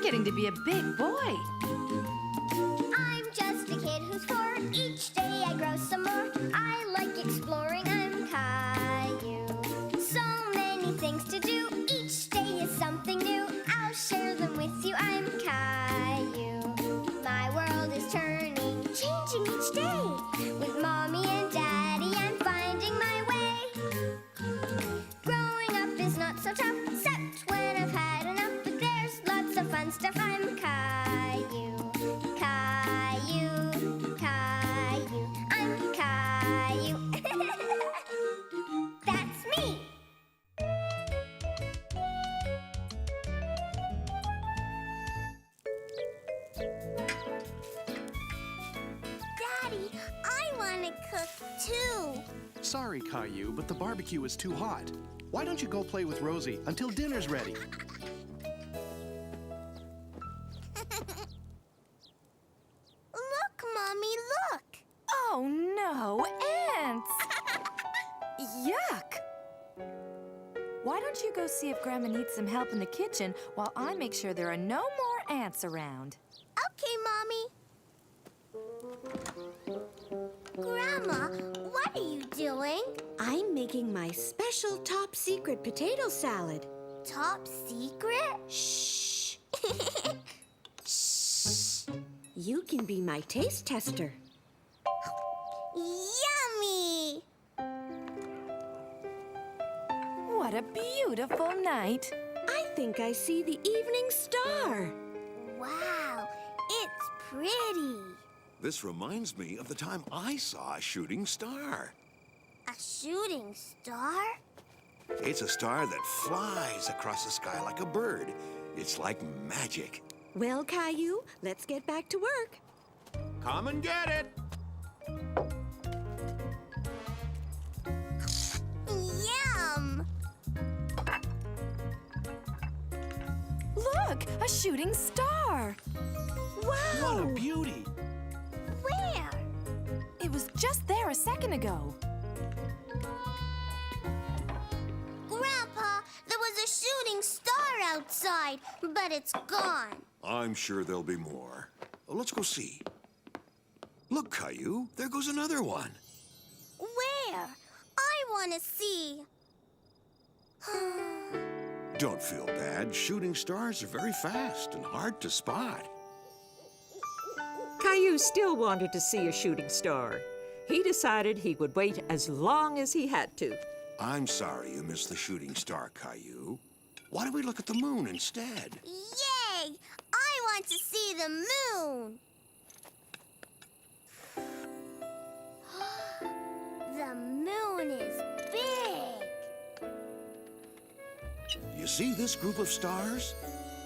getting to be a big boy. I'm just a kid who's 4. Each day I grow some more. I like exploring. I'm Caillou. So many things to do. Each day is something new. I'll share them with you. I'm Caillou. My world is turning, changing each day. With Mommy and Daddy, I'm finding my way. Growing up is not so tough, except when I've had enough. But there's lots of fun stuff. I'm Caillou. Caillou, Caillou, I'm Caillou. That's me. Daddy, I want to cook too. Sorry, Caillou, but the barbecue is too hot. Why don't you go play with Rosie until dinner's ready? Look, Mommy, look. Oh no, ants! Yuck! Why don't you go see if Grandma needs some help in the kitchen while I make sure there are no more ants around? Okay, Mommy. Grandma, what are you doing? I'm making my special top secret potato salad. Top secret? Shh. Shh. You can be my taste tester. Yummy! What a beautiful night. I think I see the evening star. Wow, it's pretty. This reminds me of the time I saw a shooting star. A shooting star? It's a star that flies across the sky like a bird. It's like magic. Well, Caillou, let's get back to work. Come and get it. Yum! Look, a shooting star. Wow! What a beauty! Where? It was just there a second ago. Grandpa, there was a shooting star outside, but it's gone. I'm sure there'll be more. Let's go see. Look, Caillou, there goes another one. Where? I want to see. Don't feel bad. Shooting stars are very fast and hard to spot. Caillou still wanted to see a shooting star. He decided he would wait as long as he had to. I'm sorry you missed the shooting star, Caillou. Why don't we look at the moon instead? Yay! I want to see the moon. The moon is big. You see this group of stars?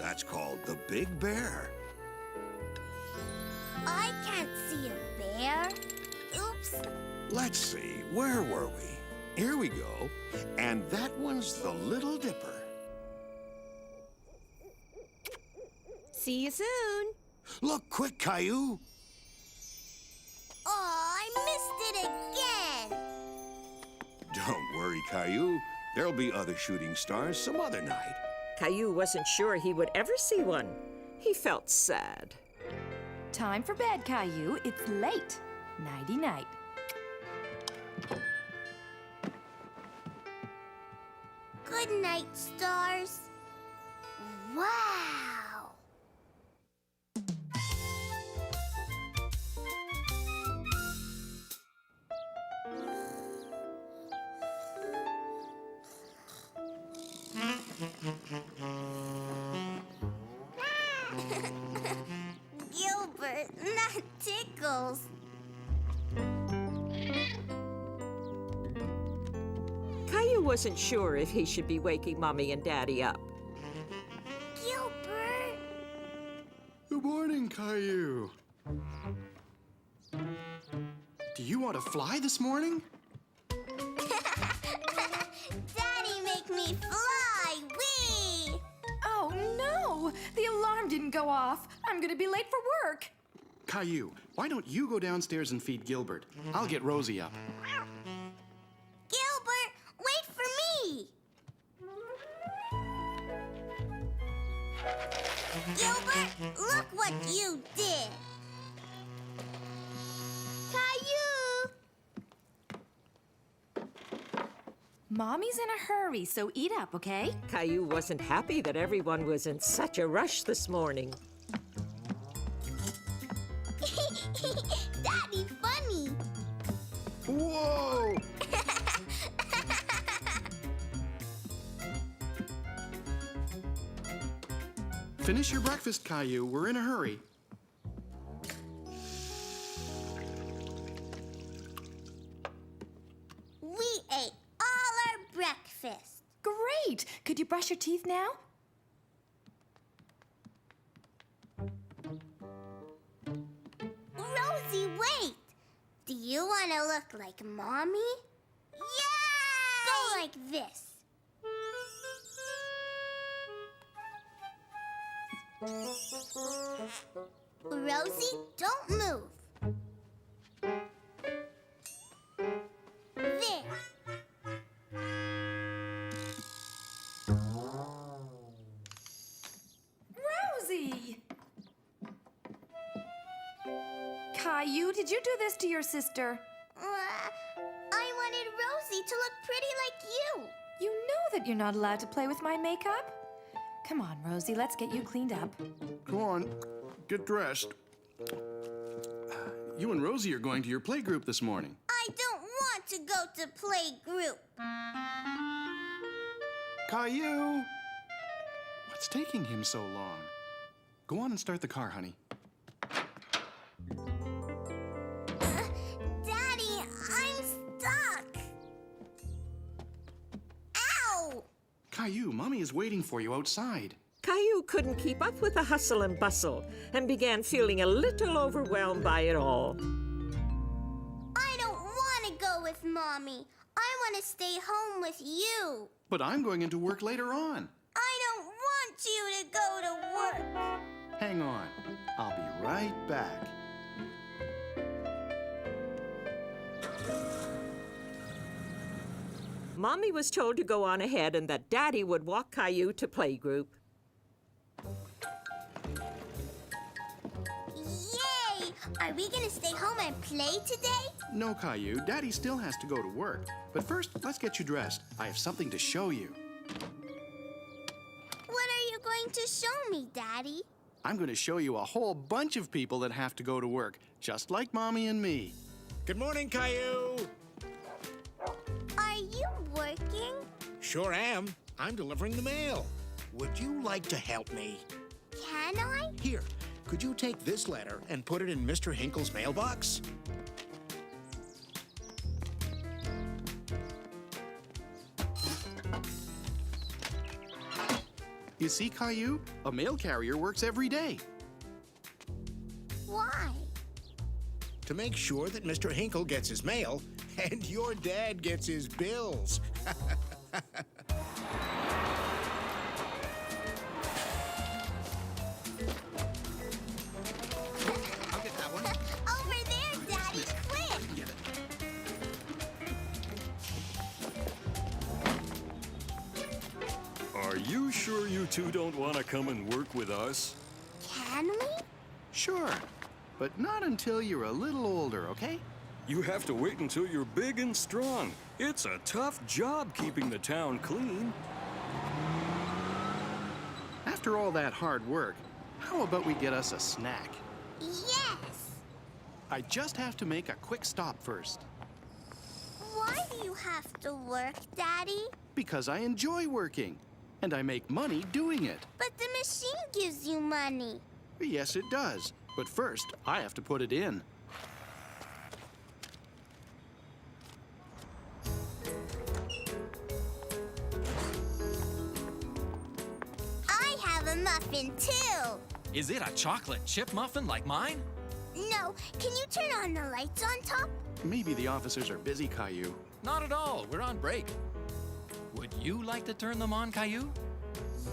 That's called the Big Bear. I can't see a bear. Oops. Let's see, where were we? Here we go. And that one's the Little Dipper. See you soon. Look quick, Caillou. Oh, I missed it again. Don't worry, Caillou. There'll be other shooting stars some other night. Caillou wasn't sure he would ever see one. He felt sad. Time for bed, Caillou. It's late. Nighty-night. Good night, stars. Wow. Gilbert, not Tickles. Caillou wasn't sure if he should be waking Mommy and Daddy up. Gilbert. Good morning, Caillou. Do you want to fly this morning? Daddy, make me fly. Whee! Oh no! The alarm didn't go off. I'm gonna be late for work. Caillou, why don't you go downstairs and feed Gilbert? I'll get Rosie up. Gilbert, wait for me. Gilbert, look what you did. Caillou! Mommy's in a hurry, so eat up, okay? Caillou wasn't happy that everyone was in such a rush this morning. Daddy, funny. Whoa! Finish your breakfast, Caillou. We're in a hurry. We ate all our breakfast. Great! Could you brush your teeth now? Rosie, wait! Do you want to look like Mommy? Yeah! Go like this. Rosie, don't move. There. Rosie! Caillou, did you do this to your sister? I wanted Rosie to look pretty like you. You know that you're not allowed to play with my makeup. Come on, Rosie, let's get you cleaned up. Come on, get dressed. You and Rosie are going to your playgroup this morning. I don't want to go to play group. Caillou! What's taking him so long? Go on and start the car, honey. Daddy, I'm stuck. Ow! Caillou, Mommy is waiting for you outside. Caillou couldn't keep up with the hustle and bustle and began feeling a little overwhelmed by it all. I don't want to go with Mommy. I want to stay home with you. But I'm going into work later on. I don't want you to go to work. Hang on. I'll be right back. Mommy was told to go on ahead and that Daddy would walk Caillou to playgroup. Yay! Are we going to stay home and play today? No, Caillou. Daddy still has to go to work. But first, let's get you dressed. I have something to show you. What are you going to show me, Daddy? I'm going to show you a whole bunch of people that have to go to work, just like Mommy and me. Good morning, Caillou. Are you working? Sure am. I'm delivering the mail. Would you like to help me? Can I? Here, could you take this letter and put it in Mr. Hinkle's mailbox? You see, Caillou? A mail carrier works every day. Why? To make sure that Mr. Hinkle gets his mail and your dad gets his bills. I'll get that one. Over there, Daddy, quick! Get it. Are you sure you two don't want to come and work with us? Can we? Sure, but not until you're a little older, okay? You have to wait until you're big and strong. It's a tough job keeping the town clean. After all that hard work, how about we get us a snack? Yes! I just have to make a quick stop first. Why do you have to work, Daddy? Because I enjoy working, and I make money doing it. But the machine gives you money. Yes, it does. But first, I have to put it in. I have a muffin, too. Is it a chocolate chip muffin like mine? No, can you turn on the lights on top? Maybe the officers are busy, Caillou. Not at all. We're on break. Would you like to turn them on, Caillou?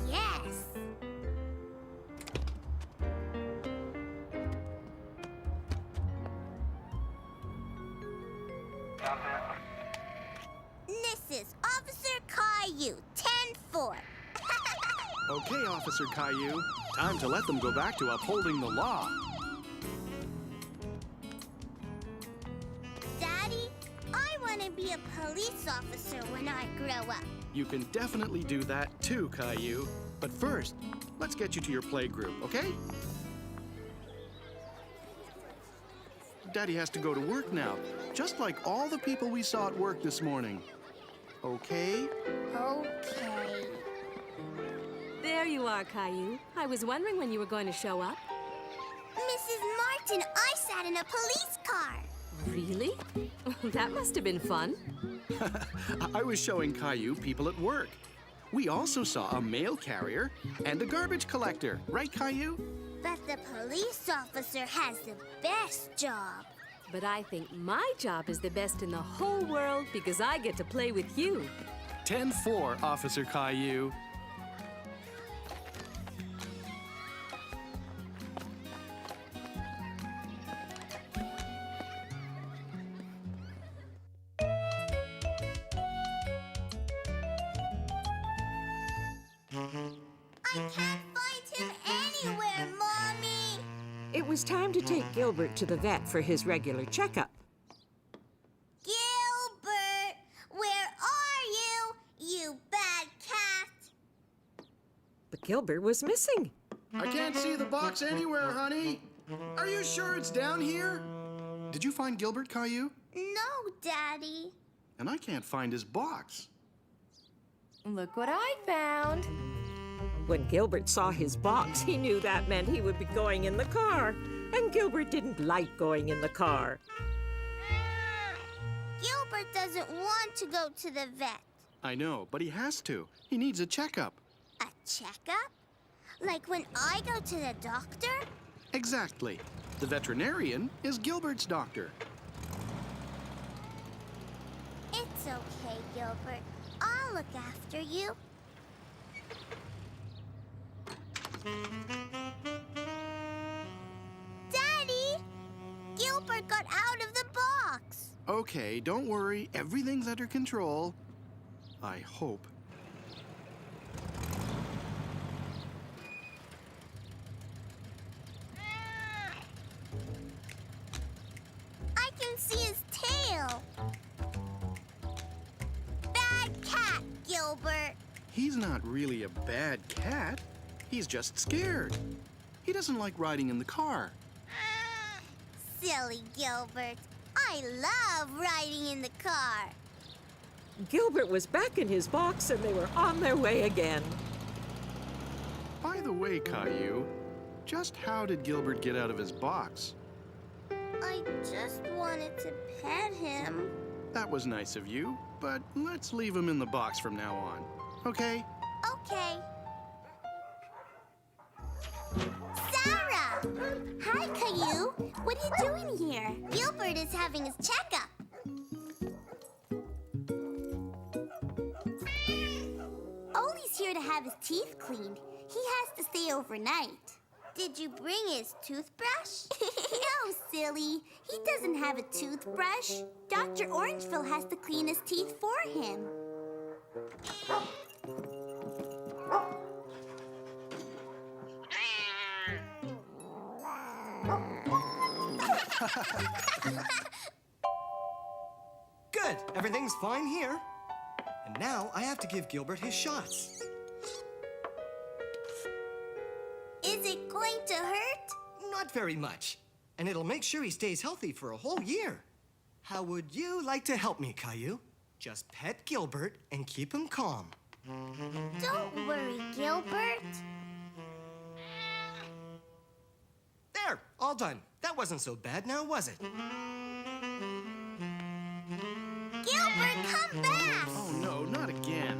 Yes. This is Officer Caillou, 10-4. Okay, Officer Caillou. Time to let them go back to upholding the law. Daddy, I want to be a police officer when I grow up. You can definitely do that too, Caillou. But first, let's get you to your playgroup, okay? Daddy has to go to work now, just like all the people we saw at work this morning. Okay? Okay. There you are, Caillou. I was wondering when you were going to show up. Mrs. Martin, I sat in a police car. Really? That must have been fun. I was showing Caillou people at work. We also saw a mail carrier and a garbage collector, right, Caillou? But the police officer has the best job. But I think my job is the best in the whole world because I get to play with you. 10-4, Officer Caillou. I can't find him anywhere, Mommy. It was time to take Gilbert to the vet for his regular checkup. Gilbert, where are you, you bad cat? But Gilbert was missing. I can't see the box anywhere, honey. Are you sure it's down here? Did you find Gilbert, Caillou? No, Daddy. And I can't find his box. Look what I found. When Gilbert saw his box, he knew that meant he would be going in the car. And Gilbert didn't like going in the car. Gilbert doesn't want to go to the vet. I know, but he has to. He needs a checkup. A checkup? Like when I go to the doctor? Exactly. The veterinarian is Gilbert's doctor. It's okay, Gilbert. I'll look after you. Daddy! Gilbert got out of the box. Okay, don't worry. Everything's under control. I hope. I can see his tail. Bad cat, Gilbert. He's not really a bad cat. He's just scared. He doesn't like riding in the car. Silly Gilbert. I love riding in the car. Gilbert was back in his box and they were on their way again. By the way, Caillou, just how did Gilbert get out of his box? I just wanted to pet him. That was nice of you, but let's leave him in the box from now on, okay? Okay. Sarah! Hi, Caillou. What are you doing here? Gilbert is having his checkup. Ollie's here to have his teeth cleaned. He has to stay overnight. Did you bring his toothbrush? No, silly. He doesn't have a toothbrush. Dr. Orangeville has to clean his teeth for him. Good. Everything's fine here. And now I have to give Gilbert his shots. Is it going to hurt? Not very much. And it'll make sure he stays healthy for a whole year. How would you like to help me, Caillou? Just pet Gilbert and keep him calm. Don't worry, Gilbert. There, all done. That wasn't so bad now, was it? Gilbert, come back! Oh no, not again.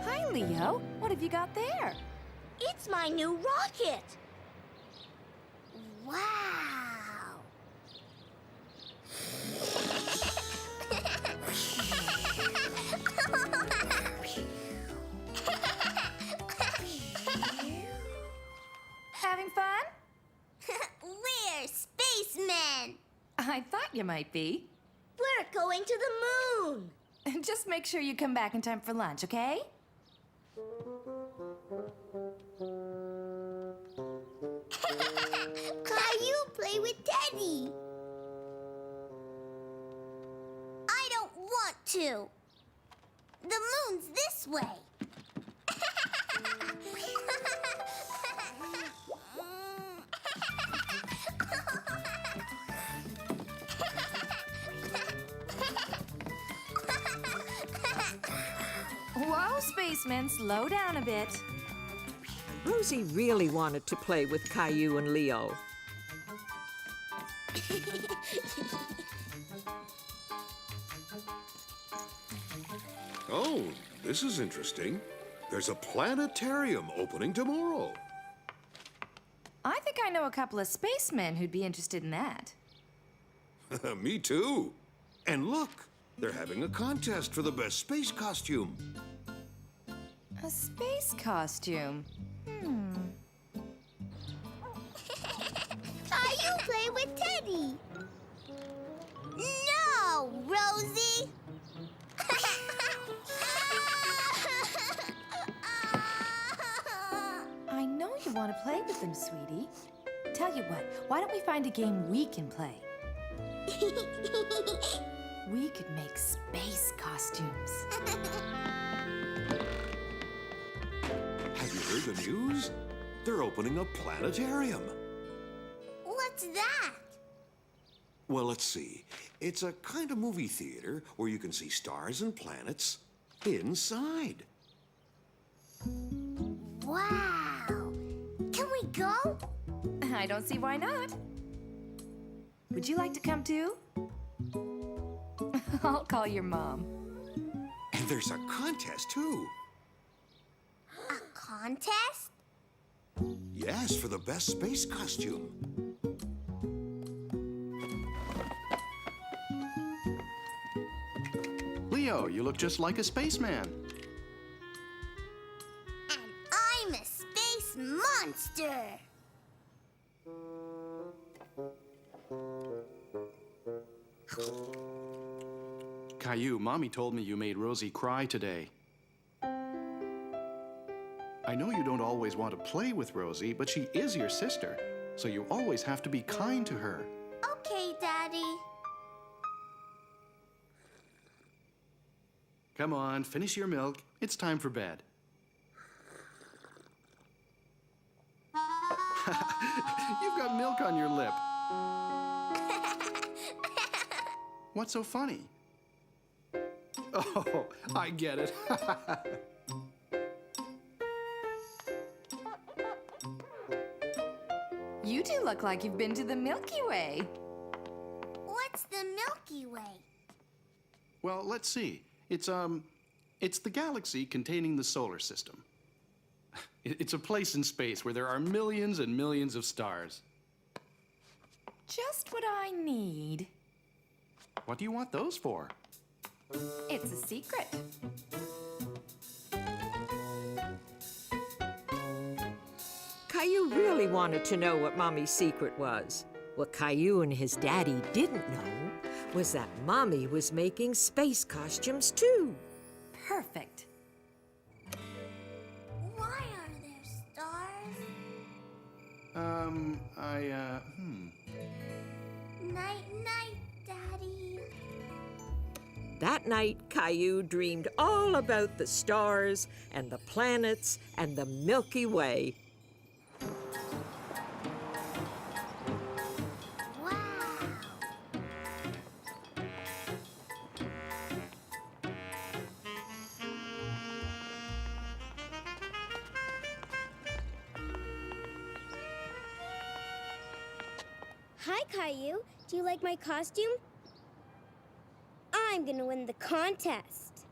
Hi, Leo. What have you got there? It's my new rocket. Wow. I thought you might be. We're going to the moon. Just make sure you come back in time for lunch, okay? Caillou, play with Teddy. I don't want to. The moon's this way. Whoa, spaceman, slow down a bit. Rosie really wanted to play with Caillou and Leo. Oh, this is interesting. There's a planetarium opening tomorrow. I think I know a couple of spacemen who'd be interested in that. Me too. And look, they're having a contest for the best space costume. A space costume? Caillou, play with Teddy. No, Rosie. I know you want to play with them, sweetie. Tell you what, why don't we find a game we can play? We could make space costumes. Have you heard the news? They're opening a planetarium. What's that? Well, let's see. It's a kind of movie theater where you can see stars and planets inside. Wow. Can we go? I don't see why not. Would you like to come too? I'll call your mom. And there's a contest, too. A contest? Yes, for the best space costume. Leo, you look just like a spaceman. And I'm a space monster. Caillou, Mommy told me you made Rosie cry today. I know you don't always want to play with Rosie, but she is your sister, so you always have to be kind to her. Okay, Daddy. Come on, finish your milk. It's time for bed. You've got milk on your lip. What's so funny? Oh, I get it. You two look like you've been to the Milky Way. What's the Milky Way? Well, let's see. It's the galaxy containing the solar system. It's a place in space where there are millions and millions of stars. Just what I need. What do you want those for? It's a secret. Caillou really wanted to know what Mommy's secret was. What Caillou and his daddy didn't know was that Mommy was making space costumes too. Perfect. Why are there stars? Night, night, Daddy. That night, Caillou dreamed all about the stars and the planets and the Milky Way. Wow. Hi, Caillou. Do you like my costume? I'm gonna win the contest.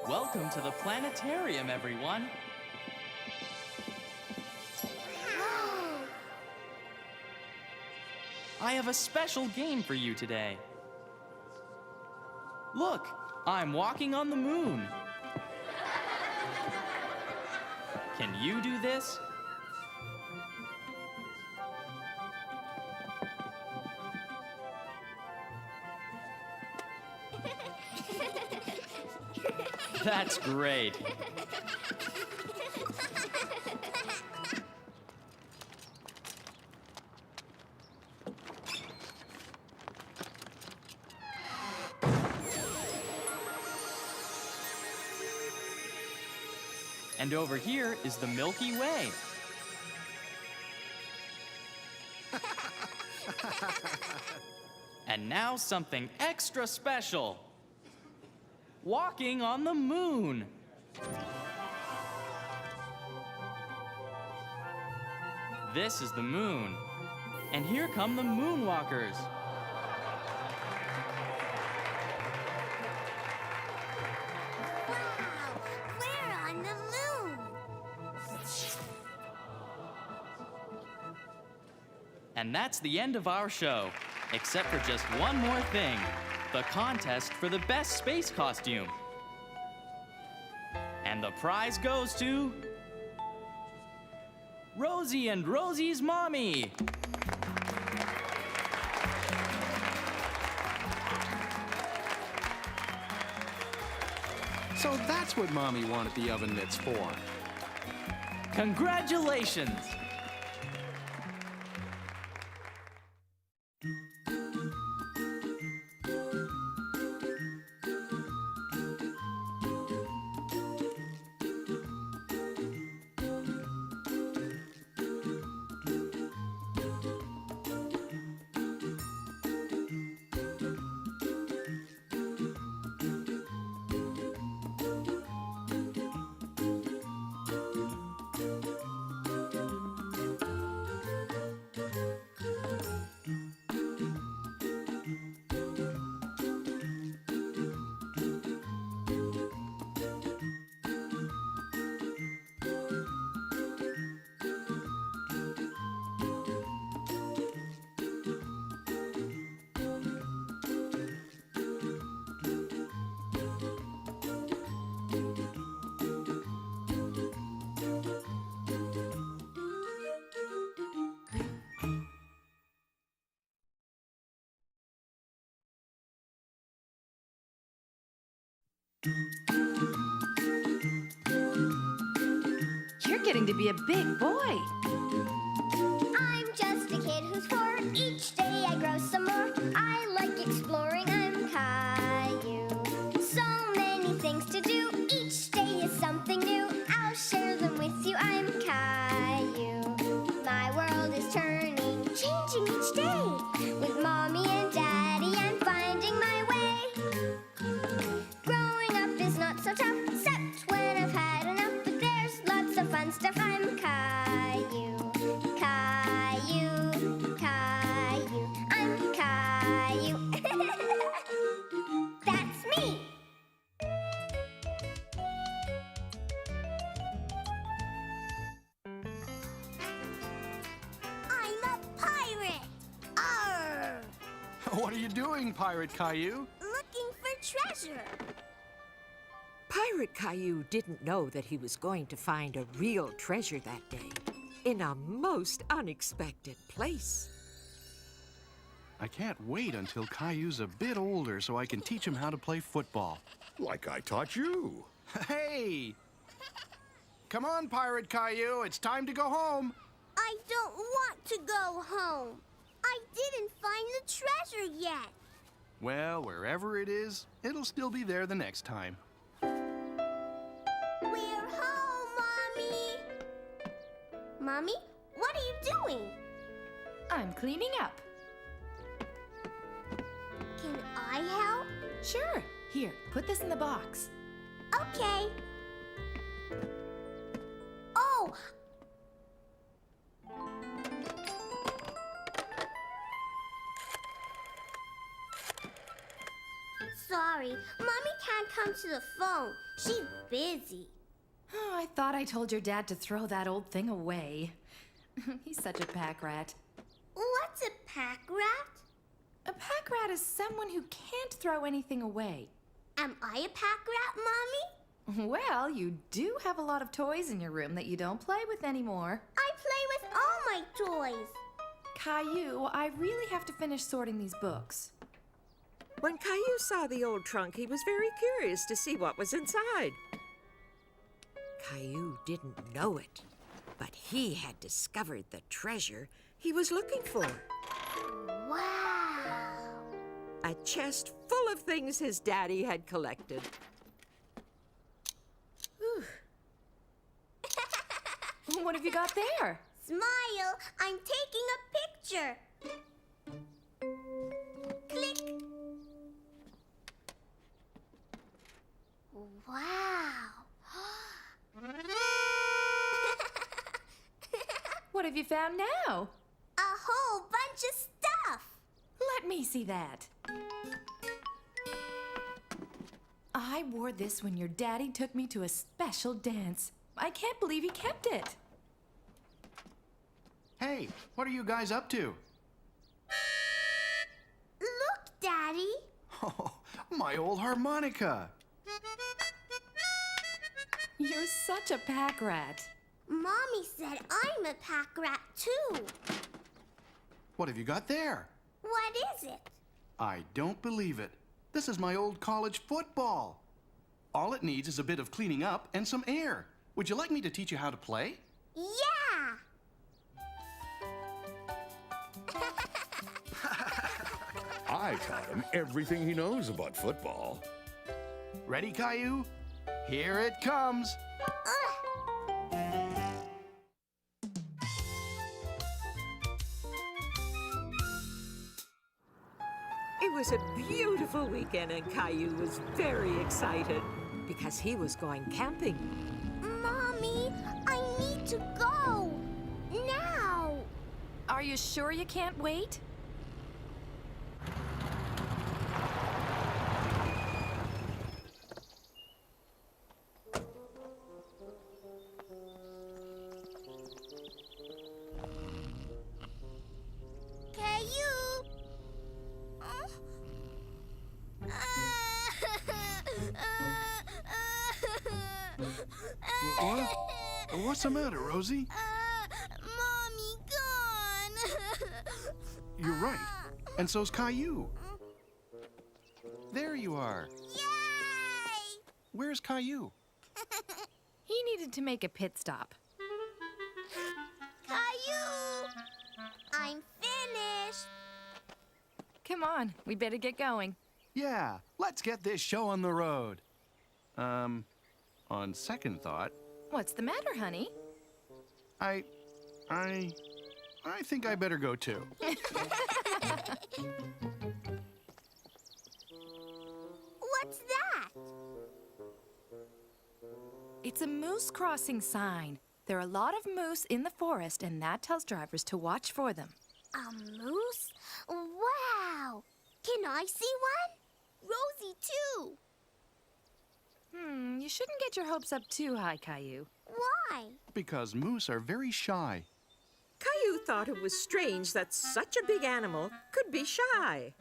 Welcome to the Planetarium, everyone. Wow. I have a special game for you today. Look, I'm walking on the moon. Can you do this? That's great. And over here is the Milky Way. And now something extra special. Walking on the moon. This is the moon. And here come the moonwalkers. And that's the end of our show, except for just one more thing, the contest for the best space costume. And the prize goes to Rosie and Rosie's mommy. So that's what Mommy wanted the oven mitts for. Congratulations! You're getting to be a big boy. I'm just a kid who's 4. Each day I grow some more. I like exploring. I'm Caillou. So many things to do. Each day is something new. I'll share them with you. I'm Caillou. My world is turning, changing each day. With Mommy and Daddy, I'm finding my way. Growing up is not so tough, except when I've had enough. But there's lots of fun stuff. I'm Caillou, Caillou, Caillou. I'm Caillou. That's me. I'm a pirate. Arr! What are you doing, Pirate Caillou? Looking for treasure. Pirate Caillou didn't know that he was going to find a real treasure that day in a most unexpected place. I can't wait until Caillou's a bit older so I can teach him how to play football. Like I taught you. Hey! Come on, Pirate Caillou, it's time to go home. I don't want to go home. I didn't find the treasure yet. Well, wherever it is, it'll still be there the next time. We're home, Mommy. Mommy, what are you doing? I'm cleaning up. Can I help? Sure. Here, put this in the box. Okay. Oh! Sorry, Mommy can't come to the phone. She's busy. Oh, I thought I told your dad to throw that old thing away. He's such a pack rat. What's a pack rat? A pack rat is someone who can't throw anything away. Am I a pack rat, Mommy? Well, you do have a lot of toys in your room that you don't play with anymore. I play with all my toys. Caillou, I really have to finish sorting these books. When Caillou saw the old trunk, he was very curious to see what was inside. Caillou didn't know it, but he had discovered the treasure he was looking for. Wow! A chest full of things his daddy had collected. What have you got there? Smile, I'm taking a picture. Click. Wow. What have you found now? A whole bunch of stuff. Let me see that. I wore this when your daddy took me to a special dance. I can't believe he kept it. Hey, what are you guys up to? Look, Daddy. Oh, my old harmonica. You're such a pack rat. Mommy said I'm a pack rat, too. What have you got there? What is it? I don't believe it. This is my old college football. All it needs is a bit of cleaning up and some air. Would you like me to teach you how to play? Yeah! I taught him everything he knows about football. Ready, Caillou? Here it comes. It was a beautiful weekend, and Caillou was very excited because he was going camping. Mommy, I need to go. Now. Are you sure you can't wait? Caillou. What? What's the matter, Rosie? Mommy gone. You're right. And so's Caillou. There you are. Yay! Where's Caillou? He needed to make a pit stop. Caillou! I'm finished. Come on, we better get going. Yeah, let's get this show on the road. On second thought, What's the matter, honey? I think I better go too. What's that? It's a moose crossing sign. There are a lot of moose in the forest, and that tells drivers to watch for them. A moose? Wow! Can I see one? Rosie, too. You shouldn't get your hopes up too high, Caillou. Why? Because moose are very shy. Caillou thought it was strange that such a big animal could be shy.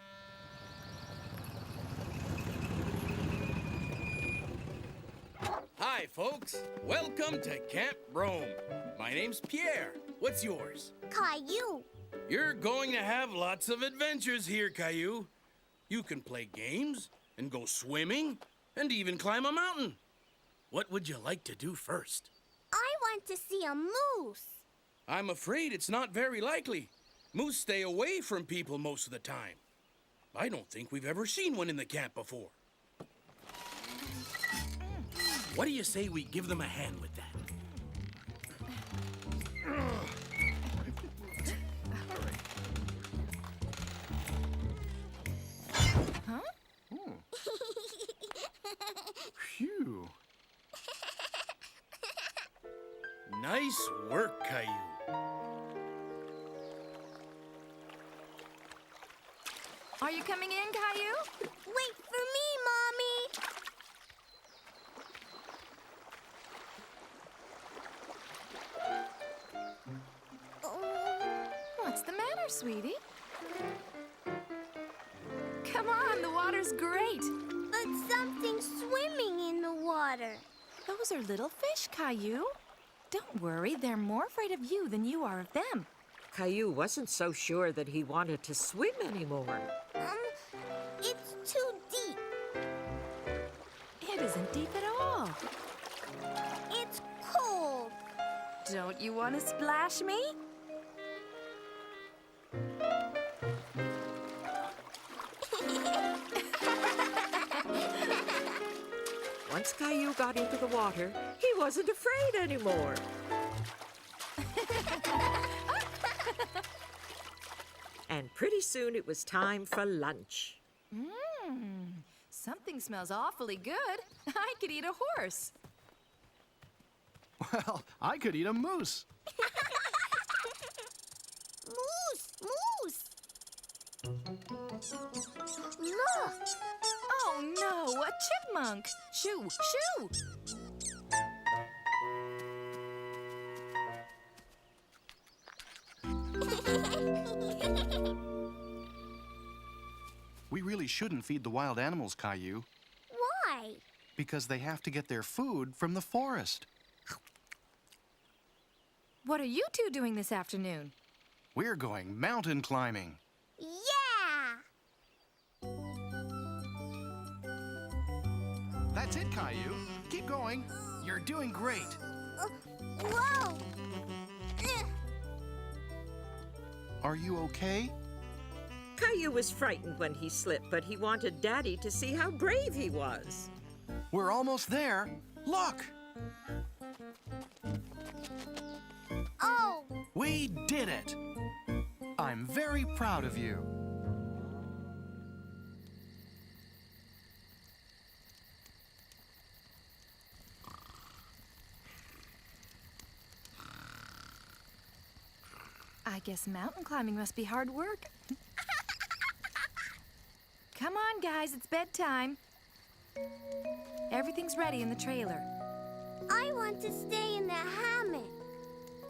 Hi, folks. Welcome to Camp Rome. My name's Pierre. What's yours? Caillou. You're going to have lots of adventures here, Caillou. You can play games and go swimming and even climb a mountain. What would you like to do first? I want to see a moose. I'm afraid it's not very likely. Moose stay away from people most of the time. I don't think we've ever seen one in the camp before. What do you say we give them a hand with that? Huh? Phew. Nice work, Caillou. Are you coming in, Caillou? Wait for me, Mommy. What's the matter, sweetie? Come on, the water's great. But something's swimming in the water. Those are little fish, Caillou. Don't worry, they're more afraid of you than you are of them. Caillou wasn't so sure that he wanted to swim anymore. It's too deep. It isn't deep at all. It's Don't you want to splash me? Once Caillou got into the water, he wasn't afraid anymore. And pretty soon it was time for lunch. Something smells awfully good. I could eat a horse. Well, I could eat a moose. Moose! Look! Oh no, a chipmunk! Shoo, shoo! We really shouldn't feed the wild animals, Caillou, Why? because they have to get their food from the forest. What are you two doing this afternoon? We're going mountain climbing. Yeah! That's it, Caillou. Keep going. You're doing great. Whoa! Are you okay? Caillou was frightened when he slipped, but he wanted Daddy to see how brave he was. We're almost there. Look! Oh! We did it! I'm very proud of you. I guess mountain climbing must be hard work. Come on, guys, it's bedtime. Everything's ready in the trailer. I want to stay in the hammock.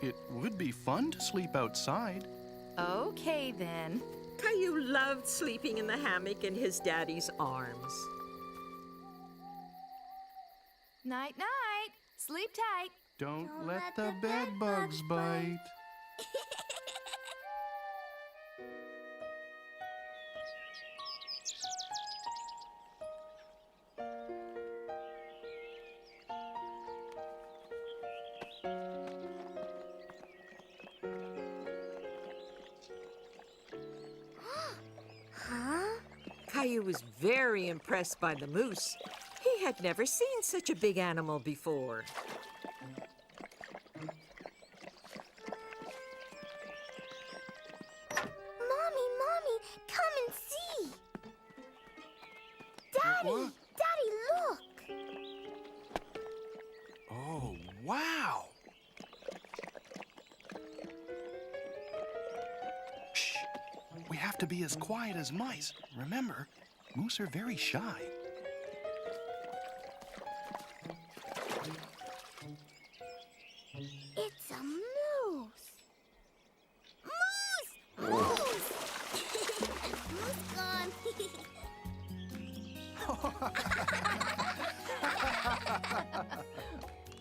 It would be fun to sleep outside. Okay, then. Caillou loved sleeping in the hammock in his daddy's arms. Night-night. Sleep tight. Don't let the bed bugs bite. Caillou was very impressed by the moose. He had never seen such a big animal before. Mommy, come and see. Daddy, What? Daddy, look. Oh, wow! Shh! We have to be as quiet as mice. Remember, moose are very shy. It's a moose. Moose! Moose gone.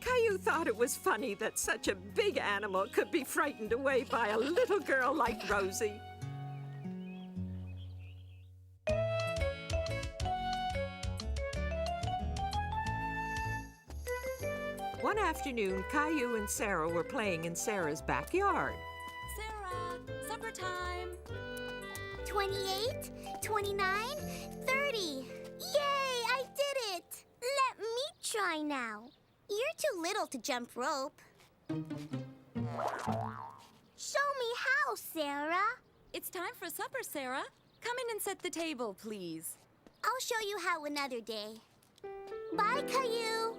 Caillou thought it was funny that such a big animal could be frightened away by a little girl like Rosie. One afternoon, Caillou and Sarah were playing in Sarah's backyard. Sarah, supper time. 28, 29, 30. Yay, I did it. Let me try now. You're too little to jump rope. Show me how, Sarah. It's time for supper, Sarah. Come in and set the table, please. I'll show you how another day. Bye, Caillou.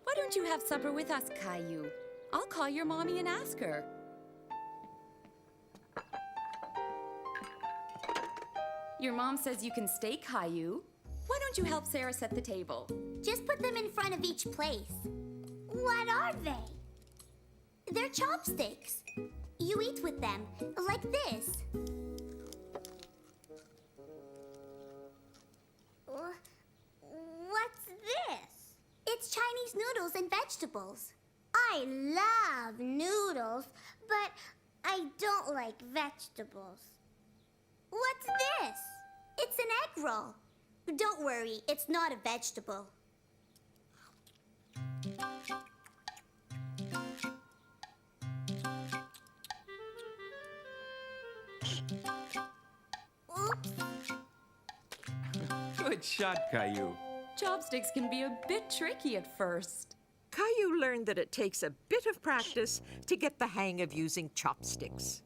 Why don't you have supper with us, Caillou? I'll call your mommy and ask her. Your mom says you can stay, Caillou. Why don't you help Sarah set the table? Just put them in front of each place. What are they? They're chopsticks. You eat with them, like this. What's this? It's Chinese noodles and vegetables. I love noodles, but I don't like vegetables. What's this? It's an egg roll. Don't worry, it's not a vegetable. Good shot, Caillou. Chopsticks can be a bit tricky at first. Caillou learned that it takes a bit of practice to get the hang of using chopsticks.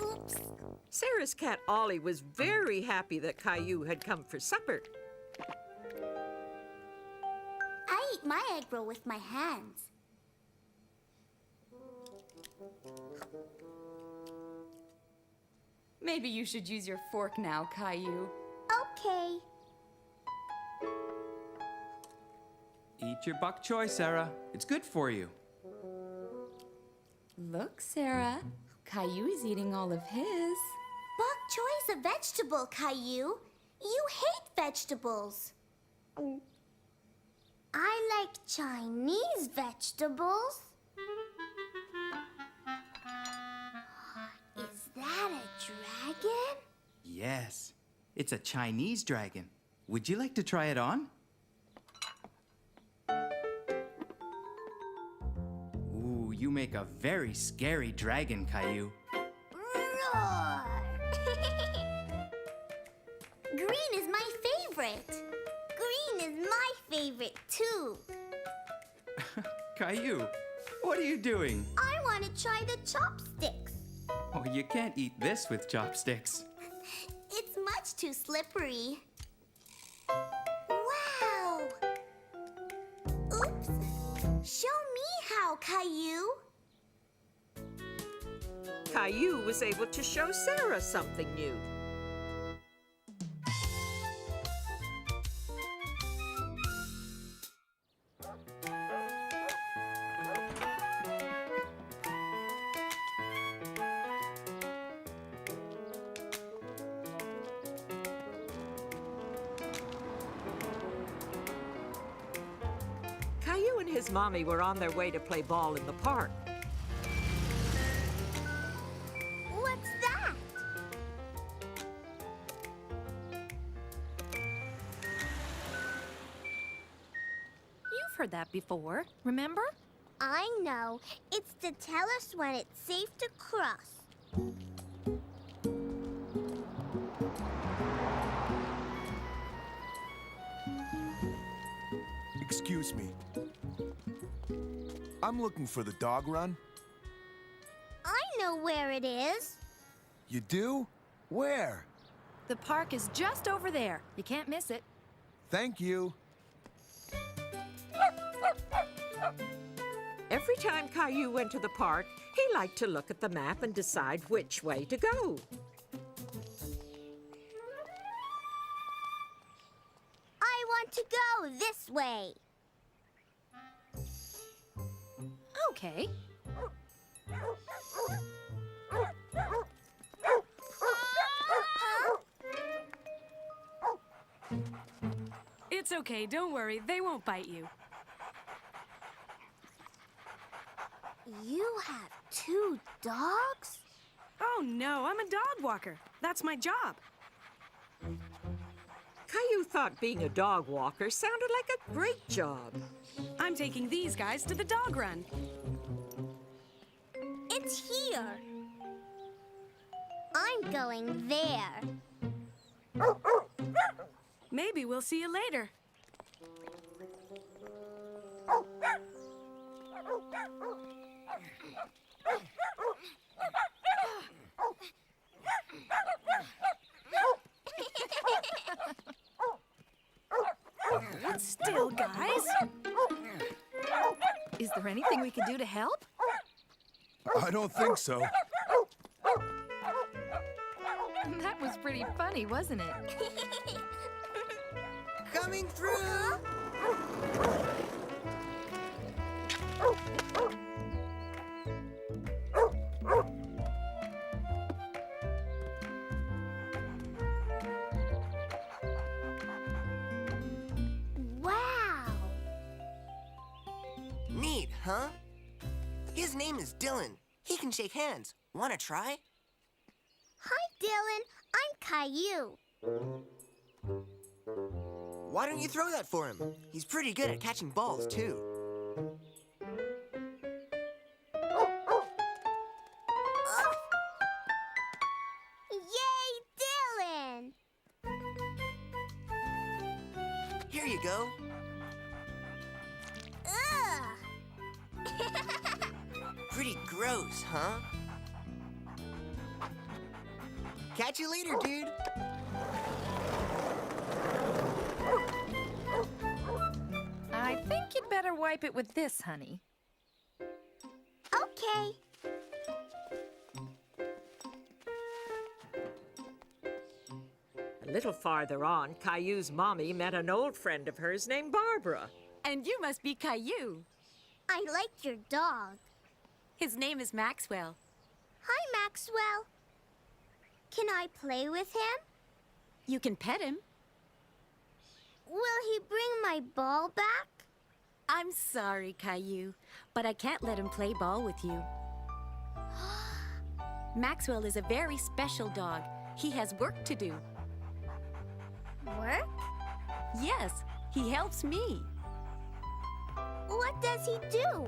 Oops. Sarah's cat Ollie was very happy that Caillou had come for supper. I eat my egg roll with my hands. Maybe you should use your fork now, Caillou. Okay. Eat your bok choy, Sarah. It's good for you. Look, Sarah. Caillou is eating all of his. Bok choy is a vegetable, Caillou. You hate vegetables. I like Chinese vegetables. Is that a dragon? Yes, it's a Chinese dragon. Would you like to try it on? Ooh, you make a very scary dragon, Caillou. Roar! Green is my favorite. Green is my favorite, too. Caillou, what are you doing? I want to try the chopsticks. Oh, you can't eat this with chopsticks. It's much too slippery. Wow! Oops! Show me how, Caillou. Caillou was able to show Sarah something new. Caillou and his mommy were on their way to play ball in the park. What's that? You've heard that before, remember? I know. It's to tell us when it's safe to cross. Excuse me. I'm looking for the dog run. I know where it is. You do? Where? The park is just over there. You can't miss it. Thank you. Every time Caillou went to the park, he liked to look at the map and decide which way to go. I want to go this way. Okay. It's okay, don't worry. They won't bite you. You have 2 dogs? Oh, no, I'm a dog walker. That's my job. Caillou thought being a dog walker sounded like a great job. I'm taking these guys to the dog run. It's here. I'm going there. Maybe we'll see you later. Still, guys. Is there anything we can do to help? I don't think so. That was pretty funny, wasn't it? Coming through! Wow! Neat, huh? His name is Dylan. He can shake hands. Wanna try? Hi, Dylan. I'm Caillou. Why don't you throw that for him? He's pretty good at catching balls, too. Here you go. Ugh! Pretty gross, huh? Catch you later, dude. I think you'd better wipe it with this, honey. Okay. A little farther on, Caillou's mommy met an old friend of hers named Barbara. And you must be Caillou. I like your dog. His name is Maxwell. Hi, Maxwell. Can I play with him? You can pet him. Will he bring my ball back? I'm sorry, Caillou, but I can't let him play ball with you. Maxwell is a very special dog. He has work to do. Work? Yes, he helps me. What does he do?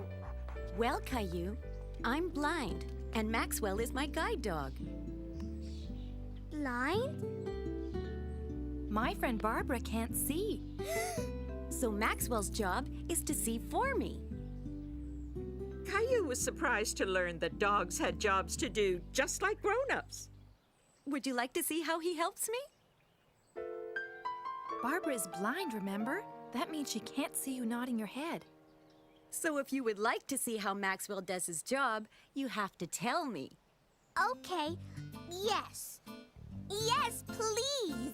Well, Caillou, I'm blind, and Maxwell is my guide dog. Blind? My friend Barbara can't see. So Maxwell's job is to see for me. Caillou was surprised to learn that dogs had jobs to do just like grown-ups. Would you like to see how he helps me? Barbara is blind, remember? That means she can't see you nodding your head. So if you would like to see how Maxwell does his job, you have to tell me. Okay, yes. Yes, please.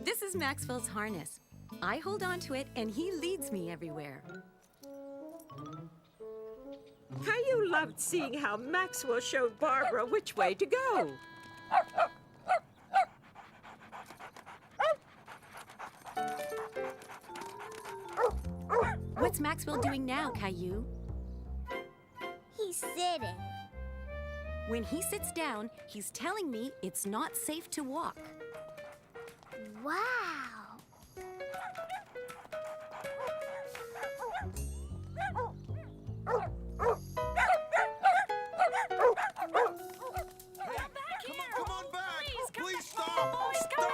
This is Maxwell's harness. I hold on to it and he leads me everywhere. Caillou loved seeing how Maxwell showed Barbara which way to go. What's Maxwell doing now, Caillou? He's sitting. When he sits down, he's telling me it's not safe to walk. Wow. Come on back! Please stop! Stop!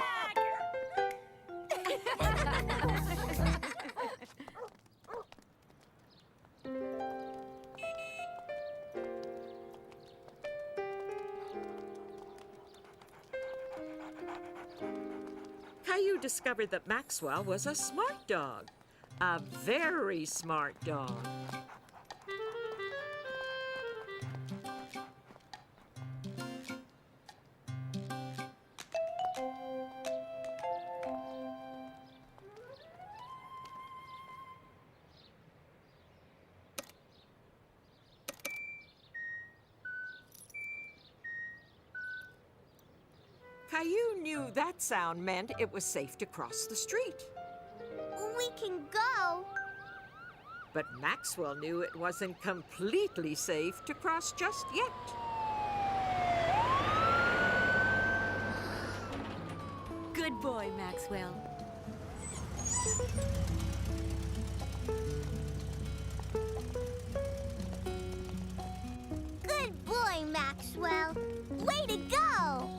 Caillou discovered that Maxwell was a smart dog. A very smart dog. Caillou knew that sound meant it was safe to cross the street. We can go. But Maxwell knew it wasn't completely safe to cross just yet. Good boy, Maxwell. Good boy, Maxwell. Way to go.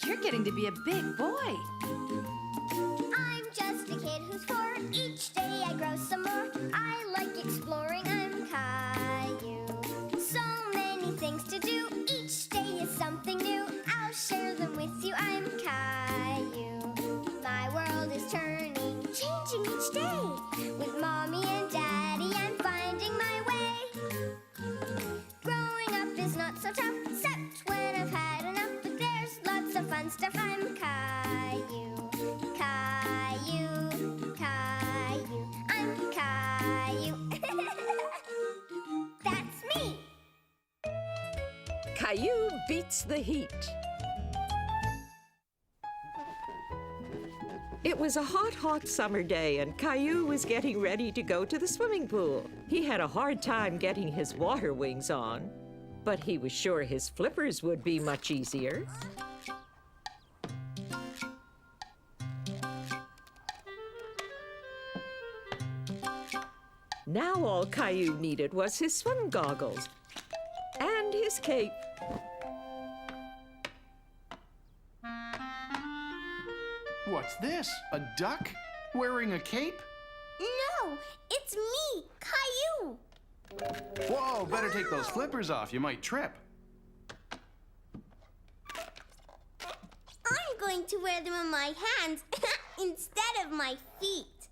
You're getting to be a big boy. each day. With Mommy and Daddy, I'm finding my way. Growing up is not so tough, except when I've had enough. But there's lots of fun stuff. I'm Caillou, Caillou, Caillou. I'm Caillou. That's me. Caillou beats the heat. It was a hot, hot summer day, and Caillou was getting ready to go to the swimming pool. He had a hard time getting his water wings on, but he was sure his flippers would be much easier. Now all Caillou needed was his swim goggles and his cape. What's this? A duck? Wearing a cape? No, it's me, Caillou. Whoa, better take those flippers off. You might trip. I'm going to wear them on my hands instead of my feet.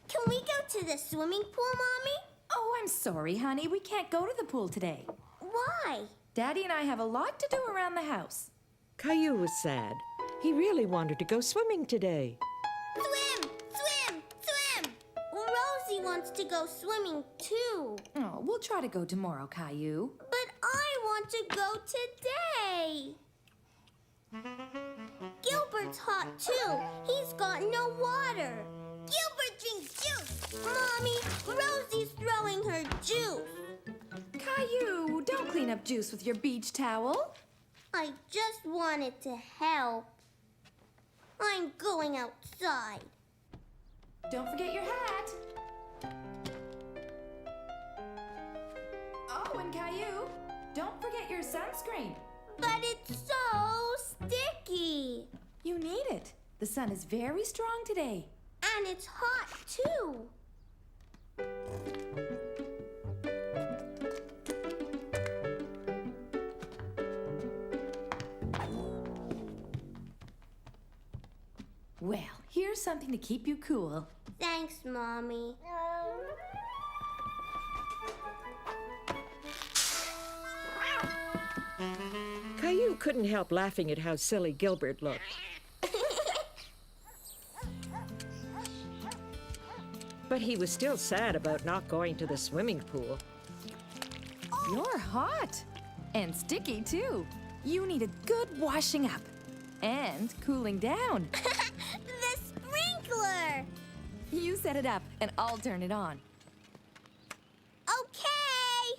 Can we go to the swimming pool, Mommy? Oh, I'm sorry, honey. We can't go to the pool today. Why? Daddy and I have a lot to do around the house. Caillou was sad. He really wanted to go swimming today. Swim! Swim! Swim! Rosie wants to go swimming too. Oh, we'll try to go tomorrow, Caillou. But I want to go today. Gilbert's hot too. He's got no water. Gilbert drinks juice. Mommy, Rosie's throwing her juice. Caillou, don't clean up juice with your beach towel. I just wanted to help. I'm going outside. Don't forget your hat. Oh, and Caillou, don't forget your sunscreen. But it's so sticky. You need it. The sun is very strong today. And it's hot too. Well, here's something to keep you cool. Thanks, Mommy. Caillou couldn't help laughing at how silly Gilbert looked. But he was still sad about not going to the swimming pool. You're hot. And sticky, too. You need a good washing up. And cooling down. The sprinkler! You set it up, and I'll turn it on. Okay!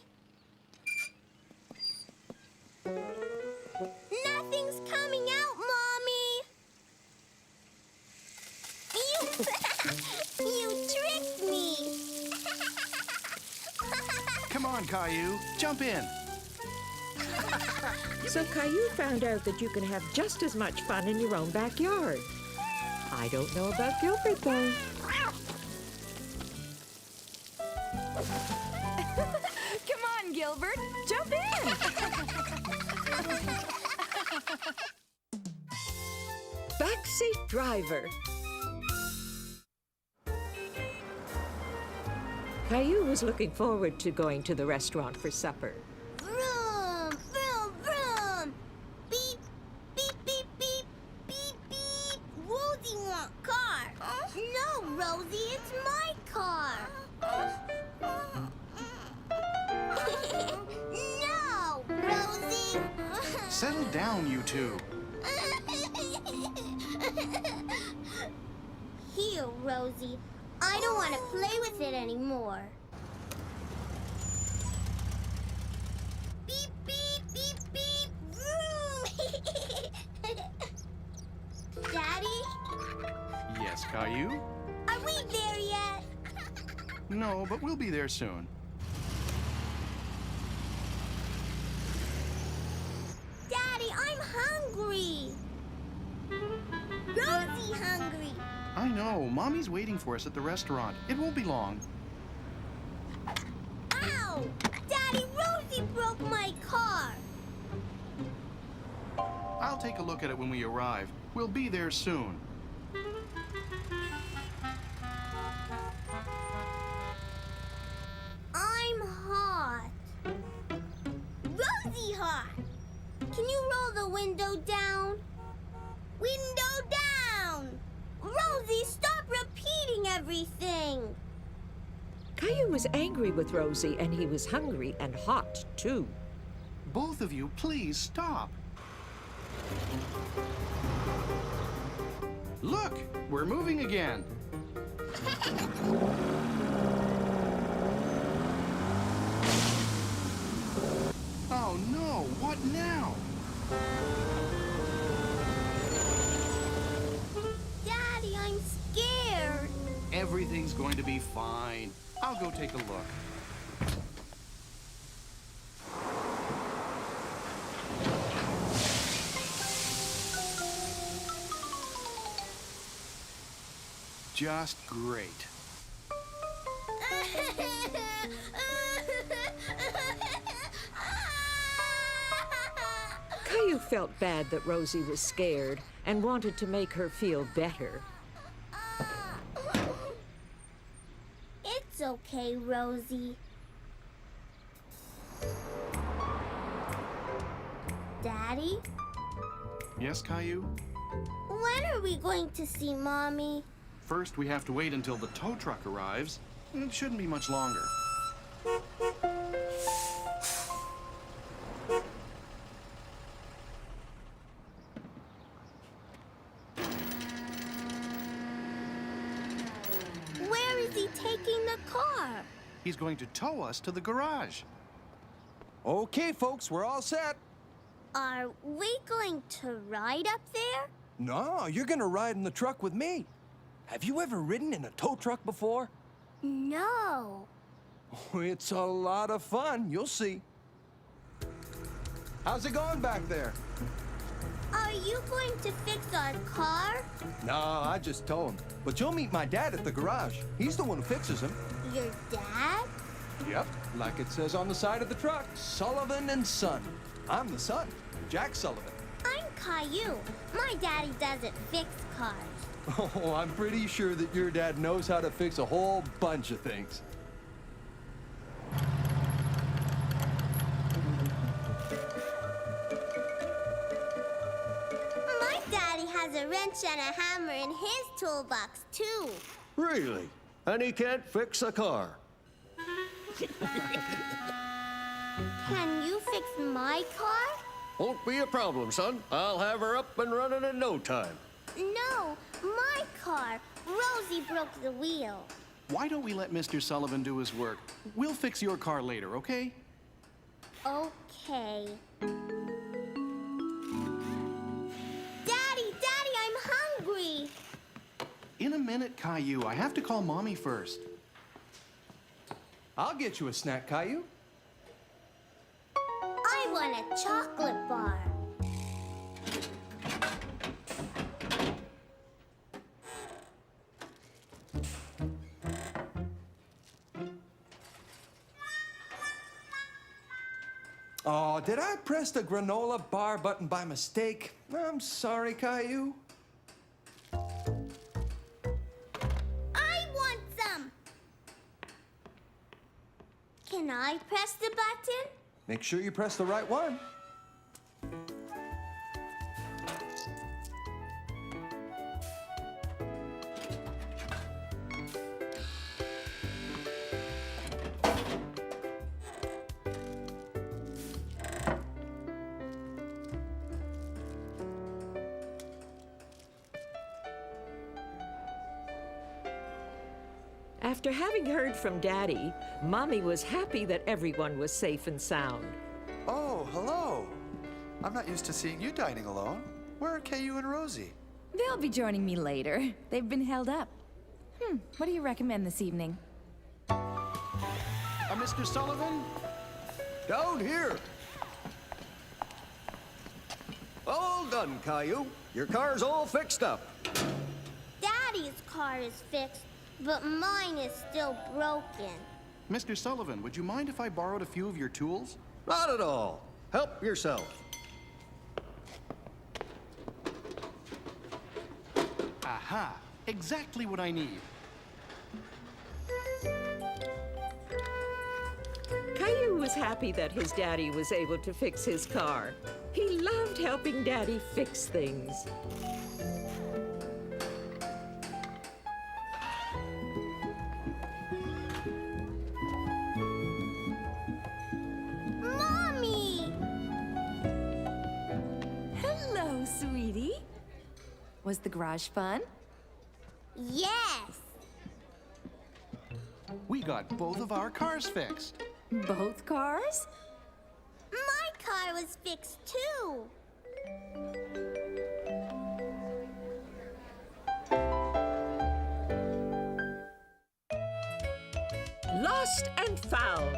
Nothing's coming out, Mommy! You tricked me! Come on, Caillou. Jump in. So Caillou found out that you can have just as much fun in your own backyard. I don't know about Gilbert, though. Come on, Gilbert. Jump in. Backseat driver. Caillou was looking forward to going to the restaurant for supper. Vroom, vroom, vroom! Beep, beep, beep, beep, beep, beep! Rosie want car. No, Rosie, it's my car. No, Rosie! Settle down, you two. Here, Rosie. I don't want to play with it anymore. Beep, beep, beep, beep, vroom! Daddy? Yes, Caillou? Are we there yet? No, but we'll be there soon. Daddy, I'm hungry. Rosie hungry. I know. Mommy's waiting for us at the restaurant. It won't be long. Ow! Daddy, Rosie broke my car. I'll take a look at it when we arrive. We'll be there soon. can you roll the window down? Window down! Rosie, stop repeating everything! Caillou was angry with Rosie, and he was hungry and hot, too. Both of you, please stop. Look, we're moving again. Oh no, what now? Daddy, I'm scared. Everything's going to be fine. I'll go take a look. Just great. Caillou felt bad that Rosie was scared and wanted to make her feel better. It's okay, Rosie. Daddy? Yes, Caillou? When are we going to see Mommy? First, we have to wait until the tow truck arrives. It shouldn't be much longer. Where is he taking the car? He's going to tow us to the garage. Okay, folks, we're all set. Are we going to ride up there? No, you're gonna ride in the truck with me. Have you ever ridden in a tow truck before? No. Oh, it's a lot of fun. You'll see. How's it going back there? Are you going to fix our car? No, I just tow him. But you'll meet my dad at the garage. He's the one who fixes him. Your dad? Yep, like it says on the side of the truck, Sullivan and Son. I'm the son, Jack Sullivan. I'm Caillou. My daddy doesn't fix cars. Oh, I'm pretty sure that your dad knows how to fix a whole bunch of things. My daddy has a wrench and a hammer in his toolbox, too. Really? And he can't fix a car? Can you fix my car? Won't be a problem, son. I'll have her up and running in no time. No, my car. Rosie broke the wheel. Why don't we let Mr. Sullivan do his work? We'll fix your car later, okay? Okay. Daddy, I'm hungry. In a minute, Caillou. I have to call Mommy first. I'll get you a snack, Caillou. I want a chocolate bar. Oh, did I press the granola bar button by mistake? I'm sorry, Caillou. I want some. Can I press the button? Make sure you press the right one. After having heard from Daddy, Mommy was happy that everyone was safe and sound. Oh, hello. I'm not used to seeing you dining alone. Where are Caillou and Rosie? They'll be joining me later. They've been held up. What do you recommend this evening? Mr. Sullivan? Down here. All done, Caillou. Your car's all fixed up. Daddy's car is fixed, but mine is still broken. Mr. Sullivan, would you mind if I borrowed a few of your tools? Not at all. Help yourself. Aha! Exactly what I need. Caillou was happy that his daddy was able to fix his car. He loved helping Daddy fix things. Mommy! Hello, sweetie. Was the garage fun? Yes! We got both of our cars fixed. Both cars? My car was fixed too. Lost and found.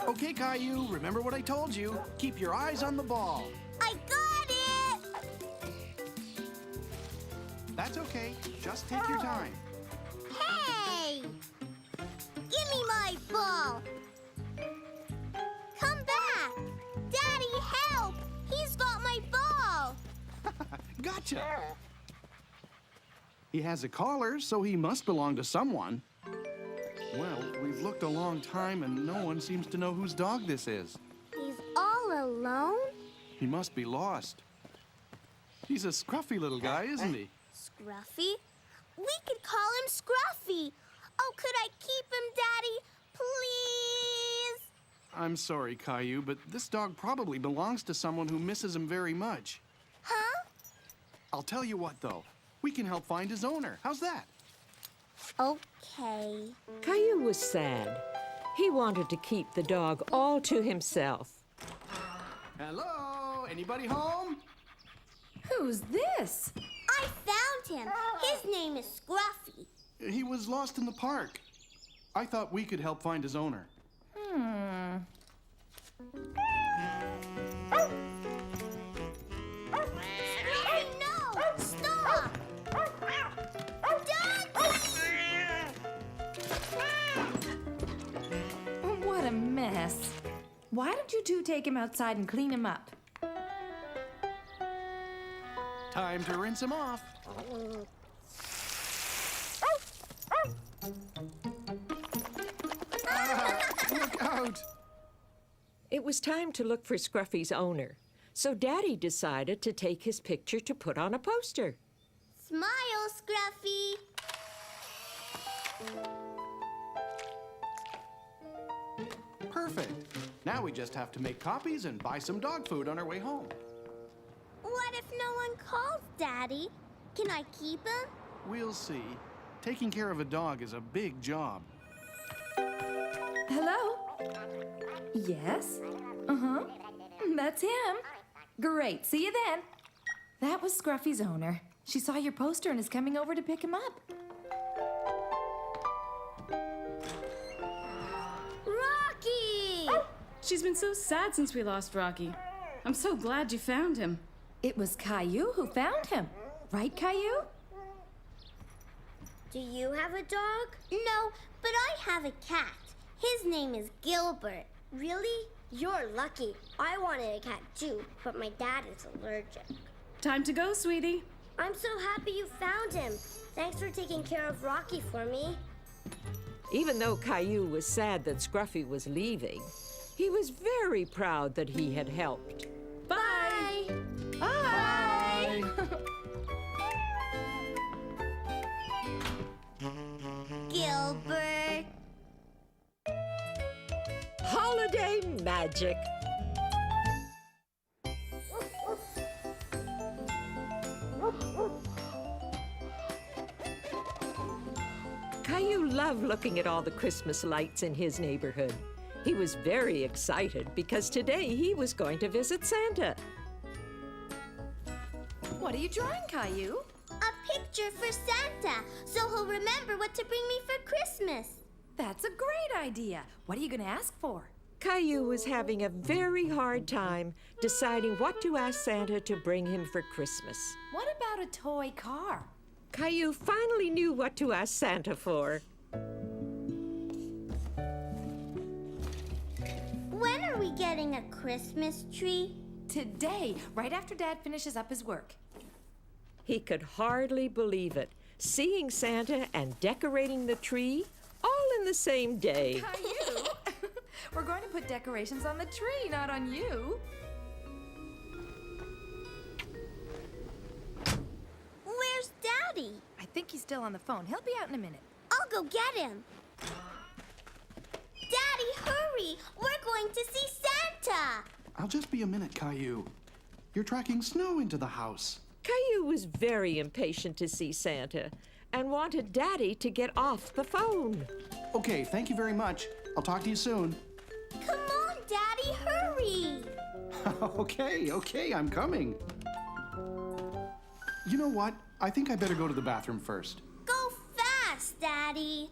Okay, Caillou, remember what I told you. Keep your eyes on the ball. I got it! That's okay. Just take your time. Hey! Give me my ball! Come back! Daddy, help! He's got my ball! Gotcha. He has a collar, so he must belong to someone. Well, we've looked a long time, and no one seems to know whose dog this is. He's all alone? He must be lost. He's a scruffy little guy, isn't he? Scruffy? We could call him Scruffy. Oh, could I keep him, Daddy? Please? I'm sorry, Caillou, but this dog probably belongs to someone who misses him very much. Huh? I'll tell you what, though. We can help find his owner. How's that? Okay. Caillou was sad. He wanted to keep the dog all to himself. Hello? Anybody home? Who's this? I found him. His name is Scruffy. He was lost in the park. I thought we could help find his owner. Scruffy, no! Stop! What a mess. Why don't you two take him outside and clean him up? Time to rinse him off. Look out! It was time to look for Scruffy's owner, so Daddy decided to take his picture to put on a poster. Smile, Scruffy. Perfect. Now we just have to make copies and buy some dog food on our way home. What if no one calls, Daddy? Can I keep him? We'll see. Taking care of a dog is a big job. Hello? Yes? Uh-huh. That's him. Great. See you then. That was Scruffy's owner. She saw your poster and is coming over to pick him up. Rocky! She's been so sad since we lost Rocky. I'm so glad you found him. It was Caillou who found him. Right, Caillou? Do you have a dog? No, but I have a cat. His name is Gilbert. Really? You're lucky. I wanted a cat too, but my dad is allergic. Time to go, sweetie. I'm so happy you found him. Thanks for taking care of Rocky for me. Even though Caillou was sad that Scruffy was leaving, he was very proud that he had helped. Bye! Bye! Gilbert. Holiday magic. Caillou loved looking at all the Christmas lights in his neighborhood. He was very excited because today he was going to visit Santa. What are you drawing, Caillou? A picture for Santa, so he'll remember what to bring me for Christmas. That's a great idea. What are you going to ask for? Caillou was having a very hard time deciding what to ask Santa to bring him for Christmas. What about a toy car? Caillou finally knew what to ask Santa for. When are we getting a Christmas tree? Today, right after Dad finishes up his work. He could hardly believe it, seeing Santa and decorating the tree all in the same day. Caillou, we're going to put decorations on the tree, not on you. Where's Daddy? I think he's still on the phone. He'll be out in a minute. I'll go get him. Daddy, hurry! We're going to see Santa! I'll just be a minute, Caillou. You're tracking snow into the house. Caillou was very impatient to see Santa and wanted Daddy to get off the phone. Okay, thank you very much. I'll talk to you soon. Come on, Daddy, hurry! Okay, I'm coming. You know what? I think I better go to the bathroom first. Go fast, Daddy.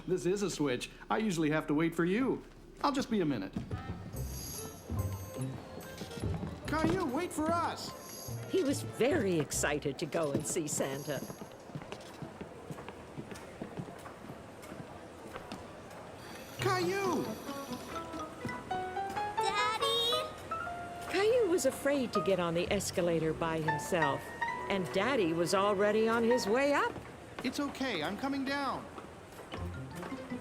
This is a switch. I usually have to wait for you. I'll just be a minute. Caillou, wait for us! He was very excited to go and see Santa. Caillou! Daddy? Caillou was afraid to get on the escalator by himself, and Daddy was already on his way up. It's okay, I'm coming down.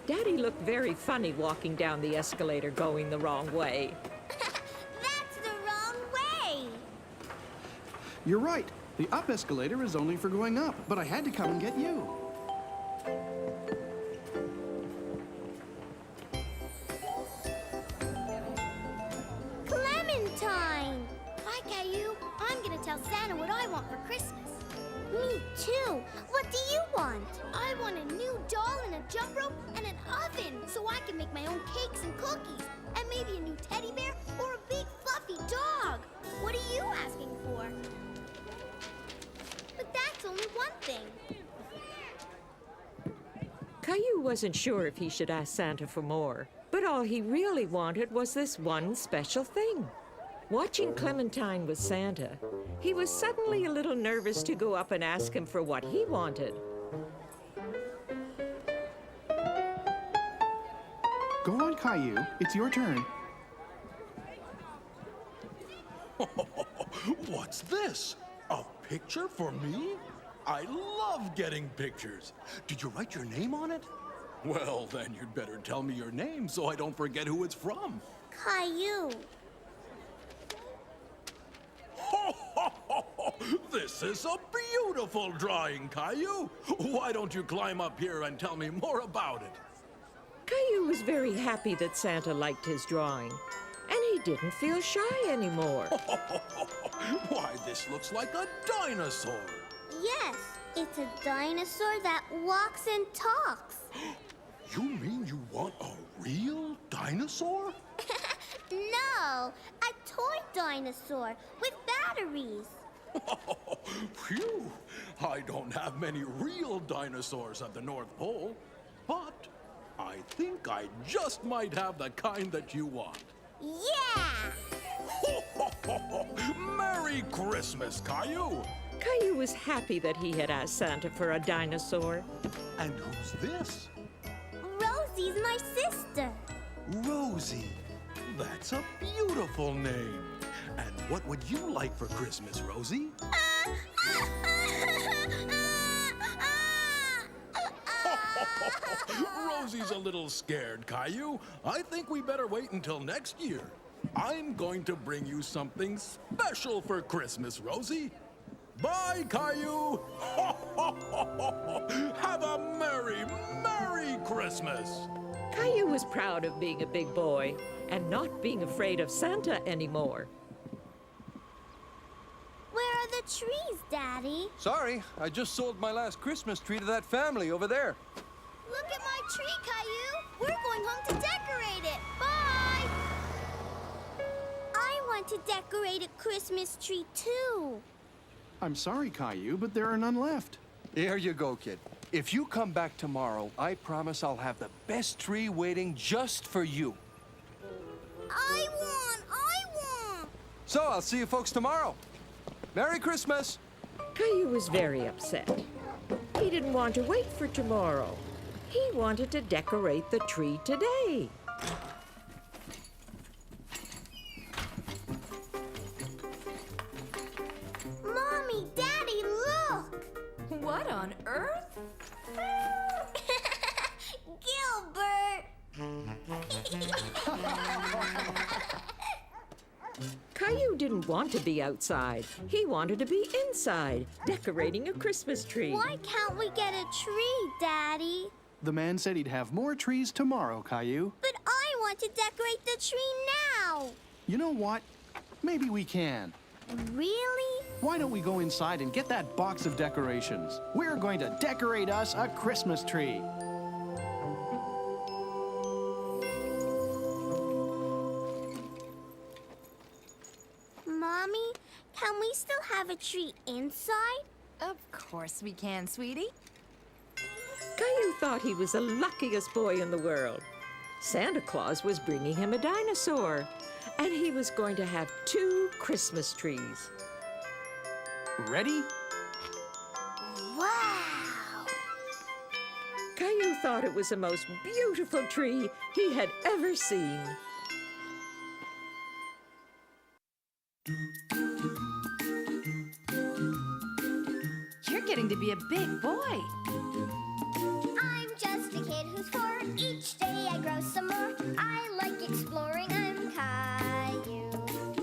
Daddy looked very funny walking down the escalator going the wrong way. That's the wrong way! You're right. The up escalator is only for going up, but I had to come and get you. Clementine! Hi, Caillou. I'm gonna tell Santa what I want for Christmas. Me too. What do you want? I want a new doll and a jump rope and an oven so I can make my own cakes and cookies. And maybe a new teddy bear or a big fluffy dog. What are you asking for? But that's only one thing. Caillou wasn't sure if he should ask Santa for more, but all he really wanted was this one special thing. Watching Clementine with Santa, he was suddenly a little nervous to go up and ask him for what he wanted. Go on, Caillou. It's your turn. What's this? A picture for me? I love getting pictures. Did you write your name on it? Well, then you'd better tell me your name so I don't forget who it's from. Caillou. This is a beautiful drawing, Caillou. Why don't you climb up here and tell me more about it? Caillou was very happy that Santa liked his drawing, and he didn't feel shy anymore. Why, this looks like a dinosaur. Yes, it's a dinosaur that walks and talks. You mean you want a real dinosaur? No, a toy dinosaur with batteries. Phew! I don't have many real dinosaurs at the North Pole, but I think I just might have the kind that you want. Yeah! Merry Christmas, Caillou! Caillou was happy that he had asked Santa for a dinosaur. And who's this? Rosie's my sister. Rosie. That's a beautiful name. And what would you like for Christmas, Rosie? Rosie's a little scared, Caillou. I think we better wait until next year. I'm going to bring you something special for Christmas, Rosie. Bye, Caillou. Have a merry, merry Christmas. Caillou was proud of being a big boy and not being afraid of Santa anymore. Where are the trees, Daddy? Sorry, I just sold my last Christmas tree to that family over there. Look at my tree, Caillou. We're going home to decorate it. Bye! I want to decorate a Christmas tree, too. I'm sorry, Caillou, but there are none left. Here you go, kid. If you come back tomorrow, I promise I'll have the best tree waiting just for you. I want! So I'll see you folks tomorrow. Merry Christmas! Caillou was very upset. He didn't want to wait for tomorrow. He wanted to decorate the tree today. Mommy, Daddy, look! What on earth? Gilbert! want to be outside. He wanted to be inside, decorating a Christmas tree. Why can't we get a tree, Daddy? The man said he'd have more trees tomorrow, Caillou. But I want to decorate the tree now. You know what? Maybe we can. Really? Why don't we go inside and get that box of decorations? We're going to decorate us a Christmas tree. Mommy, can we still have a tree inside? Of course we can, sweetie. Caillou thought he was the luckiest boy in the world. Santa Claus was bringing him a dinosaur, and he was going to have 2 Christmas trees. Ready? Wow! Caillou thought it was the most beautiful tree he had ever seen. You're getting to be a big boy. I'm just a kid who's 4. Each day I grow some more. I like exploring. I'm Caillou.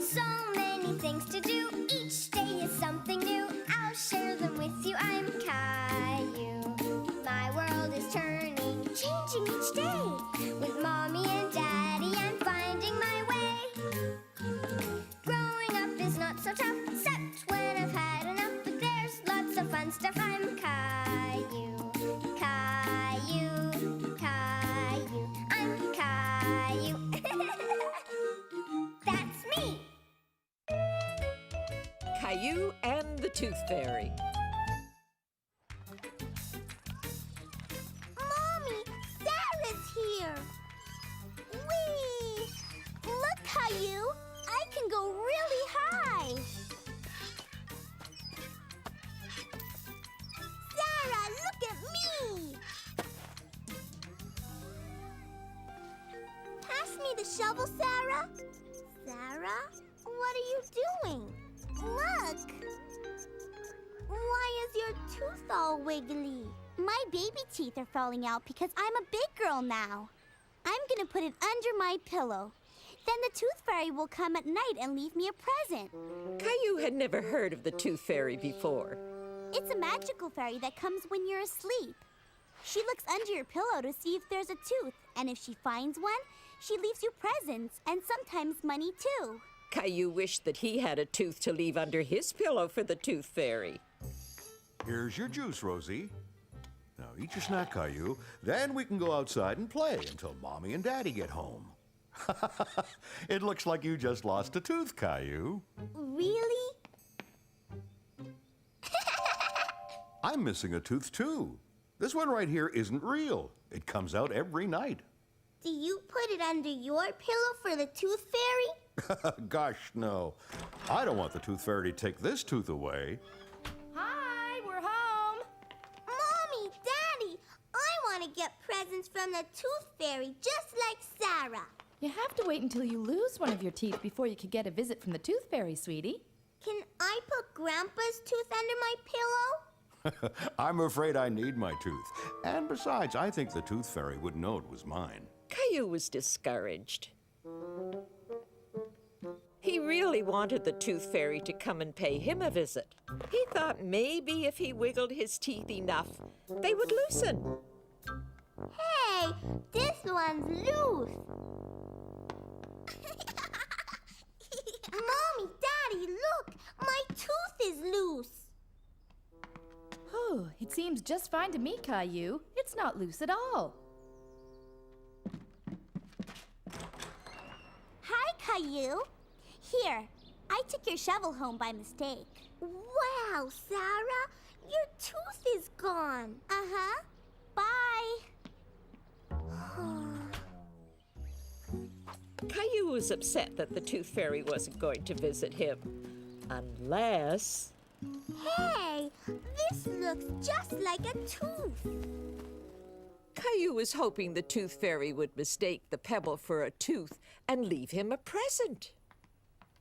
So many things to do. Each day is something new. I'll share them with you. I'm Caillou. My world is turning, changing each day. With Mommy and Daddy, I'm finding my way. Growing up is not so tough, except when I've had enough. But there's lots of fun stuff. I'm Caillou. Caillou, Caillou, I'm Caillou. That's me. Caillou and the Tooth Fairy. Mommy, Sarah's here. Whee! Look, Caillou, I can go really high. Sarah, look at me. Pass me the shovel, Sarah. Sarah, what are you doing? Look. Why is your tooth all wiggly? My baby teeth are falling out because I'm a big girl now. I'm gonna put it under my pillow. Then the tooth fairy will come at night and leave me a present. Caillou had never heard of the Tooth Fairy before. It's a magical fairy that comes when you're asleep. She looks under your pillow to see if there's a tooth, and if she finds one, she leaves you presents and sometimes money too. Caillou wished that he had a tooth to leave under his pillow for the Tooth Fairy. Here's your juice, Rosie. Now eat your snack, Caillou. Then we can go outside and play until Mommy and Daddy get home. It looks like you just lost a tooth, Caillou. Really? I'm missing a tooth, too. This one right here isn't real. It comes out every night. Do you put it under your pillow for the tooth fairy? Gosh, no. I don't want the tooth fairy to take this tooth away. Hi, we're home. Mommy, Daddy, I want to get presents from the tooth fairy just like Sarah. You have to wait until you lose one of your teeth before you can get a visit from the Tooth Fairy, sweetie. Can I put Grandpa's tooth under my pillow? I'm afraid I need my tooth. And besides, I think the tooth fairy would know it was mine. Caillou was discouraged. He really wanted the Tooth Fairy to come and pay him a visit. He thought maybe if he wiggled his teeth enough, they would loosen. Hey, this one's loose. Mommy, Daddy, look! My tooth is loose. Oh, it seems just fine to me, Caillou. It's not loose at all. Hi, Caillou. Here, I took your shovel home by mistake. Wow, Sarah, your tooth is gone. Uh-huh. Bye. Caillou was upset that the Tooth Fairy wasn't going to visit him. Unless... Hey, this looks just like a tooth. Caillou was hoping the Tooth Fairy would mistake the pebble for a tooth and leave him a present.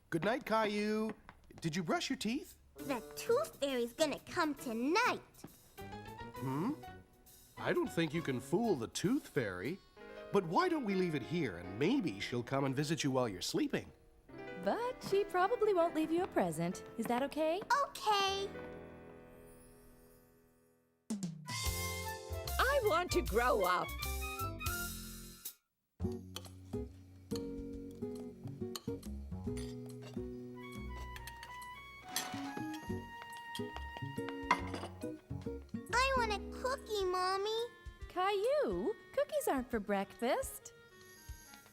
Good night, Caillou. Did you brush your teeth? The tooth fairy's gonna come tonight. I don't think you can fool the tooth fairy. But why don't we leave it here and maybe she'll come and visit you while you're sleeping? But she probably won't leave you a present. Is that okay? Okay. I want to grow up. I want a cookie, Mommy. Caillou, cookies aren't for breakfast.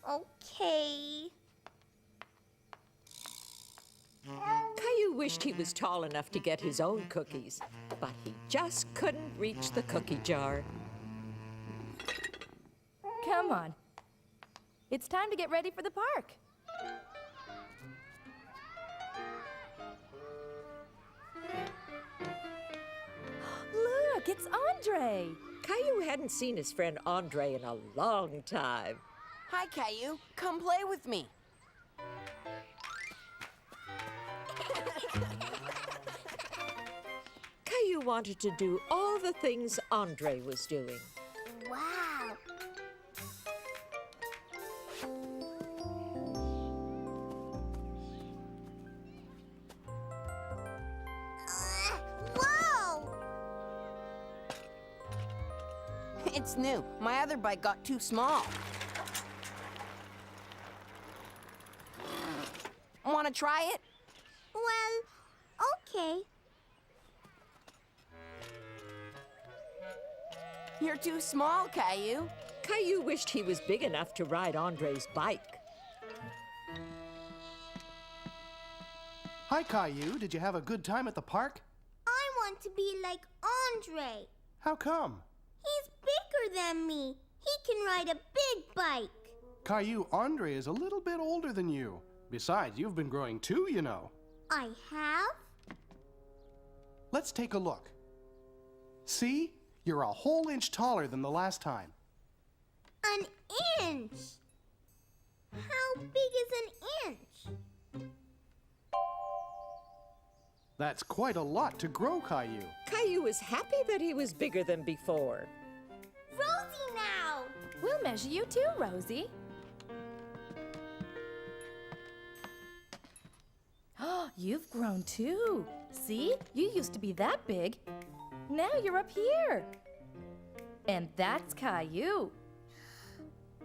Okay. Caillou wished he was tall enough to get his own cookies, but he just couldn't reach the cookie jar. Come on. It's time to get ready for the park. Look, it's Andre. Caillou hadn't seen his friend Andre in a long time. Hi, Caillou. Come play with me. Caillou wanted to do all the things Andre was doing. Wow. Whoa! It's new. My other bike got too small. Want to try it? Well, okay. You're too small, Caillou. Caillou wished he was big enough to ride Andre's bike. Hi, Caillou. Did you have a good time at the park? I want to be like Andre. How come? He's bigger than me. He can ride a big bike. Caillou, Andre is a little bit older than you. Besides, you've been growing too, you know. I have? Let's take a look. See? You're a whole inch taller than the last time. An inch? How big is an inch? That's quite a lot to grow, Caillou. Caillou was happy that he was bigger than before. Rosie now! We'll measure you too, Rosie. Oh, you've grown too. See? You used to be that big. Now you're up here. And that's Caillou.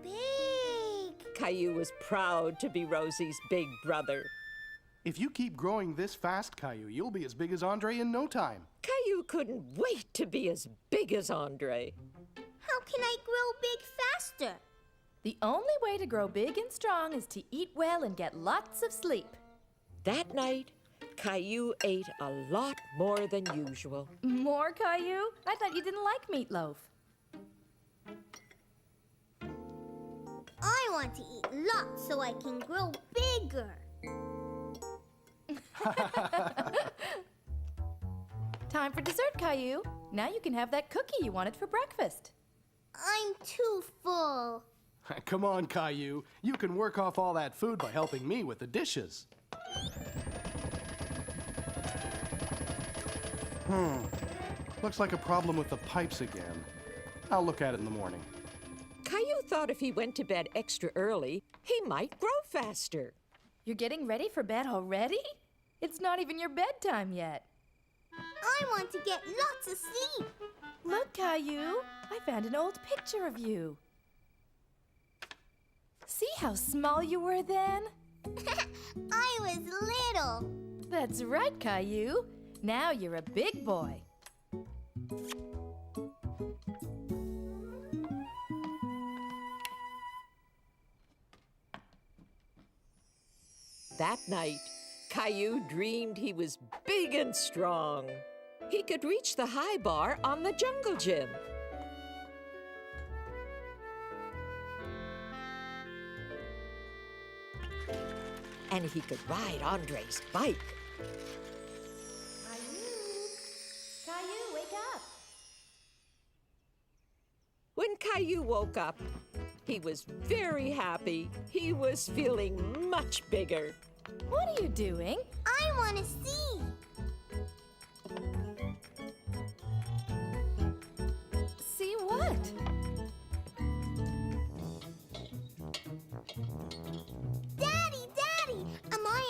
Big! Caillou was proud to be Rosie's big brother. If you keep growing this fast, Caillou, you'll be as big as Andre in no time. Caillou couldn't wait to be as big as Andre. How can I grow big faster? The only way to grow big and strong is to eat well and get lots of sleep. That night, Caillou ate a lot more than usual. More, Caillou? I thought you didn't like meatloaf. I want to eat lots so I can grow bigger. Time for dessert, Caillou. Now you can have that cookie you wanted for breakfast. I'm too full. Come on, Caillou. You can work off all that food by helping me with the dishes. Looks like a problem with the pipes again. I'll look at it in the morning. Caillou thought if he went to bed extra early, he might grow faster. You're getting ready for bed already? It's not even your bedtime yet. I want to get lots of sleep. Look, Caillou, I found an old picture of you. See how small you were then? I was little. That's right, Caillou. Now you're a big boy. That night, Caillou dreamed he was big and strong. He could reach the high bar on the jungle gym. And he could ride Andre's bike. Caillou, wake up. When Caillou woke up, he was very happy. He was feeling much bigger. What are you doing? I want to see. See what? Daddy, Daddy, am I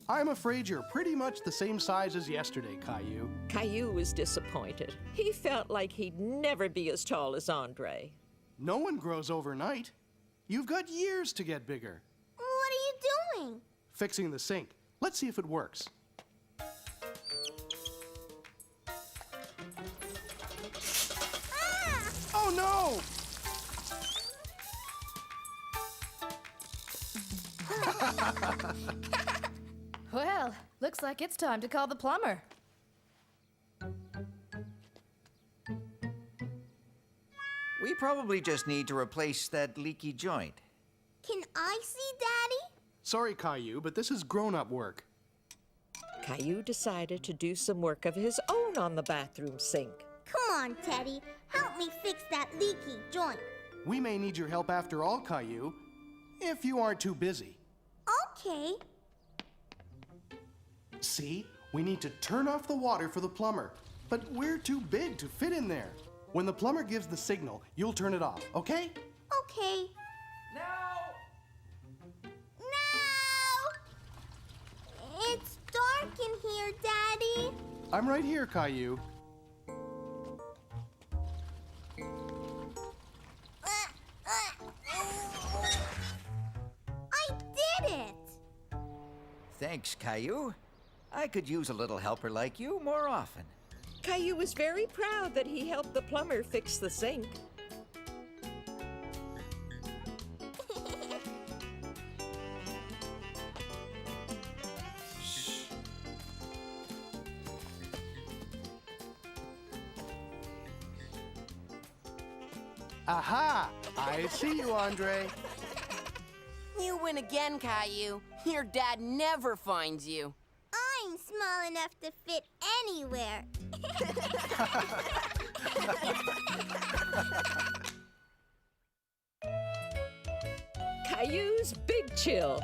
I'm afraid you're pretty much the same size as yesterday, Caillou. Caillou was disappointed. He felt like he'd never be as tall as Andre. No one grows overnight. You've got years to get bigger. What are you doing? Fixing the sink. Let's see if it works. Ah! Oh no! Well, looks like it's time to call the plumber. We probably just need to replace that leaky joint. Can I see Daddy? Sorry, Caillou, but this is grown-up work. Caillou decided to do some work of his own on the bathroom sink. Come on, Teddy. Help me fix that leaky joint. We may need your help after all, Caillou, if you aren't too busy. Okay. See, we need to turn off the water for the plumber, but we're too big to fit in there. When the plumber gives the signal, you'll turn it off, okay? Okay. No! It's dark in here, Daddy. I'm right here, Caillou. I did it! Thanks, Caillou. I could use a little helper like you more often. Caillou was very proud that he helped the plumber fix the sink. Aha! I see you, Andre. You win again, Caillou. Your dad never finds you. I'm small enough to fit anywhere. Caillou's Big Chill.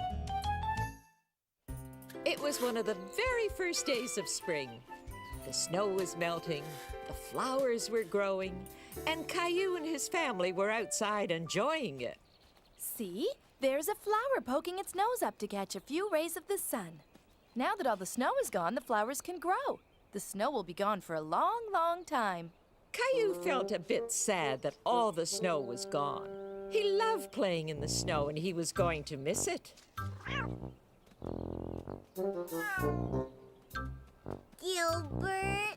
It was one of the very first days of spring. The snow was melting, the flowers were growing, and Caillou and his family were outside enjoying it. See? There's a flower poking its nose up to catch a few rays of the sun. Now that all the snow is gone, the flowers can grow. The snow will be gone for a long, long time. Caillou felt a bit sad that all the snow was gone. He loved playing in the snow and he was going to miss it. Gilbert.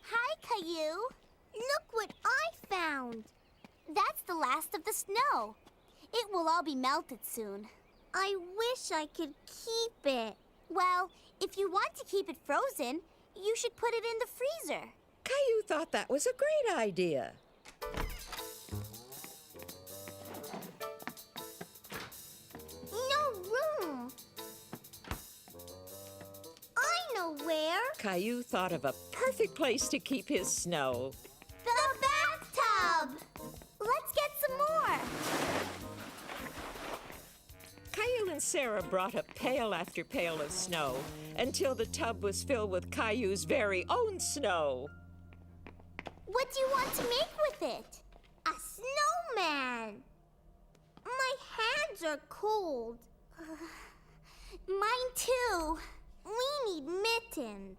Hi, Caillou. Look what I found. That's the last of the snow. It will all be melted soon. I wish I could keep it. Well, if you want to keep it frozen, you should put it in the freezer. Caillou thought that was a great idea. No room. I know where. Caillou thought of a perfect place to keep his snow. The bathtub. Let's get some more. Caillou and Sarah brought up pail after pail of snow until the tub was filled with Caillou's very own snow. What do you want to make with it? A snowman. My hands are cold. Mine too. We need mittens.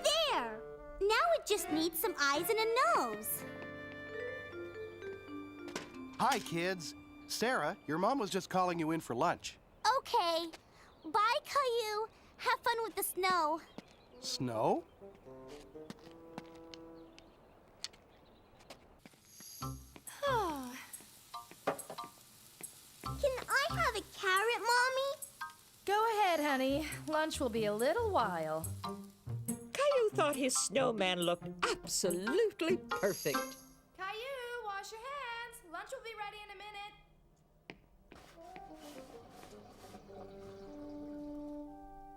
There. Now it just needs some eyes and a nose. Hi, kids. Sarah, your mom was just calling you in for lunch. Okay. Bye, Caillou. Have fun with the snow. Snow? Can I have a carrot, Mommy? Go ahead, honey. Lunch will be a little while. Caillou thought his snowman looked absolutely perfect. Caillou, wash your hands. Lunch will be ready in a minute.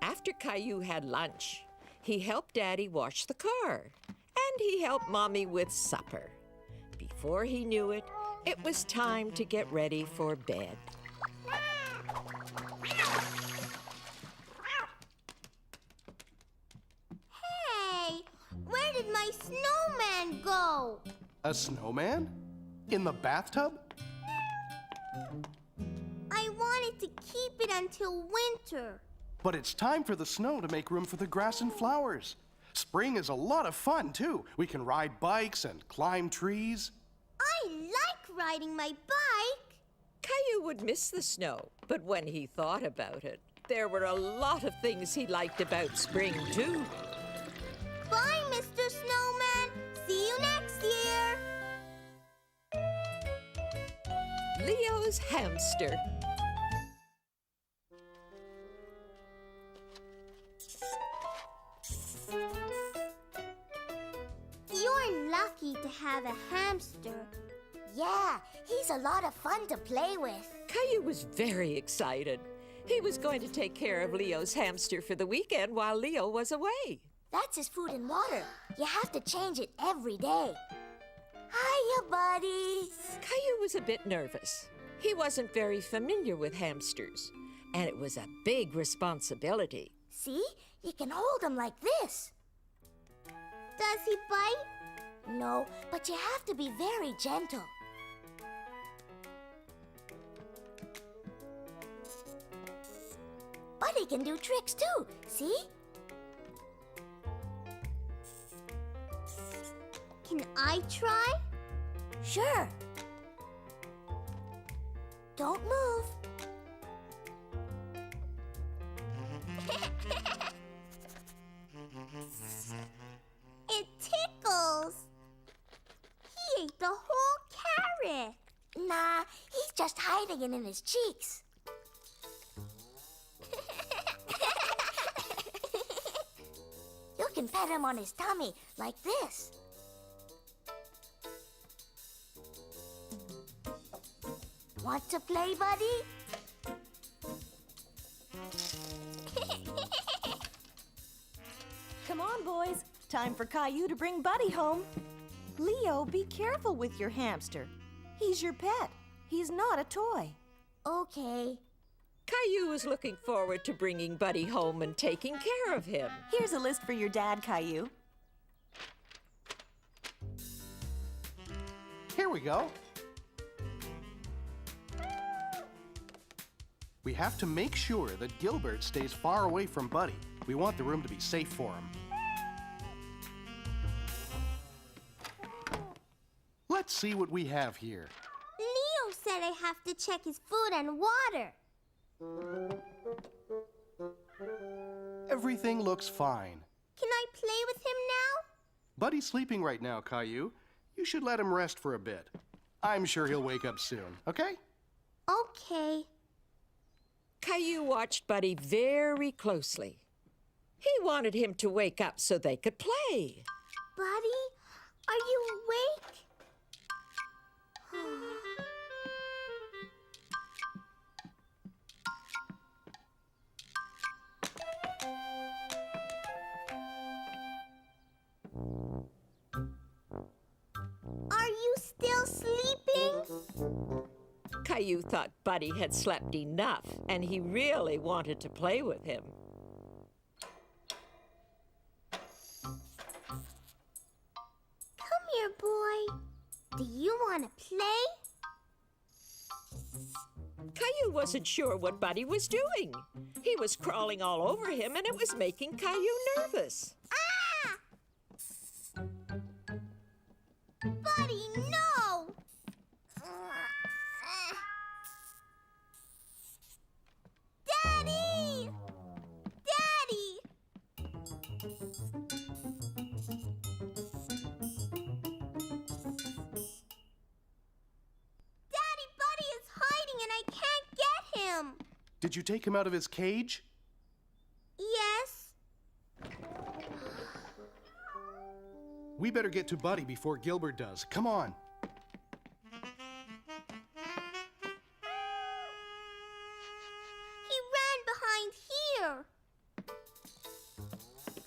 After Caillou had lunch, he helped Daddy wash the car, and he helped Mommy with supper. Before he knew it, it was time to get ready for bed. Hey, where did my snowman go? A snowman? In the bathtub? I wanted to keep it until winter. But it's time for the snow to make room for the grass and flowers. Spring is a lot of fun, too. We can ride bikes and climb trees. I like riding my bike. Caillou would miss the snow, but when he thought about it, there were a lot of things he liked about spring, too. Bye, Mr. Snowman. See you next year. Leo's hamster. You're lucky to have a hamster. Yeah, he's a lot of fun to play with. Caillou was very excited. He was going to take care of Leo's hamster for the weekend while Leo was away. That's his food and water. You have to change it every day. Hiya, buddy. Caillou was a bit nervous. He wasn't very familiar with hamsters, and it was a big responsibility. See? You can hold him like this. Does he bite? No, but you have to be very gentle. Buddy can do tricks too, see? Can I try? Sure. Don't move. It tickles. He ate the whole carrot. Nah, he's just hiding it in his cheeks. You can pet him on his tummy, like this. Want to play, buddy? Come on, boys. Time for Caillou to bring Buddy home. Leo, be careful with your hamster. He's your pet. He's not a toy. Okay. Caillou was looking forward to bringing Buddy home and taking care of him. Here's a list for your dad, Caillou. Here we go. We have to make sure that Gilbert stays far away from Buddy. We want the room to be safe for him. Let's see what we have here. Leo said I have to check his food and water. Everything looks fine. Can I play with him now? Buddy's sleeping right now, Caillou. You should let him rest for a bit. I'm sure he'll wake up soon, okay? Okay. Caillou watched Buddy very closely. He wanted him to wake up so they could play. Buddy, are you awake? Are you still sleeping? Caillou thought Buddy had slept enough, and he really wanted to play with him. Come here, boy. Do you want to play? Caillou wasn't sure what Buddy was doing. He was crawling all over him, and it was making Caillou nervous. Buddy, no! Daddy! Daddy! Daddy, Buddy is hiding and I can't get him. Did you take him out of his cage? Yes. We better get to Buddy before Gilbert does. Come on. He ran behind here.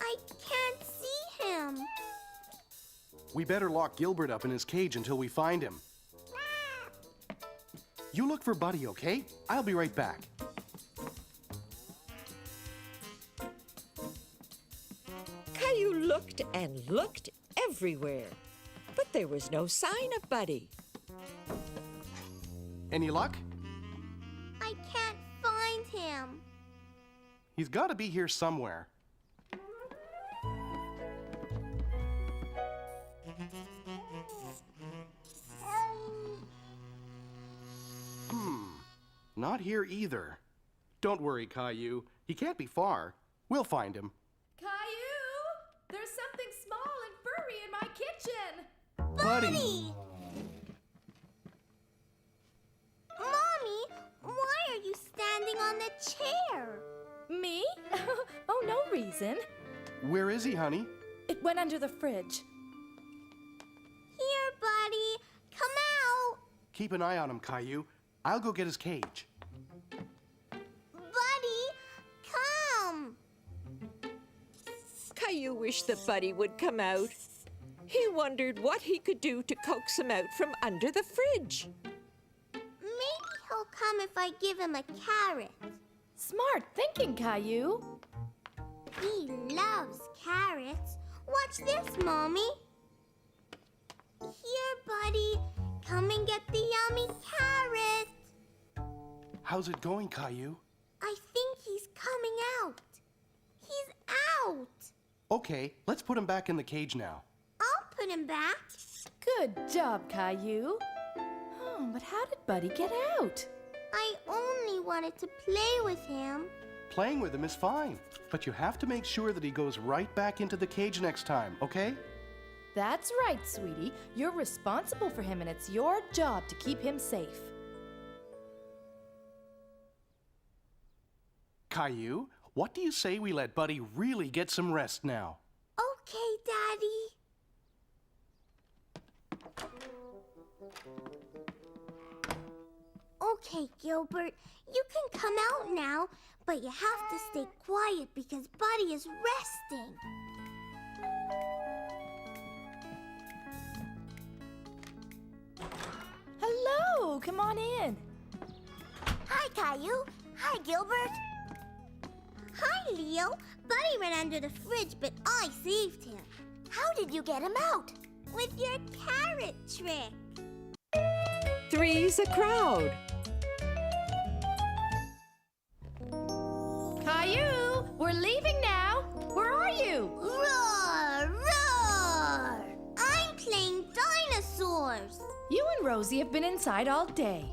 I can't see him. We better lock Gilbert up in his cage until we find him. You look for Buddy, okay? I'll be right back. Caillou looked and looked everywhere, but there was no sign of Buddy. Any luck? I can't find him. He's got to be here somewhere. Not here either. Don't worry, Caillou. He can't be far. We'll find him. Caillou! There's something small and furry in my kitchen! Buddy! Mommy, why are you standing on the chair? Me? Oh, no reason. Where is he, honey? It went under the fridge. Here, buddy. Come out. Keep an eye on him, Caillou. I'll go get his cage. Buddy, come. Caillou wished that Buddy would come out. He wondered what he could do to coax him out from under the fridge. Maybe he'll come if I give him a carrot. Smart thinking, Caillou. He loves carrots. Watch this, Mommy. Here, buddy. Come and get the yummy carrot. How's it going, Caillou? I think he's coming out. He's out. Okay, let's put him back in the cage now. I'll put him back. Good job, Caillou. Oh, but how did Buddy get out? I only wanted to play with him. Playing with him is fine, but you have to make sure that he goes right back into the cage next time, okay? That's right, sweetie. You're responsible for him, and it's your job to keep him safe. Caillou, what do you say we let Buddy really get some rest now? Okay, Daddy. Okay, Gilbert, you can come out now, but you have to stay quiet because Buddy is resting. Hello, come on in. Hi, Caillou. Hi, Gilbert. Hi, Leo. Buddy ran under the fridge, but I saved him. How did you get him out? With your carrot trick. Three's a crowd. Caillou, we're leaving now. Where are you? Roar, roar! I'm playing dinosaurs. You and Rosie have been inside all day.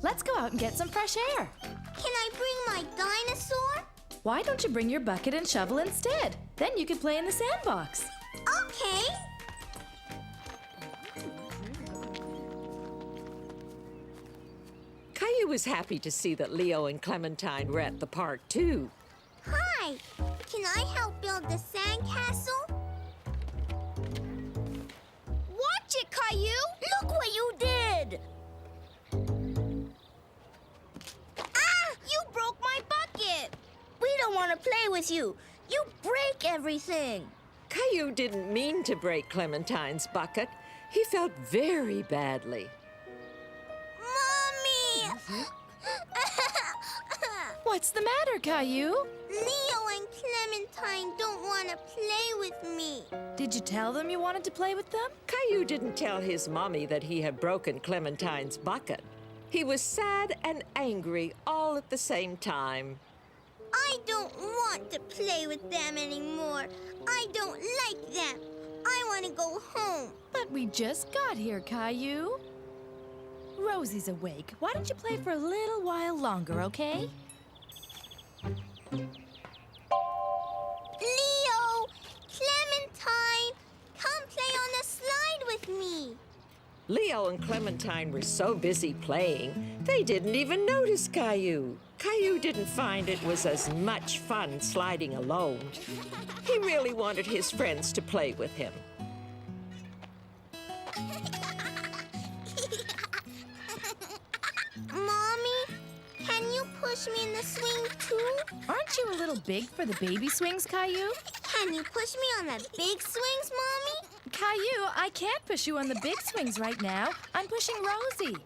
Let's go out and get some fresh air. Can I bring my dinosaur? Why don't you bring your bucket and shovel instead? Then you can play in the sandbox. Okay. Caillou was happy to see that Leo and Clementine were at the park, too. Hi. Can I help build the sandcastle? Watch it, Caillou. Look what you did! Ah! You broke my bucket. We don't want to play with you. You break everything. Caillou didn't mean to break Clementine's bucket. He felt very badly. Mommy! What's the matter, Caillou? Leo and Clementine don't want to play with me. Did you tell them you wanted to play with them? Caillou didn't tell his mommy that he had broken Clementine's bucket. He was sad and angry all at the same time. I don't want to play with them anymore. I don't like them. I want to go home. But we just got here, Caillou. Rosie's awake. Why don't you play for a little while longer, okay? Leo! Clementine! Come play on the slide with me. Leo and Clementine were so busy playing, they didn't even notice Caillou. Caillou didn't find it was as much fun sliding alone. He really wanted his friends to play with him. Mommy, can you push me in the swing too? Aren't you a little big for the baby swings, Caillou? Can you push me on the big swings, Mommy? Caillou, I can't push you on the big swings right now. I'm pushing Rosie.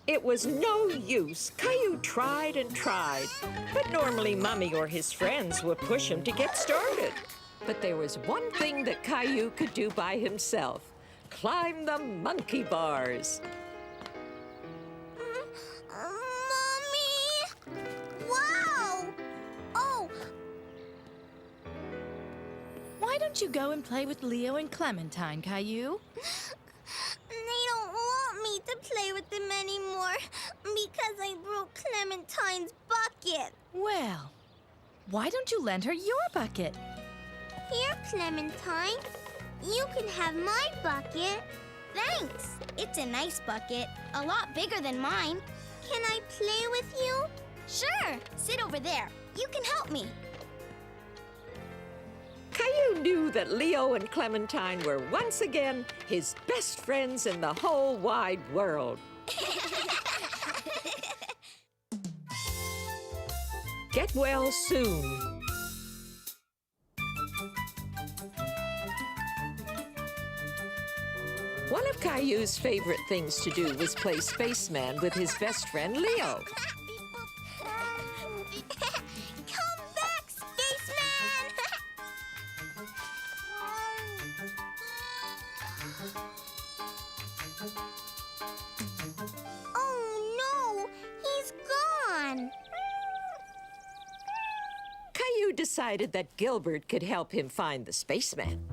It was no use. Caillou tried and tried. But normally Mummy or his friends would push him to get started. But there was one thing that Caillou could do by himself. climb the monkey bars. Mommy! Wow! Oh! Why don't you go and play with Leo and Clementine, Caillou? They don't want me to play with them anymore because I broke Clementine's bucket. Well, why don't you lend her your bucket? Here, Clementine. You can have my bucket. Thanks. It's a nice bucket, a lot bigger than mine. Can I play with you? Sure. Sit over there. You can help me. Caillou knew that Leo and Clementine were once again his best friends in the whole wide world. Get well soon. One of Caillou's favorite things to do was play spaceman with his best friend Leo. Come back, spaceman! Oh no, he's gone. Caillou decided that Gilbert could help him find the spaceman.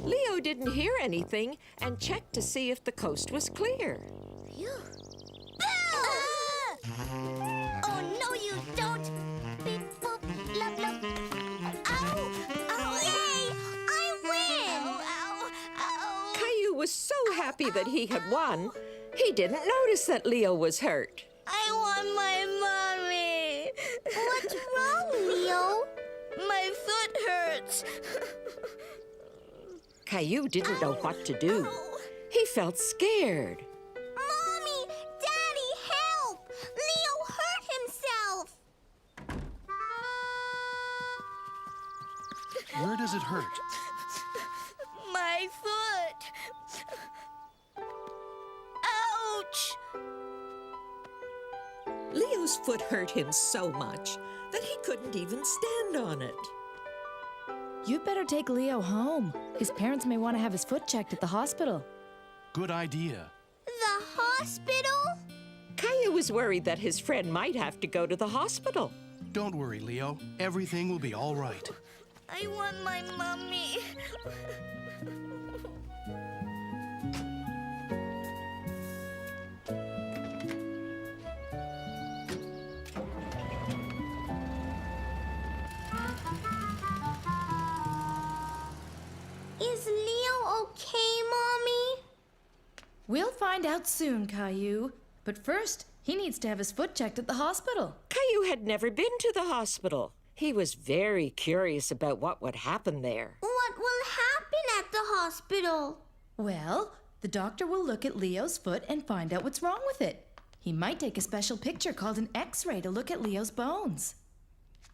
Leo didn't hear anything and checked to see if the coast was clear. Oh, no, you don't. Beep, boop, blub, blub. Ow! Ow! Yay! I win! Ow! Ow! Caillou was so happy that he had won, he didn't notice that Leo was hurt. I want my mommy. What's wrong, Leo? My foot hurts. Caillou didn't know what to do. He felt scared. Mommy! Daddy, help! Leo hurt himself! Where does it hurt? My foot! Ouch! Leo's foot hurt him so much that he couldn't even stand on it. You'd better take Leo home. His parents may want to have his foot checked at the hospital. Good idea. The hospital? Caillou was worried that his friend might have to go to the hospital. Don't worry, Leo. Everything will be all right. I want my mommy. Is Leo okay, Mommy? We'll find out soon, Caillou. But first, he needs to have his foot checked at the hospital. Caillou had never been to the hospital. He was very curious about what would happen there. What will happen at the hospital? Well, the doctor will look at Leo's foot and find out what's wrong with it. He might take a special picture called an X-ray to look at Leo's bones.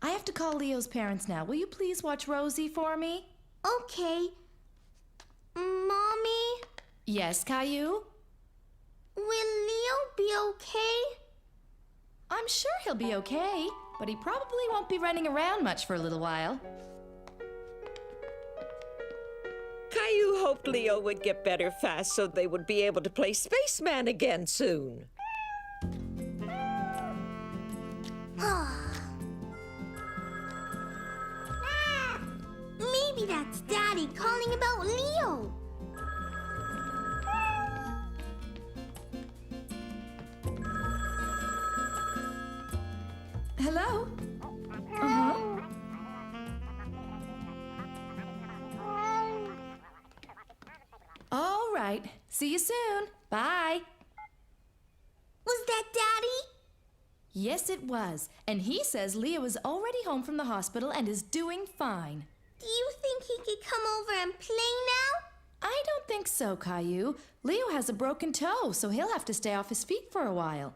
I have to call Leo's parents now. Will you please watch Rosie for me? Okay. Mommy? Yes, Caillou? Will Leo be okay? I'm sure he'll be okay, but he probably won't be running around much for a little while. Caillou hoped Leo would get better fast so they would be able to play spaceman again soon. Maybe that's Daddy calling about Leo. Hello? Uh-huh. All right. See you soon. Bye. Was that Daddy? Yes, it was. And he says Leo is already home from the hospital and is doing fine. Do you think he could come over and play now? I don't think so, Caillou. Leo has a broken toe, so he'll have to stay off his feet for a while.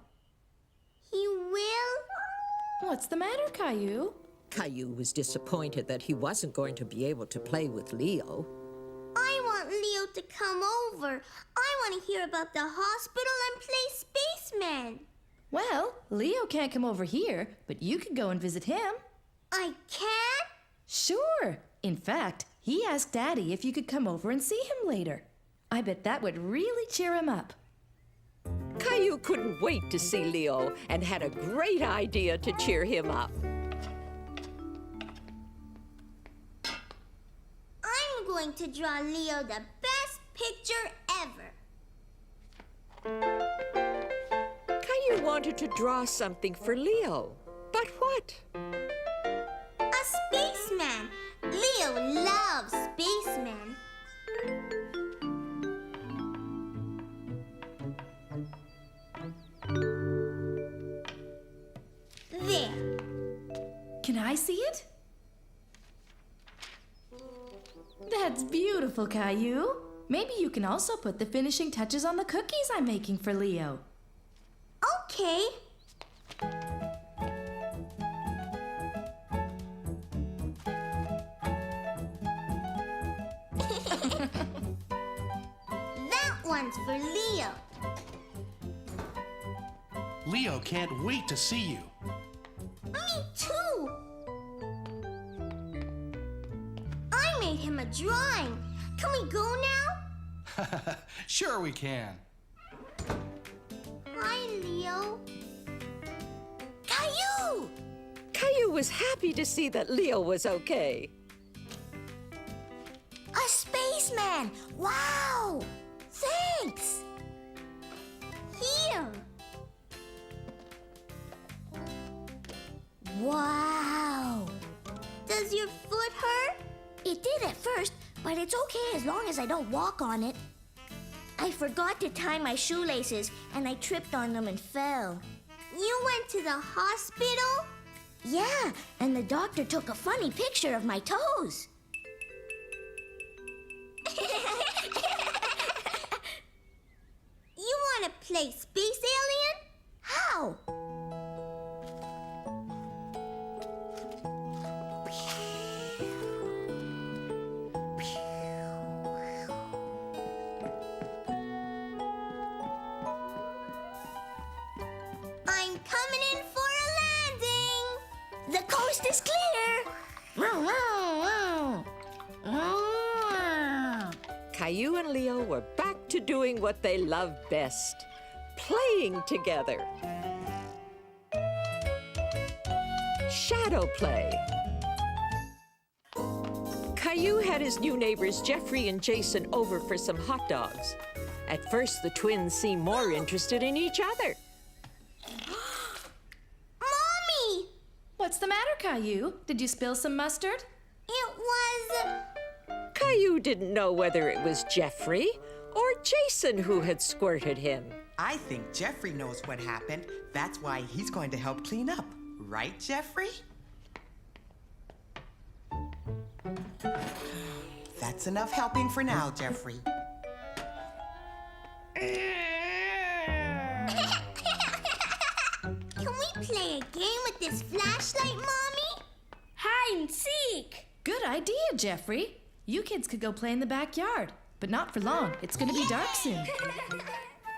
He will? What's the matter, Caillou? Caillou was disappointed that he wasn't going to be able to play with Leo. I want Leo to come over. I want to hear about the hospital and play spaceman. Well, Leo can't come over here, but you can go and visit him. I can? Sure. In fact, he asked Daddy if you could come over and see him later. I bet that would really cheer him up. Caillou couldn't wait to see Leo and had a great idea to cheer him up. I'm going to draw Leo the best picture ever. Caillou wanted to draw something for Leo, but what? A spaceman. Leo loves spacemen. There. Can I see it? That's beautiful, Caillou. Maybe you can also put the finishing touches on the cookies I'm making for Leo. Okay. That one's for Leo. Leo can't wait to see you. Me too. I made him a drawing. Can we go now? Sure we can. Hi, Leo. Caillou! Caillou was happy to see that Leo was okay. A spaceman! Wow! Thanks! Here. Wow! Does your foot hurt? It did at first, but it's okay as long as I don't walk on it. I forgot to tie my shoelaces, and I tripped on them and fell. You went to the hospital? Yeah, and the doctor took a funny picture of my toes. You want to play Space Alien? How? I'm coming in for a landing. The coast is clear. Caillou and Leo were back to doing what they love best, playing together. Shadow play. Caillou had his new neighbors Jeffrey and Jason over for some hot dogs. At first, the twins seemed more interested in each other. Mommy! What's the matter, Caillou? Did you spill some mustard? It was... Caillou didn't know whether it was Jeffrey or Jason who had squirted him. I think Jeffrey knows what happened. That's why he's going to help clean up. Right, Jeffrey? That's enough helping for now, Jeffrey. Can we play a game with this flashlight, Mommy? Hide and seek! Good idea, Jeffrey. You kids could go play in the backyard, but not for long. It's gonna be dark soon.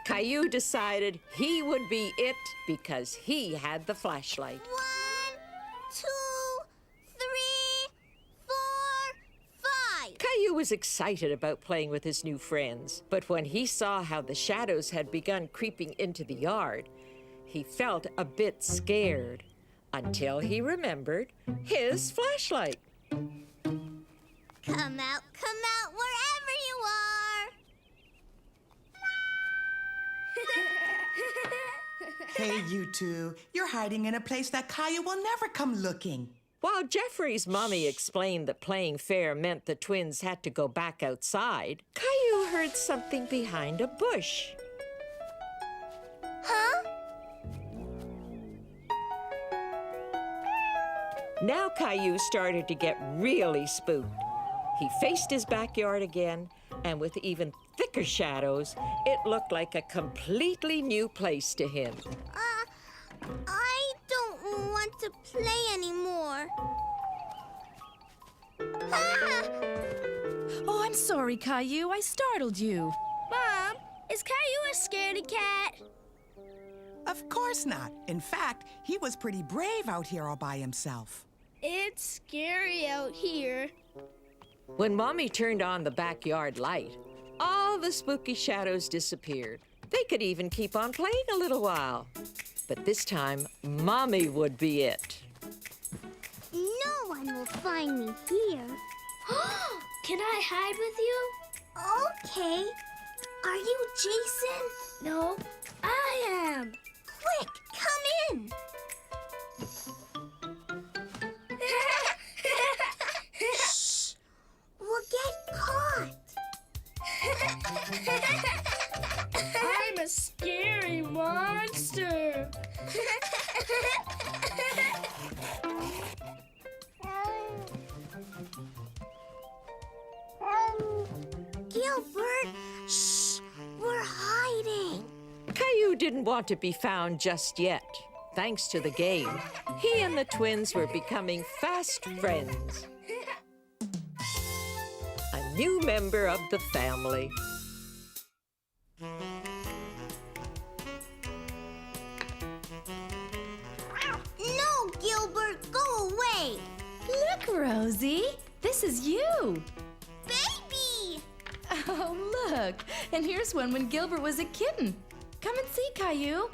Caillou decided he would be it because he had the flashlight. 1, 2, 3, 4, 5. Caillou was excited about playing with his new friends, but when he saw how the shadows had begun creeping into the yard, he felt a bit scared until he remembered his flashlight. Come out wherever you are. Hey, you two. You're hiding in a place that Caillou will never come looking. While Jeffrey's mommy explained that playing fair meant the twins had to go back outside, Caillou heard something behind a bush. Huh? Now Caillou started to get really spooked. He faced his backyard again, and with even thicker shadows, it looked like a completely new place to him. I don't want to play anymore. are. Oh, I'm sorry, Caillou. I startled you. Mom, is Caillou a scaredy cat? Of course not. In fact, he was pretty brave out here all by himself. It's scary out here. When Mommy turned on the backyard light, all the spooky shadows disappeared. They could even keep on playing a little while. But this time, Mommy would be it. No one will find me here. Can I hide with you? Okay. Are you Jason? No, I am. Quick, come in. Shh. We'll get caught. I'm a scary monster. Gilbert, shh. We're hiding. Caillou didn't want to be found just yet. Thanks to the game, he and the twins were becoming fast friends. A new member of the family. No, Gilbert, go away. Look, Rosie. This is you. Baby! Oh, look. And here's one when Gilbert was a kitten. Come and see, Caillou.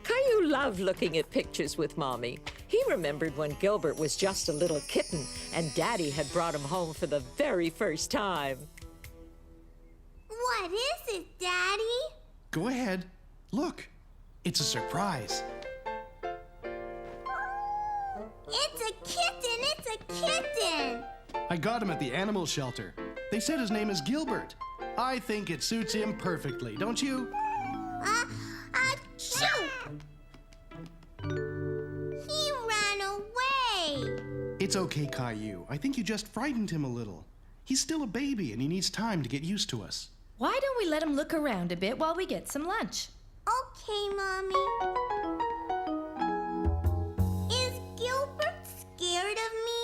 Caillou loved looking at pictures with Mommy. He remembered when Gilbert was just a little kitten and Daddy had brought him home for the very first time. What is it, Daddy? Go ahead. Look. It's a surprise. It's a kitten! It's a kitten! I got him at the animal shelter. They said his name is Gilbert. I think it suits him perfectly, don't you? Achoo! He ran away. It's okay, Caillou. I think you just frightened him a little. He's still a baby and he needs time to get used to us. Why don't we let him look around a bit while we get some lunch? Okay, Mommy. Is Gilbert scared of me?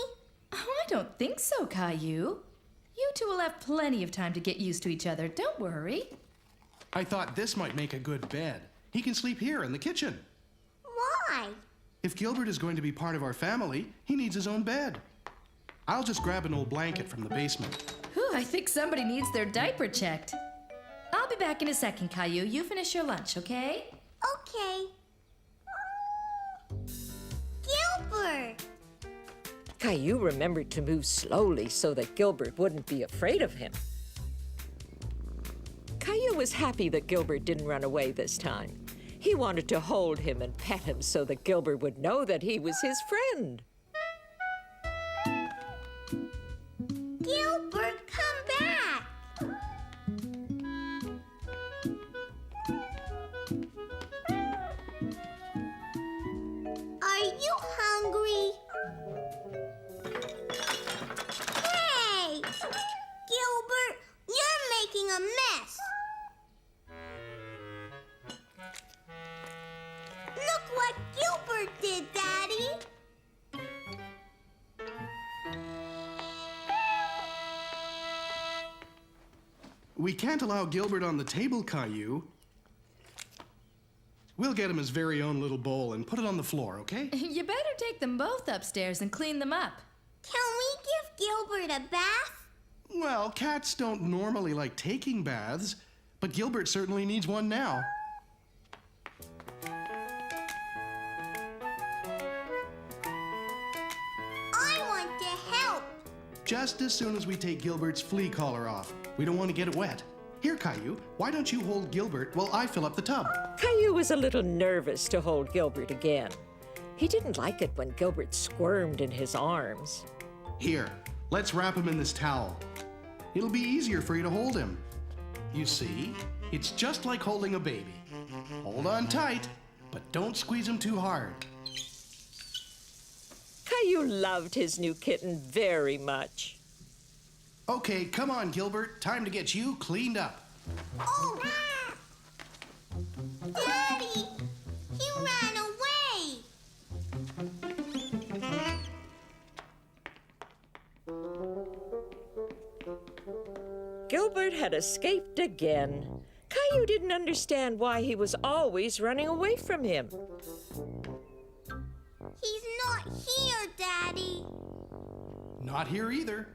Oh, I don't think so, Caillou. You two will have plenty of time to get used to each other. Don't worry. I thought this might make a good bed. He can sleep here in the kitchen. Why? If Gilbert is going to be part of our family, he needs his own bed. I'll just grab an old blanket from the basement. Whew, I think somebody needs their diaper checked. I'll be back in a second, Caillou. You finish your lunch, okay? Okay. Gilbert! Caillou remembered to move slowly so that Gilbert wouldn't be afraid of him. Caillou was happy that Gilbert didn't run away this time. He wanted to hold him and pet him so that Gilbert would know that he was his friend. Gilbert, come back! Are you hungry? Hey! Gilbert, you're making a mess! Look what Gilbert did, Daddy! We can't allow Gilbert on the table, Caillou. We'll get him his very own little bowl and put it on the floor, okay? You better take them both upstairs and clean them up. Can we give Gilbert a bath? Well, cats don't normally like taking baths, but Gilbert certainly needs one now. I want to help. Just as soon as we take Gilbert's flea collar off. We don't want to get it wet. Here, Caillou, why don't you hold Gilbert while I fill up the tub? Caillou was a little nervous to hold Gilbert again. He didn't like it when Gilbert squirmed in his arms. Here, let's wrap him in this towel. It'll be easier for you to hold him. You see, it's just like holding a baby. Hold on tight, but don't squeeze him too hard. Caillou loved his new kitten very much. Okay, come on, Gilbert. Time to get you cleaned up. Oh! Daddy! He ran away! Gilbert had escaped again. Caillou didn't understand why he was always running away from him. He's not here, Daddy. Not here either.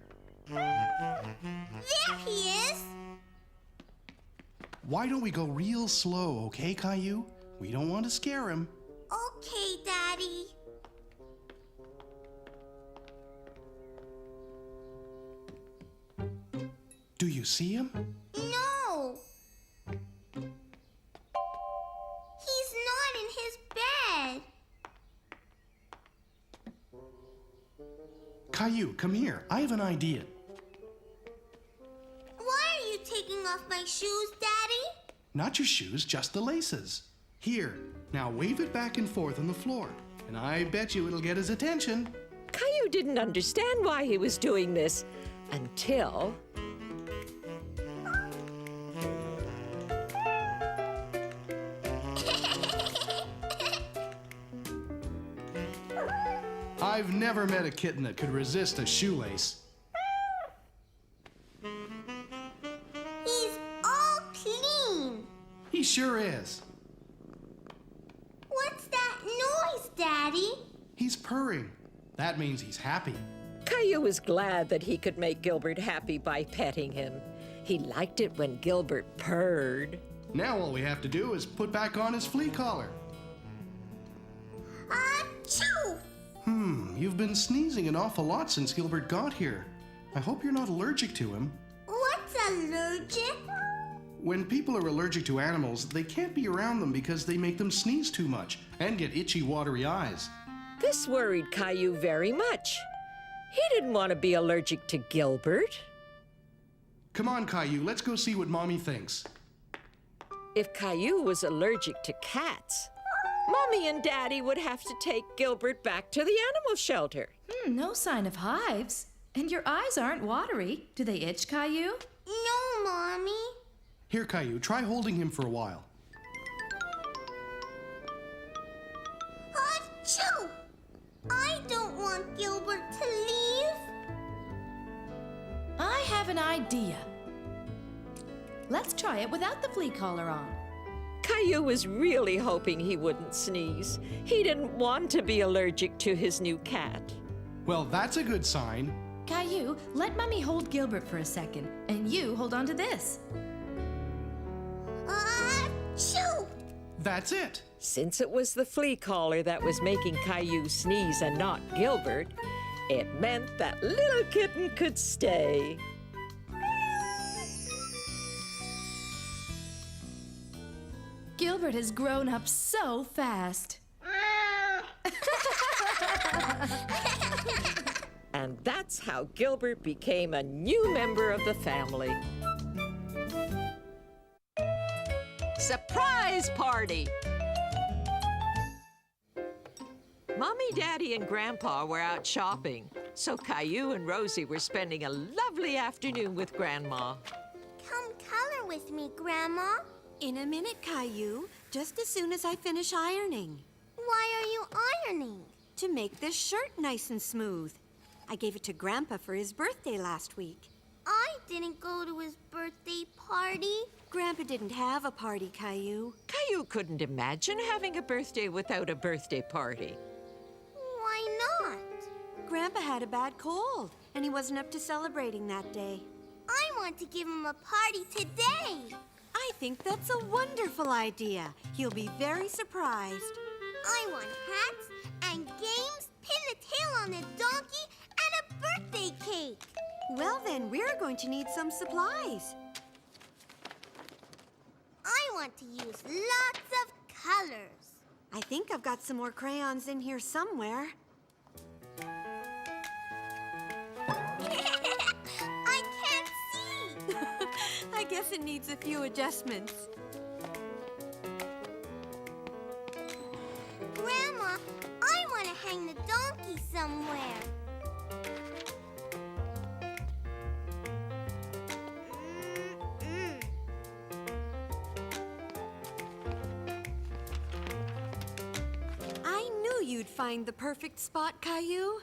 There he is. Why don't we go real slow, okay, Caillou? We don't want to scare him. Okay, Daddy. Do you see him? No. He's not in his bed. Caillou, come here. I have an idea. Why are you taking off my shoes, Daddy? Not your shoes, just the laces. Here, now wave it back and forth on the floor, and I bet you it'll get his attention. Caillou didn't understand why he was doing this until... I've never met a kitten that could resist a shoelace. He's all clean. He sure is. What's that noise, Daddy? He's purring. That means he's happy. Caillou was glad that he could make Gilbert happy by petting him. He liked it when Gilbert purred. Now all we have to do is put back on his flea collar. Achoo! You've been sneezing an awful lot since Gilbert got here. I hope you're not allergic to him. What's allergic? When people are allergic to animals, they can't be around them because they make them sneeze too much and get itchy, watery eyes. This worried Caillou very much. He didn't want to be allergic to Gilbert. Come on, Caillou, let's go see what Mommy thinks. If Caillou was allergic to cats, Mommy and Daddy would have to take Gilbert back to the animal shelter. No sign of hives. And your eyes aren't watery. Do they itch, Caillou? No, Mommy. Here, Caillou, try holding him for a while. Achoo! I don't want Gilbert to leave. I have an idea. Let's try it without the flea collar on. Caillou was really hoping he wouldn't sneeze. He didn't want to be allergic to his new cat. Well, that's a good sign. Caillou, let Mummy hold Gilbert for a second, and you hold on to this. Achoo! That's it. Since it was the flea collar that was making Caillou sneeze and not Gilbert, it meant that little kitten could stay. Gilbert has grown up so fast. And that's how Gilbert became a new member of the family. Surprise party! Mommy, Daddy, and Grandpa were out shopping, so Caillou and Rosie were spending a lovely afternoon with Grandma. Come color with me, Grandma. In a minute, Caillou, just as soon as I finish ironing. Why are you ironing? To make this shirt nice and smooth. I gave it to Grandpa for his birthday last week. I didn't go to his birthday party. Grandpa didn't have a party, Caillou. Caillou couldn't imagine having a birthday without a birthday party. Why not? Grandpa had a bad cold, and he wasn't up to celebrating that day. I want to give him a party today. I think that's a wonderful idea. He'll be very surprised. I want hats and games, pin a tail on a donkey, and a birthday cake. Well, then, we're going to need some supplies. I want to use lots of colors. I think I've got some more crayons in here somewhere. I can't see. I guess it needs a few adjustments. Grandma, I want to hang the donkey somewhere. I knew you'd find the perfect spot, Caillou.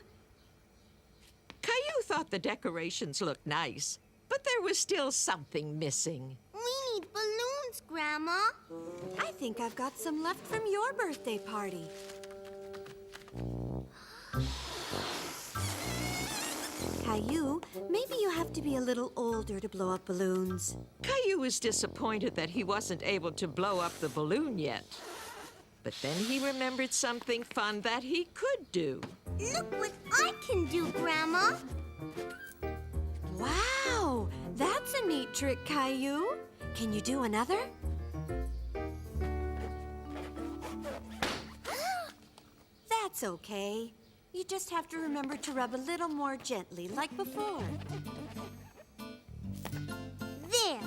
Caillou thought the decorations looked nice, but there there was still something missing. We need balloons, Grandma. I think I've got some left from your birthday party. Caillou, maybe you have to be a little older to blow up balloons. Caillou was disappointed that he wasn't able to blow up the balloon yet. But then he remembered something fun that he could do. Look what I can do, Grandma. Wow, that's a neat trick, Caillou. Can you do another? That's okay. You just have to remember to rub a little more gently, like before. There.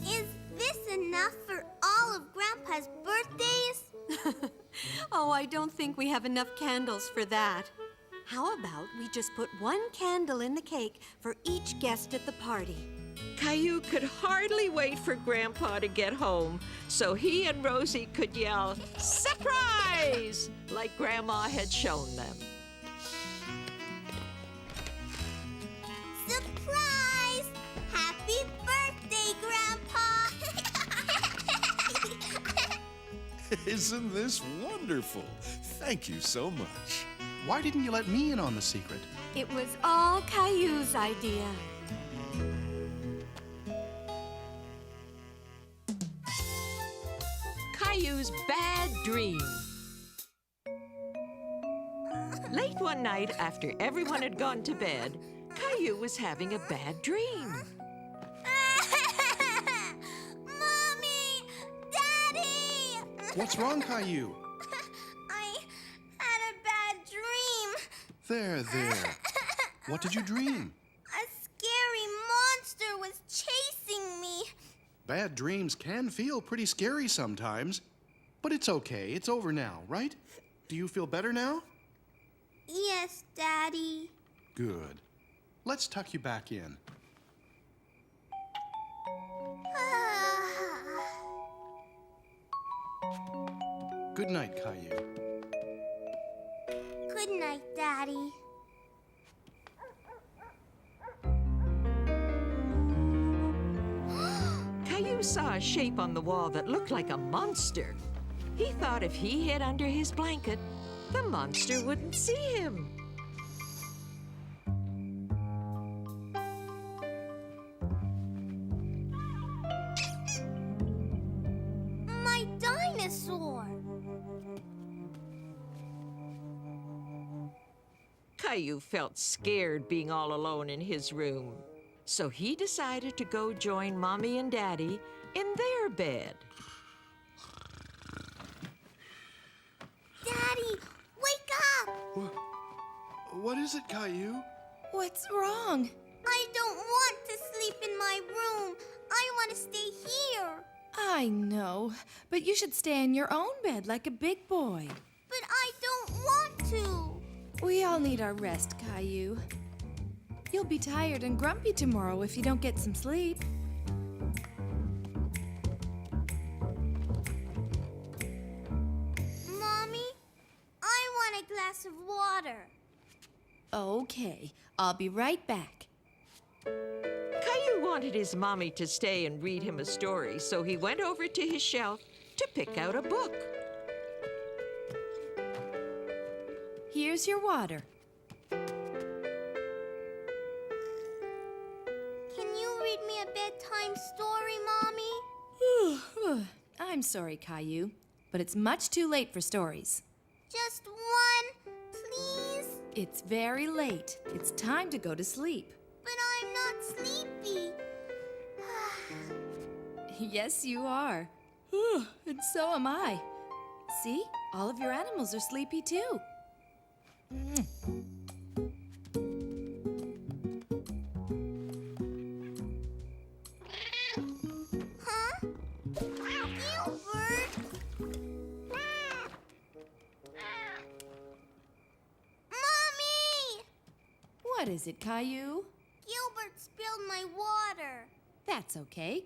Is this enough for all of Grandpa's birthdays? Oh, I don't think we have enough candles for that. How about we just put one candle in the cake for each guest at the party? Caillou could hardly wait for Grandpa to get home so he and Rosie could yell, "Surprise!" like Grandma had shown them. Surprise! Happy birthday, Grandpa! Isn't this wonderful? Thank you so much. Why didn't you let me in on the secret? It was all Caillou's idea. Caillou's bad dream. Late one night, after everyone had gone to bed, Caillou was having a bad dream. Mommy! Daddy! What's wrong, Caillou? I had a bad dream. There. What did you dream? A scary monster was chasing me. Bad dreams can feel pretty scary sometimes. But it's okay. It's over now, right? Do you feel better now? Yes, Daddy. Good. Let's tuck you back in. Good night, Caillou. Good night, Daddy. Caillou saw a shape on the wall that looked like a monster. He thought if he hid under his blanket, the monster wouldn't see him. My dinosaur. Caillou felt scared being all alone in his room. So he decided to go join Mommy and Daddy in their bed. Daddy, wake up! What is it, Caillou? What's wrong? I don't want to sleep in my room. I want to stay here. I know, but you should stay in your own bed like a big boy. But I don't want to. We all need our rest, Caillou. You'll be tired and grumpy tomorrow if you don't get some sleep. Mommy, I want a glass of water. Okay, I'll be right back. Caillou wanted his mommy to stay and read him a story, so he went over to his shelf to pick out a book. Here's your water. Can you read me a bedtime story, Mommy? I'm sorry, Caillou, but it's much too late for stories. Just one, please? It's very late. It's time to go to sleep. But I'm not sleepy. Yes, you are. And so am I. See? All of your animals are sleepy too. Huh? Gilbert? Mommy! What is it, Caillou? Gilbert spilled my water. That's okay.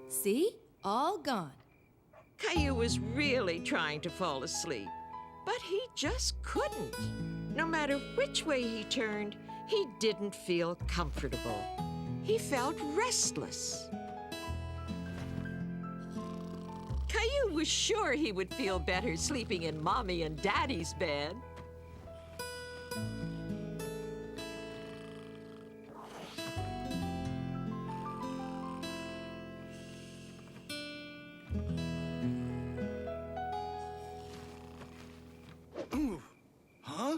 See? All gone. Caillou was really trying to fall asleep, but he just couldn't. No matter which way he turned, he didn't feel comfortable. He felt restless. Caillou was sure he would feel better sleeping in Mommy and Daddy's bed. Huh?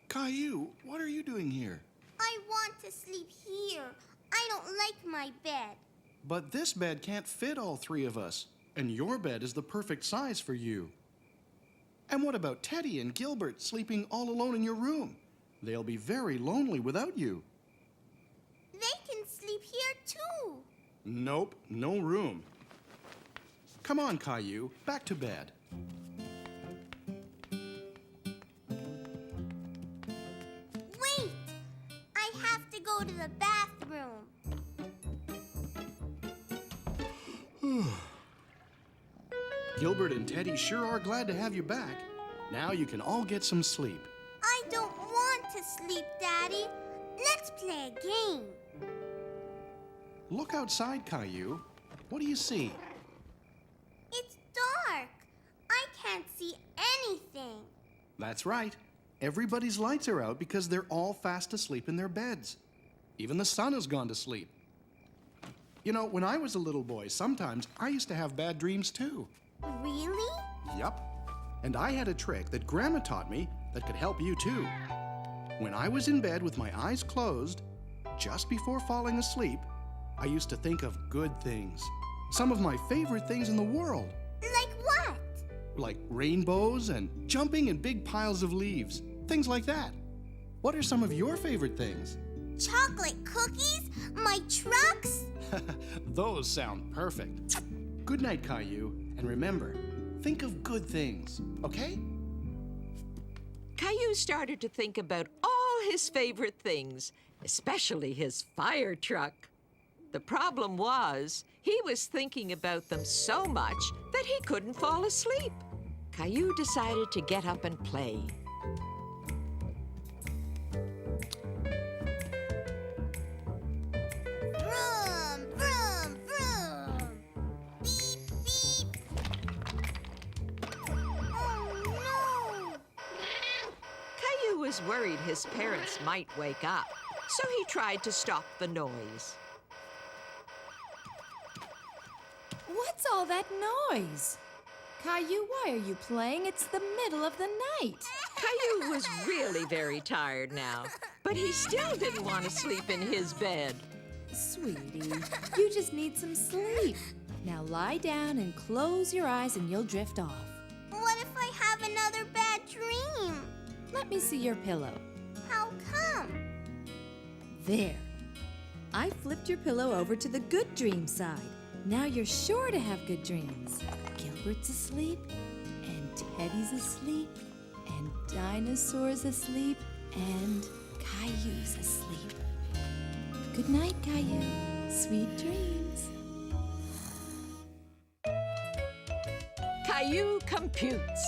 Caillou, what are you doing here? I want to sleep here. I don't like my bed. But this bed can't fit all three of us, and your bed is the perfect size for you. And what about Teddy and Gilbert sleeping all alone in your room? They'll be very lonely without you. They can sleep here too. Nope, no room. Come on, Caillou, back to bed. Wait! I have to go to the bathroom. Gilbert and Teddy sure are glad to have you back. Now you can all get some sleep. I don't want to sleep, Daddy. Let's play a game. Look outside, Caillou. What do you see? It's dark. I can't see anything. That's right. Everybody's lights are out because they're all fast asleep in their beds. Even the sun has gone to sleep. You know, when I was a little boy, sometimes I used to have bad dreams too. Really? Yup. And I had a trick that Grandma taught me that could help you too. When I was in bed with my eyes closed, just before falling asleep, I used to think of good things. Some of my favorite things in the world. Like what? Like rainbows and jumping in big piles of leaves. Things like that. What are some of your favorite things? Chocolate cookies? My trucks? Those sound perfect. Good night, Caillou. And remember, think of good things, okay? Caillou started to think about all his favorite things, especially his fire truck. The problem was, he was thinking about them so much that he couldn't fall asleep. Caillou decided to get up and play. Vroom, vroom, vroom. Beep, beep. Oh, no. Caillou was worried his parents might wake up, so he tried to stop the noise. What's all that noise? Caillou, why are you playing? It's the middle of the night. Caillou was really very tired now, but he still didn't want to sleep in his bed. Sweetie, you just need some sleep. Now lie down and close your eyes and you'll drift off. What if I have another bad dream? Let me see your pillow. How come? There. I flipped your pillow over to the good dream side. Now you're sure to have good dreams. Gilbert's asleep, and Teddy's asleep, and dinosaurs asleep, and Caillou's asleep. Good night, Caillou. Sweet dreams. Caillou computes.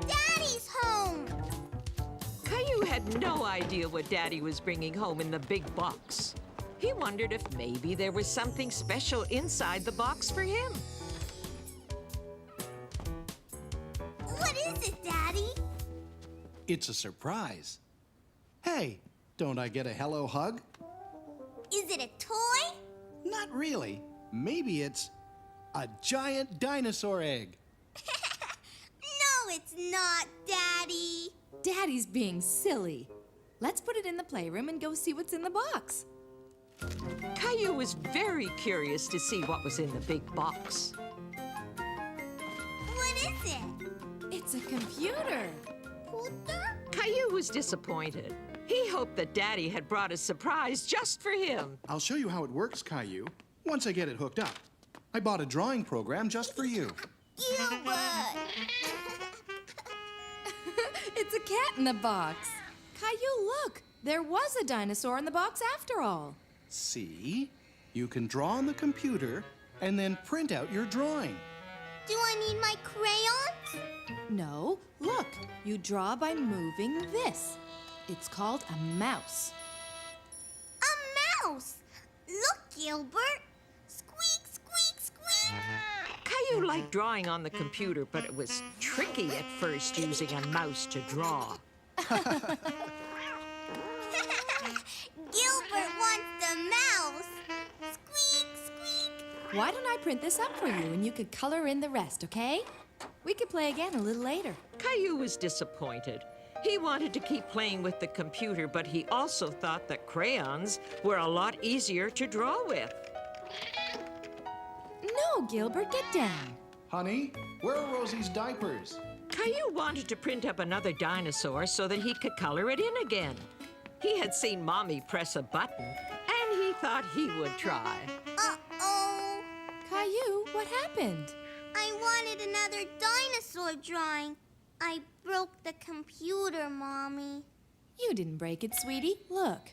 Daddy's home! Caillou had no idea what Daddy was bringing home in the big box. He wondered if maybe there was something special inside the box for him. What is it, Daddy? It's a surprise. Hey, don't I get a hello hug? Is it a toy? Not really. Maybe it's a giant dinosaur egg. No, it's not, Daddy. Daddy's being silly. Let's put it in the playroom and go see what's in the box. Caillou was very curious to see what was in the big box. What is it? It's a computer. Computer? Caillou was disappointed. He hoped that Daddy had brought a surprise just for him. I'll show you how it works, Caillou, once I get it hooked up. I bought a drawing program just for you. Gilbert! It's a cat in the box. Caillou, look. There was a dinosaur in the box after all. See? You can draw on the computer and then print out your drawing. Do I need my crayons? No, look, you draw by moving this. It's called a mouse. A mouse! Look, Gilbert. Squeak, squeak, squeak. Caillou liked drawing on the computer, but it was tricky at first using a mouse to draw. Gilbert wants the mouse. Squeak, squeak. Why don't I print this up for you and you could color in the rest, okay? We could play again a little later. Caillou was disappointed. He wanted to keep playing with the computer, but he also thought that crayons were a lot easier to draw with. No, Gilbert, get down. Honey, where are Rosie's diapers? Caillou wanted to print up another dinosaur so that he could color it in again. He had seen Mommy press a button, and he thought he would try. Uh-oh. Caillou, what happened? I wanted another dinosaur drawing. I broke the computer, Mommy. You didn't break it, sweetie. Look.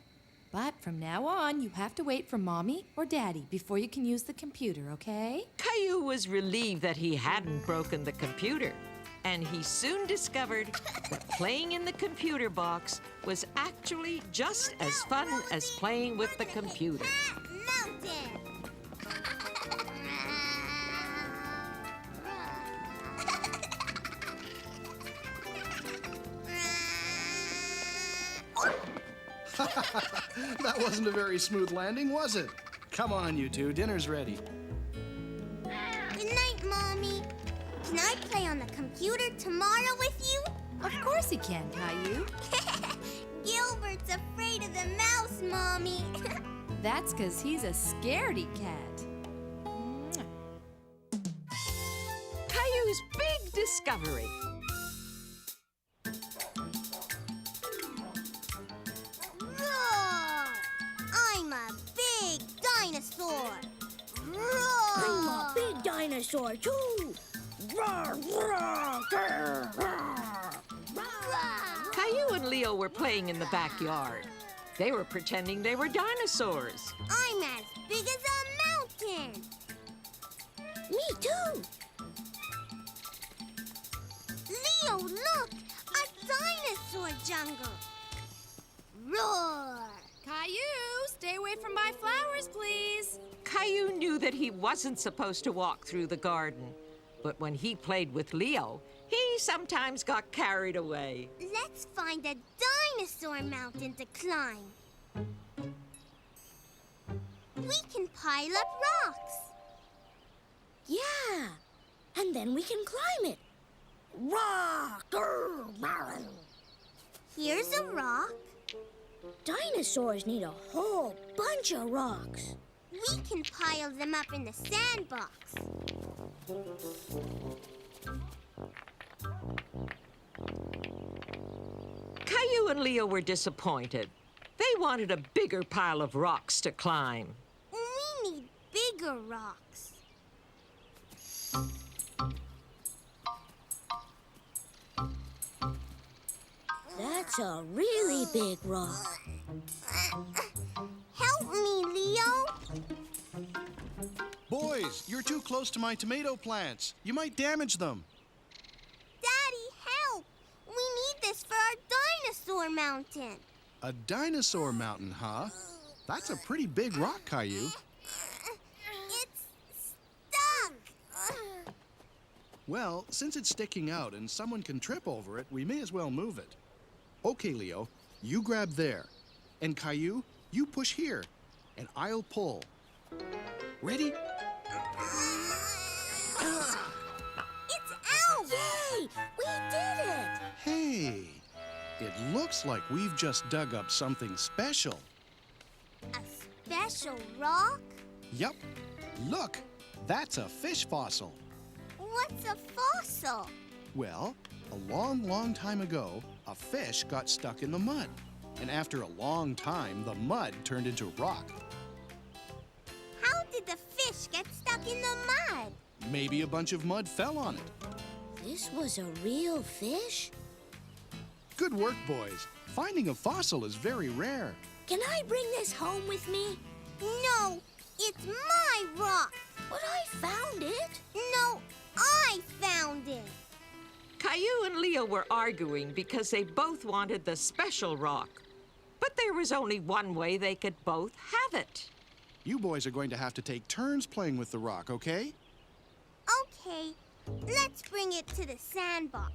But from now on, you have to wait for Mommy or Daddy before you can use the computer, okay? Caillou was relieved that he hadn't broken the computer. And he soon discovered that playing in the computer box was actually just as fun as playing with the computer. Mountain! That wasn't a very smooth landing, was it? Come on, you two. Dinner's ready. Good night, Mommy. Can I play on the computer tomorrow with you? Of course he can, Caillou. Gilbert's afraid of the mouse, Mommy. That's because he's a scaredy cat. Caillou's big discovery. Roar! I'm a big dinosaur. Roar! I'm a big dinosaur, too. Roar, roar, grr, roar. Caillou and Leo were playing in the backyard. They were pretending they were dinosaurs. I'm as big as a mountain. Me too. Leo, look! A dinosaur jungle. Roar! Caillou, stay away from my flowers, please. Caillou knew that he wasn't supposed to walk through the garden. But when he played with Leo, he sometimes got carried away. Let's find a dinosaur mountain to climb. We can pile up rocks. Yeah, and then we can climb it. Rock! Here's a rock. Dinosaurs need a whole bunch of rocks. We can pile them up in the sandbox. Caillou and Leo were disappointed. They wanted a bigger pile of rocks to climb. We need bigger rocks. That's a really big rock. Help me, Leo. Boys, you're too close to my tomato plants. You might damage them. Daddy, help! We need this for our dinosaur mountain. A dinosaur mountain, huh? That's a pretty big rock, Caillou. It's stuck. Well, since it's sticking out and someone can trip over it, we may as well move it. Okay, Leo, you grab there. And Caillou, you push here. And I'll pull. Ready? It's out! Yay! We did it! Hey, it looks like we've just dug up something special. A special rock? Yup. Look, that's a fish fossil. What's a fossil? Well, a long, long time ago, a fish got stuck in the mud. And after a long time, the mud turned into rock. How did the fish get stuck in the mud? Maybe a bunch of mud fell on it. This was a real fish? Good work, boys. Finding a fossil is very rare. Can I bring this home with me? No, it's my rock. But I found it. No, I found it. Caillou and Leo were arguing because they both wanted the special rock. But there was only one way they could both have it. You boys are going to have to take turns playing with the rock, okay? Okay, let's bring it to the sandbox.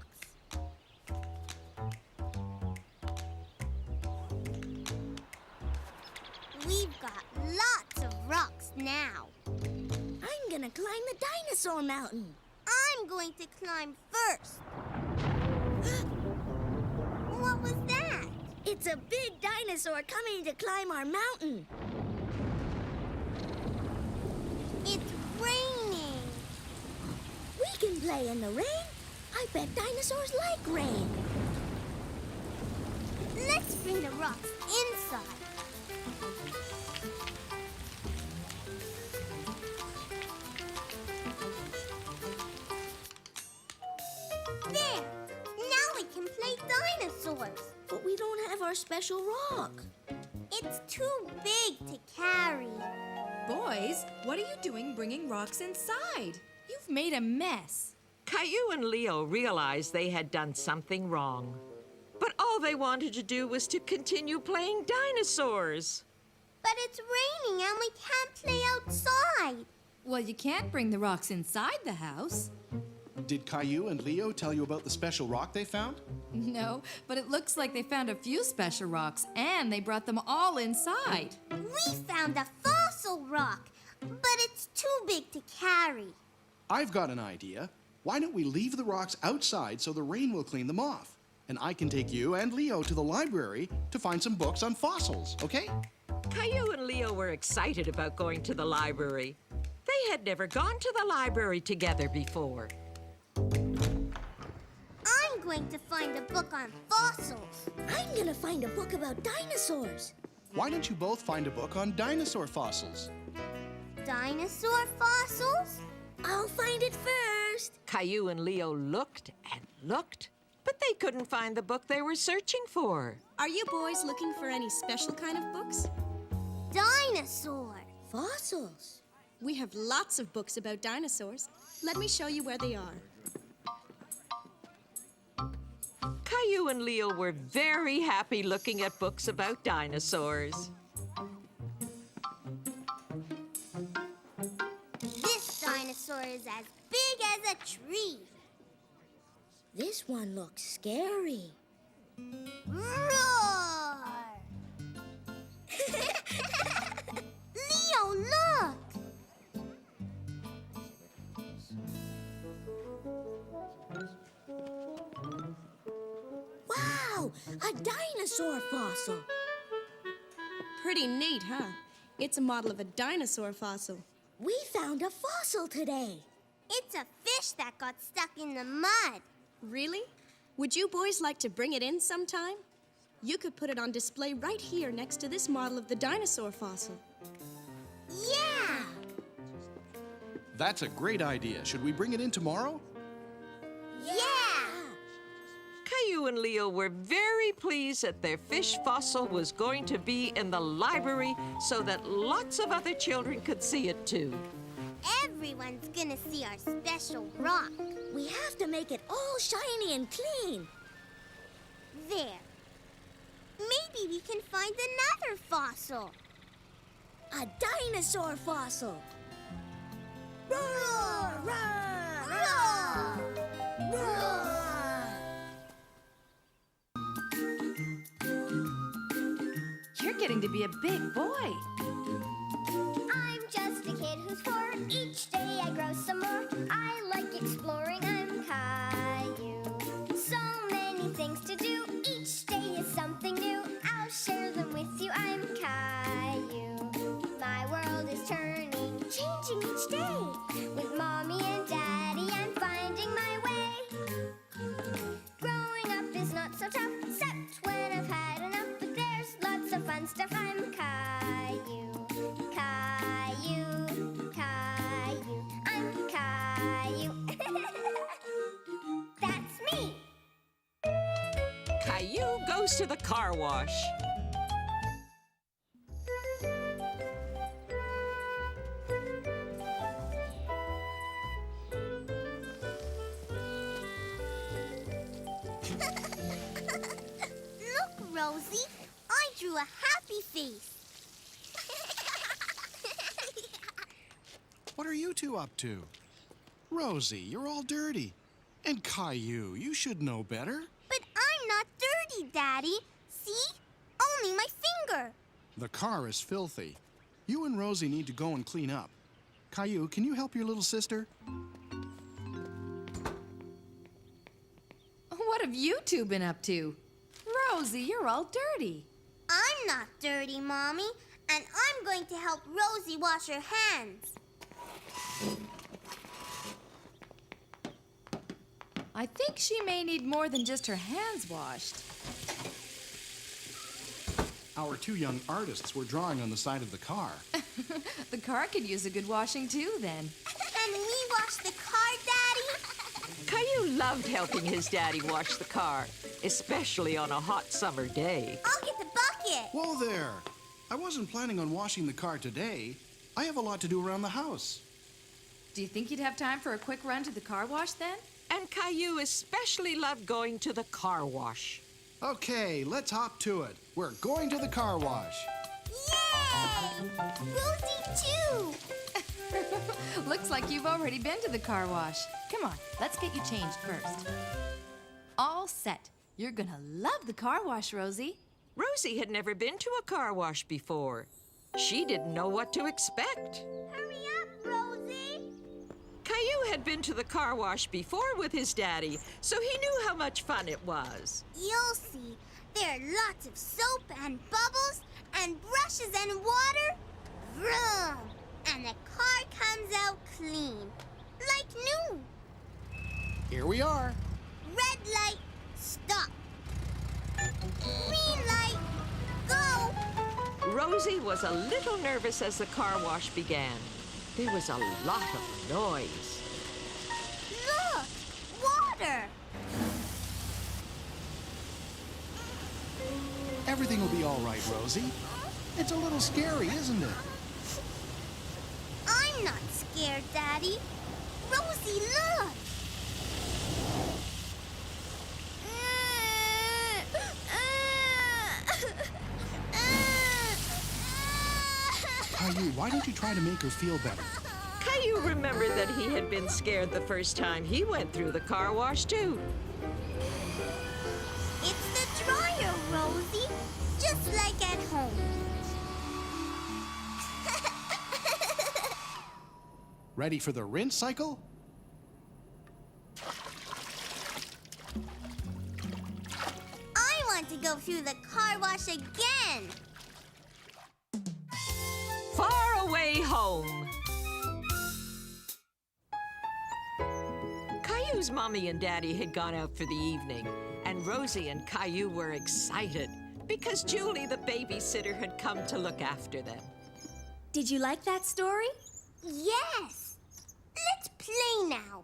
We've got lots of rocks now. I'm gonna climb the dinosaur mountain. I'm going to climb first. What was that? It's a big dinosaur coming to climb our mountain. It's raining. We can play in the rain. I bet dinosaurs like rain. Let's bring the rocks inside. There! Now we can play dinosaurs. But we don't have our special rock. It's too big to carry. Boys, what are you doing bringing rocks inside? You've made a mess. Caillou and Leo realized they had done something wrong. But all they wanted to do was to continue playing dinosaurs. But it's raining and we can't play outside. Well, you can't bring the rocks inside the house. Did Caillou and Leo tell you about the special rock they found? No, but it looks like they found a few special rocks, and they brought them all inside. We found a fossil rock, but it's too big to carry. I've got an idea. Why don't we leave the rocks outside so the rain will clean them off? And I can take you and Leo to the library to find some books on fossils, okay? Caillou and Leo were excited about going to the library. They had never gone to the library together before. I'm going to find a book on fossils. I'm gonna find a book about dinosaurs. Why don't you both find a book on dinosaur fossils? Dinosaur fossils? I'll find it first. Caillou and Leo looked and looked, but they couldn't find the book they were searching for. Are you boys looking for any special kind of books? Dinosaur. Fossils. We have lots of books about dinosaurs. Let me show you where they are. Caillou and Leo were very happy looking at books about dinosaurs. This dinosaur is as big as a tree. This one looks scary. Roar! Leo, look! Wow, a dinosaur fossil. Pretty neat, huh? It's a model of a dinosaur fossil. We found a fossil today. It's a fish that got stuck in the mud. Really? Would you boys like to bring it in sometime? You could put it on display right here next to this model of the dinosaur fossil. Yeah! That's a great idea. Should we bring it in tomorrow? Yeah! Caillou and Leo were very pleased that their fish fossil was going to be in the library so that lots of other children could see it too. Everyone's gonna see our special rock. We have to make it all shiny and clean. There. Maybe we can find another fossil. A dinosaur fossil. Roar! Roar! Roar! Roar! You're getting to be a big boy. I'm just a kid who's 4. Each day I grow some more. I like exploring. I'm Caillou. So many things to do. Each day is something new. I'll share them with you. I'm Caillou. My world is turning, changing each day. With Mommy and Daddy, I'm finding my way. Growing up is not so tough, except when I've had enough. But there's lots of fun stuff. I'm Caillou. Caillou. Caillou. I'm Caillou. That's me. Caillou goes to the car wash. Rosie. I drew a happy face. What are you two up to? Rosie, you're all dirty. And Caillou, you should know better. But I'm not dirty, Daddy. See? Only my finger. The car is filthy. You and Rosie need to go and clean up. Caillou, can you help your little sister? What have you two been up to? Rosie, you're all dirty. I'm not dirty, Mommy. And I'm going to help Rosie wash her hands. I think she may need more than just her hands washed. Our two young artists were drawing on the side of the car. The car could use a good washing too, then. Can we wash the car, Daddy? Caillou loved helping his daddy wash the car, especially on a hot summer day. I'll get the bucket. Whoa there! I wasn't planning on washing the car today. I have a lot to do around the house. Do you think you'd have time for a quick run to the car wash then? And Caillou especially loved going to the car wash. Okay, let's hop to it. We're going to the car wash. Yay! Rosie, too! Looks like you've already been to the car wash. Come on, let's get you changed first. All set. You're gonna love the car wash, Rosie. Rosie had never been to a car wash before. She didn't know what to expect. Hurry up, Rosie! Caillou had been to the car wash before with his daddy, so he knew how much fun it was. You'll see. There are lots of soap and bubbles and brushes and water. Vroom! And the car comes out clean. Like new. Here we are. Red light, stop. Green light, go. Rosie was a little nervous as the car wash began. There was a lot of noise. Look! Water! Everything will be all right, Rosie. It's a little scary, isn't it? I'm not scared, Daddy. Rosie, look! Caillou, why don't you try to make her feel better? Caillou remembered that he had been scared the first time he went through the car wash, too. It's the dryer, Rosie. Just like at home. Ready for the rinse cycle? I want to go through the car wash again. Far away home. Caillou's mommy and daddy had gone out for the evening, and Rosie and Caillou were excited because Julie, the babysitter, had come to look after them. Did you like that story? Yes. Let's play now.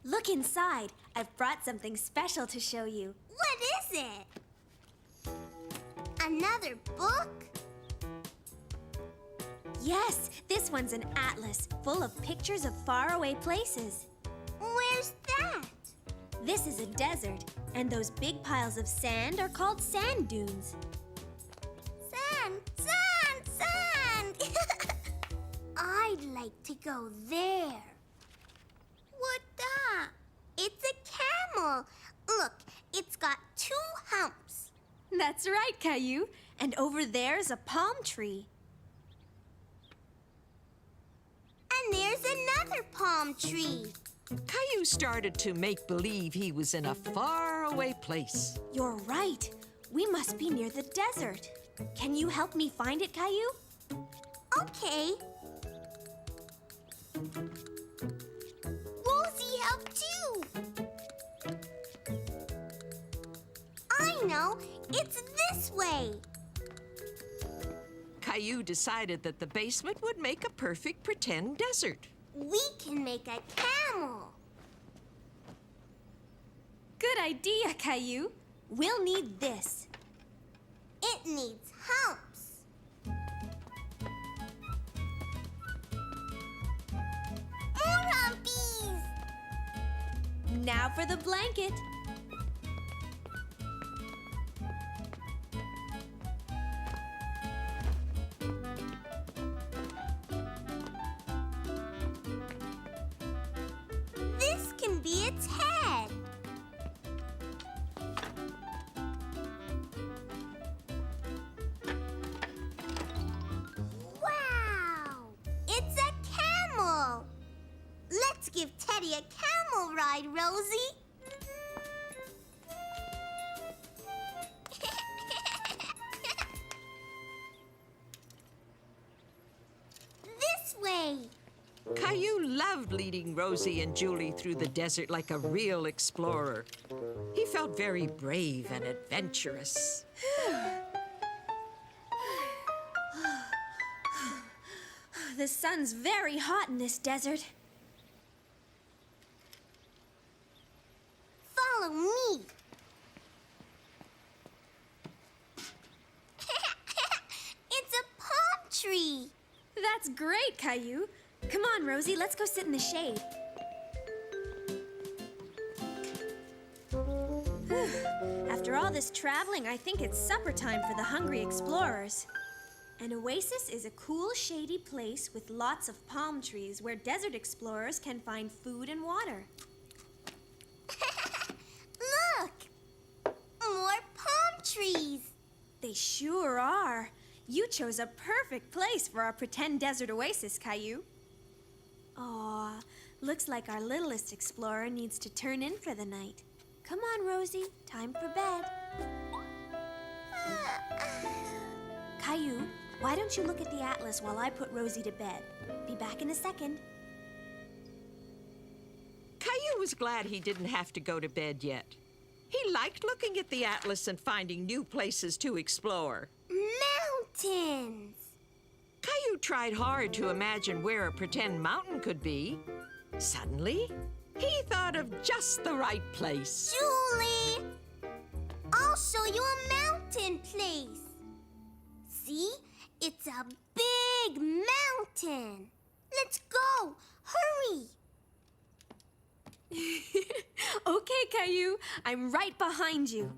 Look inside. I've brought something special to show you. What is it? Another book? Yes, this one's an atlas full of pictures of faraway places. Where's that? This is a desert, and those big piles of sand are called sand dunes. Sand, sand, sand! I'd like to go there. What that? It's a camel. Look, it's got 2 humps. That's right, Caillou. And over there's a palm tree. And there's another palm tree. Caillou started to make believe he was in a faraway place. You're right. We must be near the desert. Can you help me find it, Caillou? Okay. Rosie helped too. I know. It's this way. Caillou decided that the basement would make a perfect pretend desert. We can make a camel. Good idea, Caillou. We'll need this. It needs humps. More humpies. Now for the blanket. ride, Rosie? This way. Caillou loved leading Rosie and Julie through the desert like a real explorer. He felt very brave and adventurous. The sun's very hot in this desert. Follow me. It's a palm tree. That's great, Caillou. Come on, Rosie, let's go sit in the shade. After all this traveling, I think it's supper time for the hungry explorers. An oasis is a cool, shady place with lots of palm trees where desert explorers can find food and water. Look! More palm trees. They sure are. You chose a perfect place for our pretend desert oasis, Caillou. Aw, looks like our littlest explorer needs to turn in for the night. Come on, Rosie, time for bed. Caillou, why don't you look at the atlas while I put Rosie to bed? Be back in a second. Caillou was glad he didn't have to go to bed yet. He liked looking at the atlas and finding new places to explore. Mountains! Caillou tried hard to imagine where a pretend mountain could be. Suddenly, he thought of just the right place. Julie! I'll show you a mountain place. See? It's a big mountain. Let's go. Hurry. Okay, Caillou, I'm right behind you.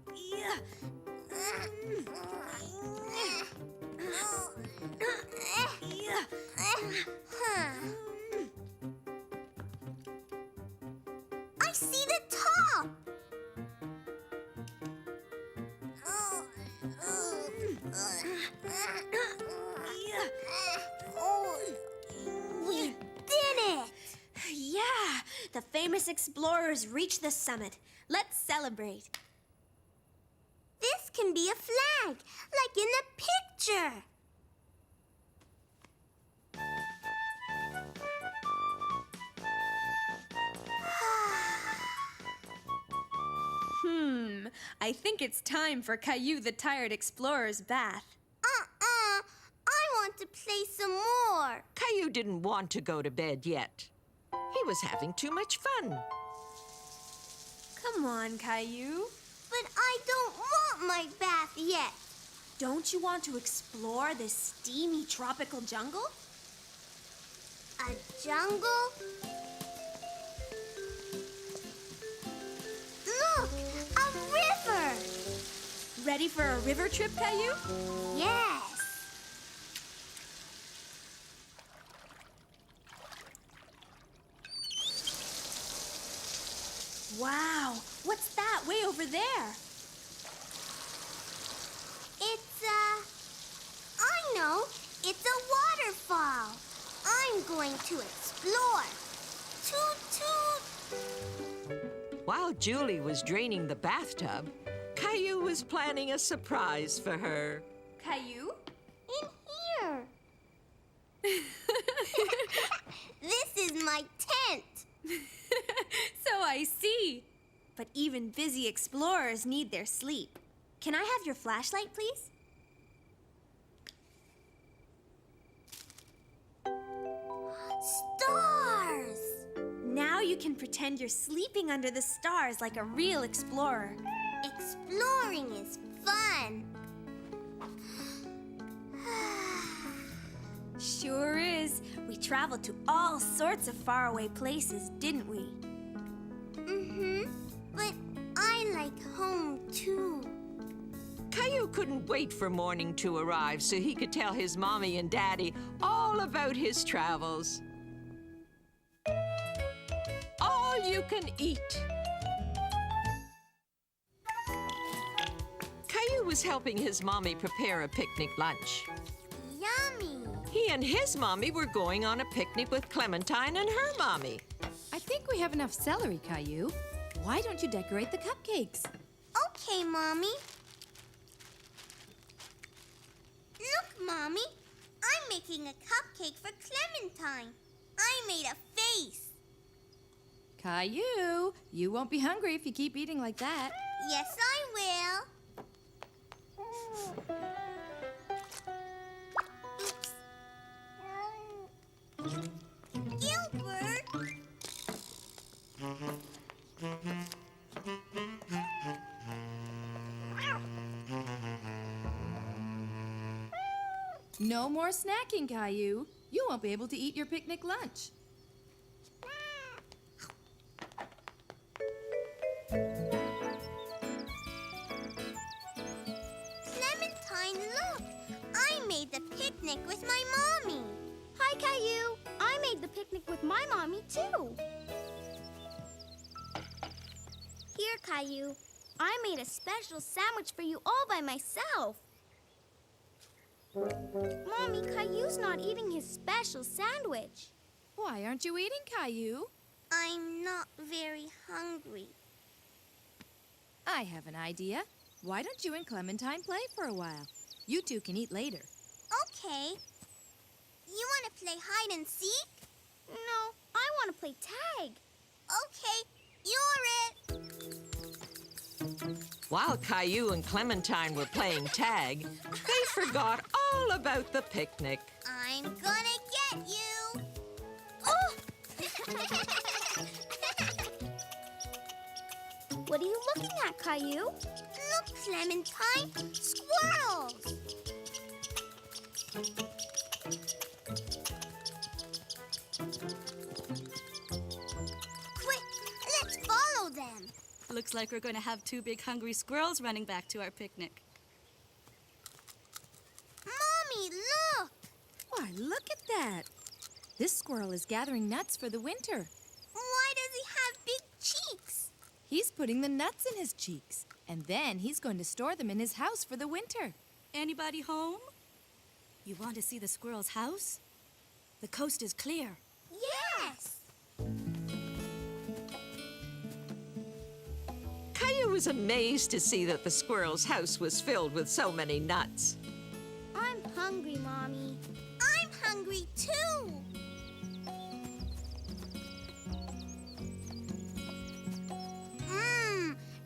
I see the top. We did it! Yeah, the famous explorers reached the summit. Let's celebrate. This can be a flag, like in the picture. I think it's time for Caillou the Tired Explorer's bath. I want to play some more. Caillou didn't want to go to bed yet. He was having too much fun. Come on, Caillou. But I don't want my bath yet. Don't you want to explore this steamy tropical jungle? A jungle? Look, a river! Ready for a river trip, Caillou? Yes. Wow, what's that way over there? I know, it's a waterfall. I'm going to explore. Toot toot. While Julie was draining the bathtub, Caillou was planning a surprise for her. Caillou? In here. This is my tent. So I see. But even busy explorers need their sleep. Can I have your flashlight, please? Stars! Now you can pretend you're sleeping under the stars like a real explorer. Exploring is fun. Sure is. We traveled to all sorts of faraway places, didn't we? Mm-hmm. But I like home, too. Caillou couldn't wait for morning to arrive so he could tell his mommy and daddy all about his travels. All you can eat. Caillou was helping his mommy prepare a picnic lunch. Yummy! He and his mommy were going on a picnic with Clementine and her mommy. I think we have enough celery, Caillou. Why don't you decorate the cupcakes? Okay, Mommy. Look, Mommy. I'm making a cupcake for Clementine. I made a face. Caillou, you won't be hungry if you keep eating like that. Yes, I will. Oops. Gilbert! No more snacking, Caillou. You won't be able to eat your picnic lunch. Clementine, look! I made the picnic with my mommy. Hi, Caillou. I made the picnic with my mommy, too. Here, Caillou. I made a special sandwich for you all by myself. Mommy, Caillou's not eating his special sandwich. Why aren't you eating, Caillou? I'm not very hungry. I have an idea. Why don't you and Clementine play for a while? You two can eat later. Okay. You want to play hide and seek? No, I want to play tag. Okay, you're it. While Caillou and Clementine were playing tag, they forgot all about the picnic. I'm gonna get you. Oh! What are you looking at, Caillou? Look, Clementine, squirrels. Quick, let's follow them. Looks like we're going to have two big hungry squirrels running back to our picnic. Mommy, look! Why, look at that. This squirrel is gathering nuts for the winter. Why does he have big cheeks? He's putting the nuts in his cheeks, and then he's going to store them in his house for the winter. Anybody home? You want to see the squirrel's house? The coast is clear. Yes! Caillou was amazed to see that the squirrel's house was filled with so many nuts. I'm hungry, Mommy. I'm hungry, too.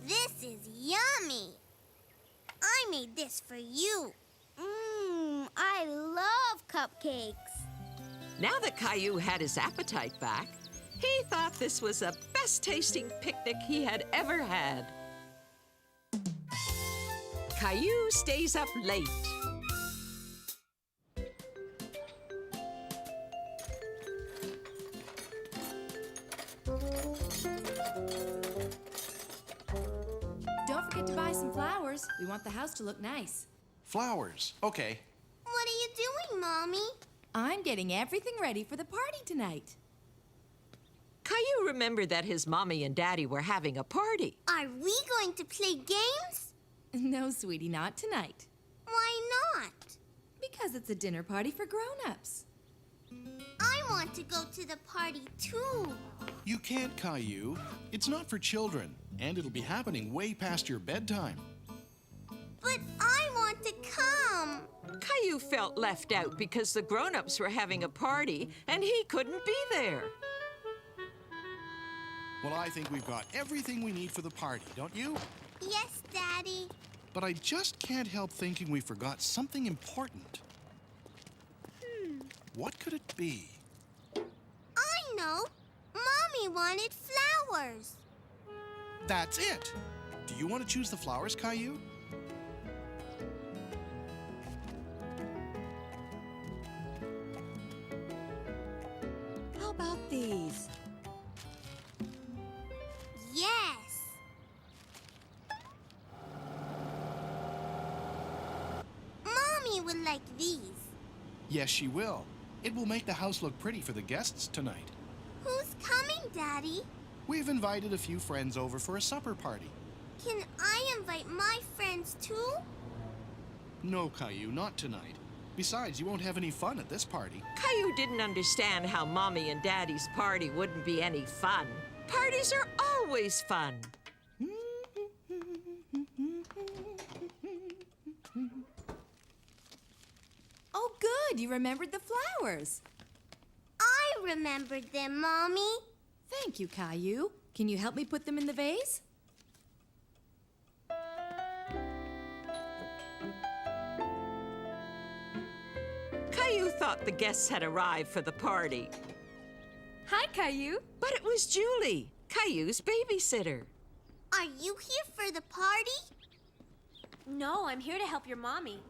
This is yummy. I made this for you. I love cupcakes. Now that Caillou had his appetite back, he thought this was the best tasting picnic he had ever had. Caillou stays up late. Don't forget to buy some flowers. We want the house to look nice. Flowers. Okay. What are you doing, Mommy? I'm getting everything ready for the party tonight. Caillou remembered that his mommy and daddy were having a party. Are we going to play games? No, sweetie, not tonight. Why not? Because it's a dinner party for grown-ups. I want to go to the party, too. You can't, Caillou. It's not for children, and it'll be happening way past your bedtime. But I want to come. Caillou felt left out because the grown-ups were having a party and he couldn't be there. Well, I think we've got everything we need for the party, don't you? Yes, Daddy. But I just can't help thinking we forgot something important. What could it be? I know. Mommy wanted flowers. That's it. Do you want to choose the flowers, Caillou? How about these? Yes. Mommy will like these. Yes, she will. It will make the house look pretty for the guests tonight. Who's coming, Daddy? We've invited a few friends over for a supper party. Can I invite my friends too? No, Caillou, not tonight. Besides, you won't have any fun at this party. Caillou didn't understand how Mommy and Daddy's party wouldn't be any fun. Parties are always fun. Oh, good. You remembered the flowers. I remembered them, Mommy. Thank you, Caillou. Can you help me put them in the vase? Caillou thought the guests had arrived for the party. Hi, Caillou. But it was Julie, Caillou's babysitter. Are you here for the party? No, I'm here to help your mommy.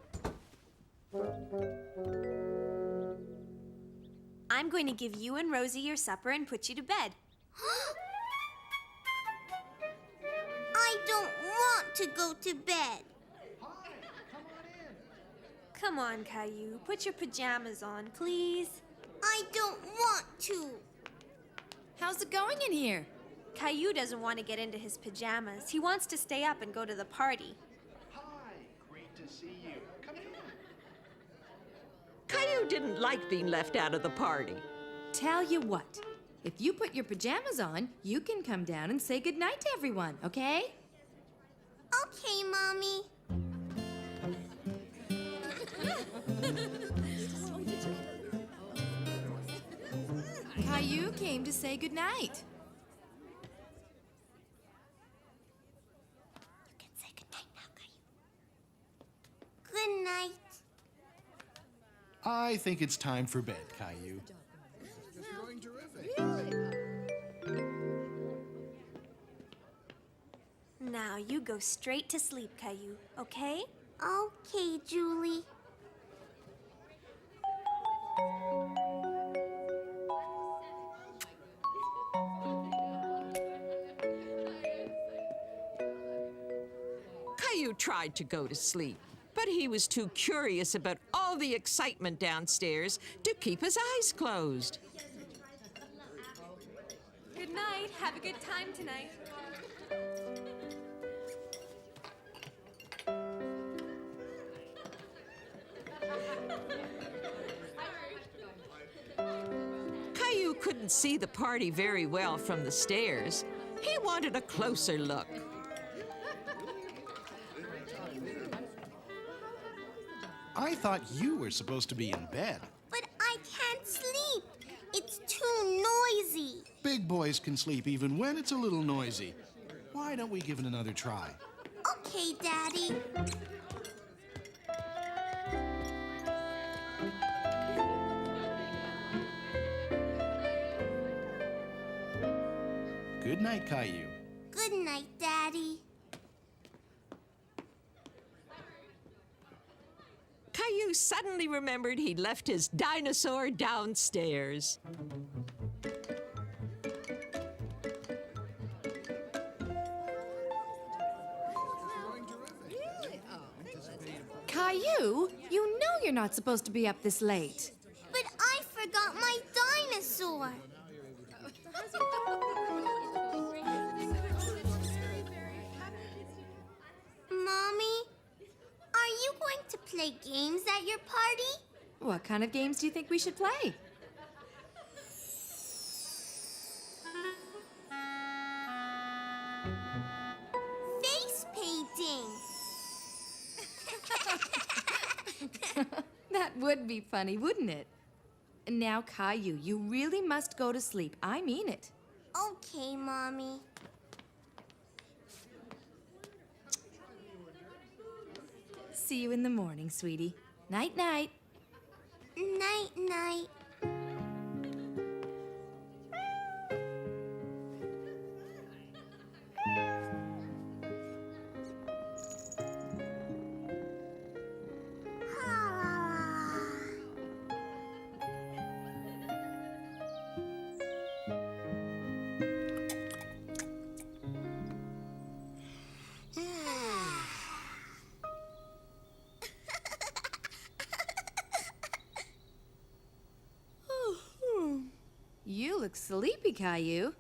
I'm going to give you and Rosie your supper and put you to bed. I don't want to go to bed. Come on, Caillou. Put your pajamas on, please. I don't want to. How's it going in here? Caillou doesn't want to get into his pajamas. He wants to stay up and go to the party. Hi, great to see you. Come in. Caillou didn't like being left out of the party. Tell you what, if you put your pajamas on, you can come down and say goodnight to everyone, okay? Okay, Mommy. Caillou came to say goodnight. You can say goodnight now, Caillou. Good night. I think it's time for bed, Caillou. Now you go straight to sleep, Caillou, okay? Okay, Julie. Caillou tried to go to sleep, but he was too curious about all the excitement downstairs to keep his eyes closed. Good night. Have a good time tonight. Caillou couldn't see the party very well from the stairs. He wanted a closer look. I thought you were supposed to be in bed. But I can't sleep. It's too noisy. Big boys can sleep even when it's a little noisy. Why don't we give it another try? Okay, Daddy. Good night, Caillou. Good night, Daddy. Caillou suddenly remembered he'd left his dinosaur downstairs. Caillou, you know you're not supposed to be up this late. But I forgot my dinosaur. Mommy, are you going to play games at your party? What kind of games do you think we should play? Face painting. That would be funny, wouldn't it? Now, Caillou, you really must go to sleep. I mean it. Okay, Mommy. See you in the morning, sweetie. Night-night. Night-night. You look sleepy, Caillou.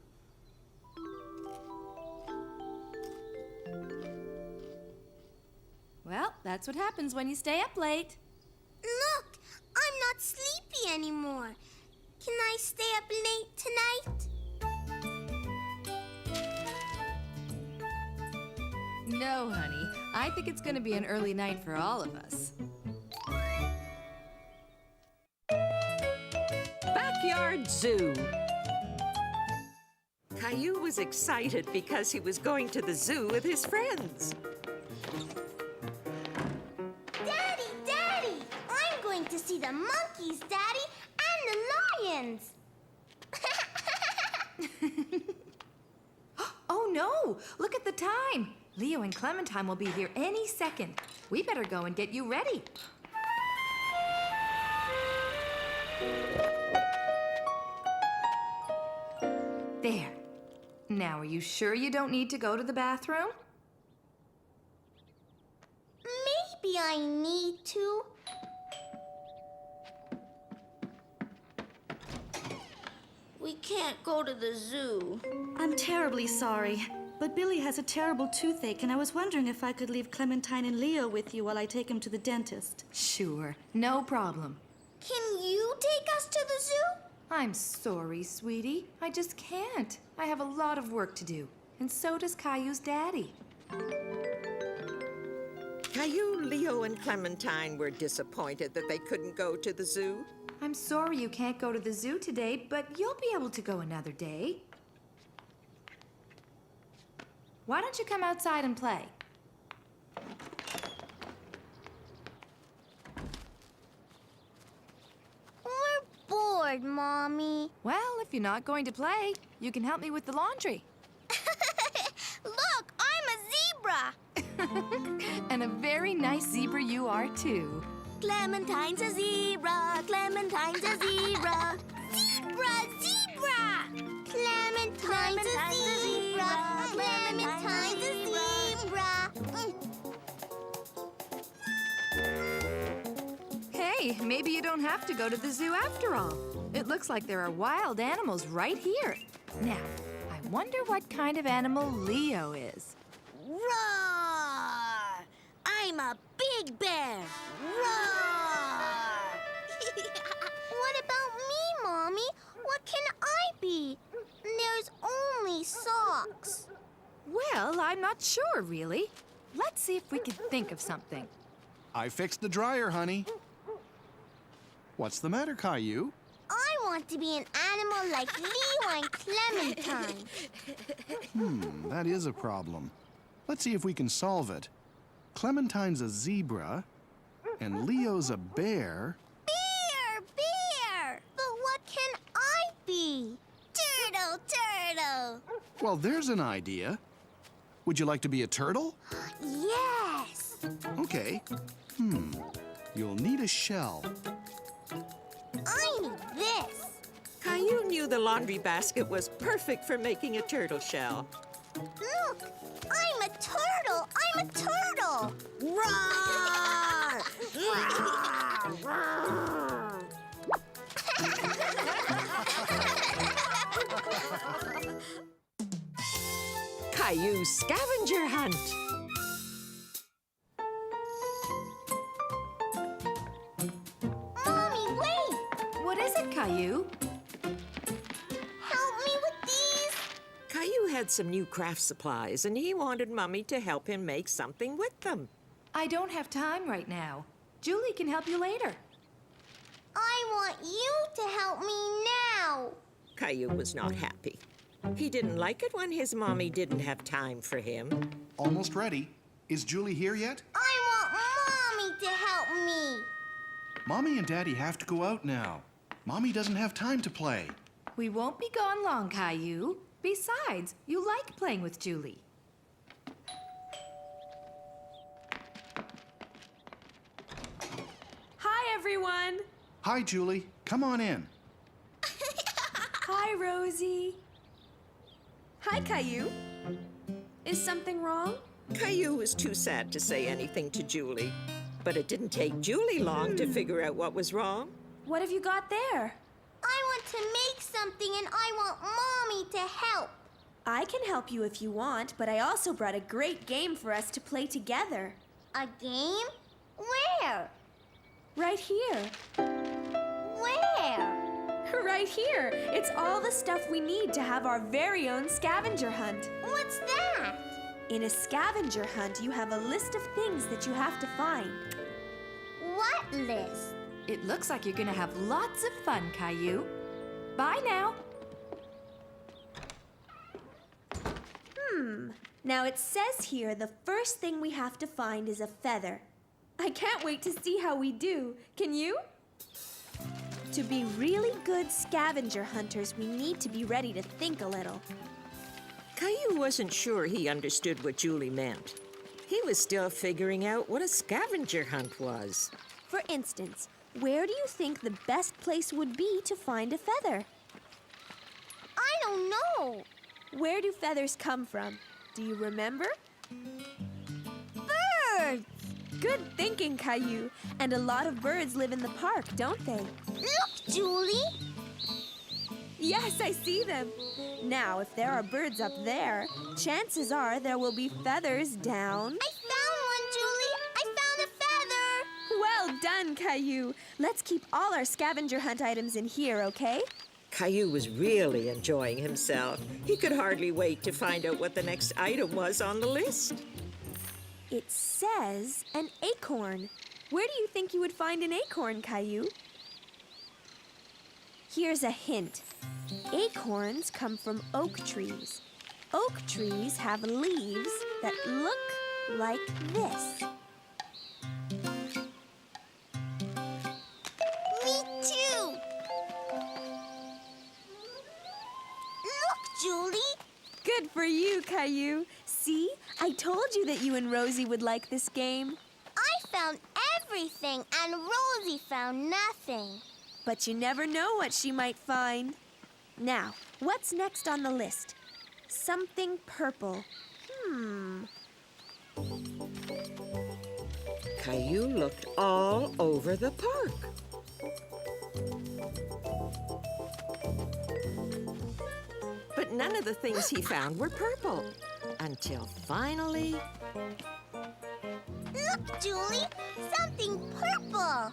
Well, that's what happens when you stay up late. Look, I'm not sleepy anymore. Can I stay up late tonight? No, honey. I think it's going to be an early night for all of us. Backyard Zoo. Caillou was excited because he was going to the zoo with his friends. Daddy, Daddy! I'm going to see the monkeys, Daddy, and the lions. Oh no! Look at the time! Leo and Clementine will be here any second. We better go and get you ready. There. Now, are you sure you don't need to go to the bathroom? Maybe I need to. We can't go to the zoo. I'm terribly sorry, but Billy has a terrible toothache, and I was wondering if I could leave Clementine and Leo with you while I take him to the dentist. Sure, no problem. Can you take us to the zoo? I'm sorry, sweetie. I just can't. I have a lot of work to do, and so does Caillou's daddy. Caillou, Leo, and Clementine were disappointed that they couldn't go to the zoo. I'm sorry you can't go to the zoo today, but you'll be able to go another day. Why don't you come outside and play? We're bored, Mommy. Well, if you're not going to play, you can help me with the laundry. Look, I'm a zebra. And a very nice zebra you are, too. Clementine's a zebra. Clementine's a zebra. Zebra, zebra! Clementine's a zebra. Clementine's a zebra. Hey, maybe you don't have to go to the zoo after all. It looks like there are wild animals right here. Now, I wonder what kind of animal Leo is. Roar! I'm a big bear. Roar! What about me, Mommy? What can I be? There's only socks. Well, I'm not sure, really. Let's see if we can think of something. I fixed the dryer, honey. What's the matter, Caillou? I want to be an animal like Leo and Clementine. That is a problem. Let's see if we can solve it. Clementine's a zebra, and Leo's a bear. Bear! But what can I be? Turtle! Well, there's an idea. Would you like to be a turtle? Yes! Okay. You'll need a shell. I need this. Caillou knew the laundry basket was perfect for making a turtle shell. Look! I'm a turtle! I'm a turtle! Roar! Caillou's scavenger hunt. Mommy, wait! What is it, Caillou? Help me with these! Caillou had some new craft supplies, and he wanted Mummy to help him make something with them. I don't have time right now. Julie can help you later. I want you to help me now. Caillou was not happy. He didn't like it when his mommy didn't have time for him. Almost ready. Is Julie here yet? I want Mommy to help me. Mommy and Daddy have to go out now. Mommy doesn't have time to play. We won't be gone long, Caillou. Besides, you like playing with Julie. Hi, everyone. Hi, Julie. Come on in. Hi, Rosie. Hi, Caillou. Is something wrong? Caillou was too sad to say anything to Julie. But it didn't take Julie long to figure out what was wrong. What have you got there? I want to make something and I want Mommy to help. I can help you if you want, but I also brought a great game for us to play together. A game? Where? Right here. Where? Right here. It's all the stuff we need to have our very own scavenger hunt. What's that? In a scavenger hunt, you have a list of things that you have to find. What list? It looks like you're gonna have lots of fun, Caillou. Bye now. Now it says here the first thing we have to find is a feather. I can't wait to see how we do. Can you? To be really good scavenger hunters, we need to be ready to think a little. Caillou wasn't sure he understood what Julie meant. He was still figuring out what a scavenger hunt was. For instance, where do you think the best place would be to find a feather? I don't know. Where do feathers come from? Do you remember? Birds! Good thinking, Caillou. And a lot of birds live in the park, don't they? Look, Julie! Yes, I see them. Now, if there are birds up there, chances are there will be feathers down. I found one, Julie! I found a feather! Well done, Caillou. Let's keep all our scavenger hunt items in here, okay? Caillou was really enjoying himself. He could hardly wait to find out what the next item was on the list. It says an acorn. Where do you think you would find an acorn, Caillou? Here's a hint. Acorns come from oak trees. Oak trees have leaves that look like this. Me too! Look, Julie! Good for you, Caillou. See? I told you that you and Rosie would like this game. I found everything, and Rosie found nothing. But you never know what she might find. Now, what's next on the list? Something purple. Caillou looked all over the park. But none of the things he found were purple. Until finally... Look, Julie! Something purple!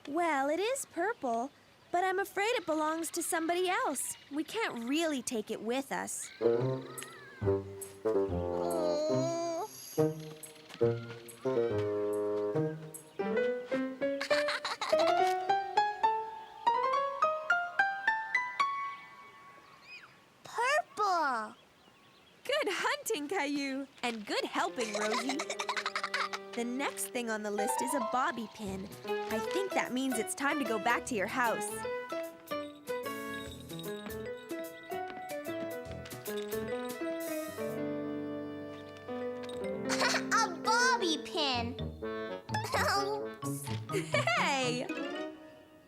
Well, it is purple, but I'm afraid it belongs to somebody else. We can't really take it with us. Oh. Purple! Good hunting, Caillou, and good helping, Rosie. The next thing on the list is a bobby pin. I think that means it's time to go back to your house. A bobby pin! Oops. Hey!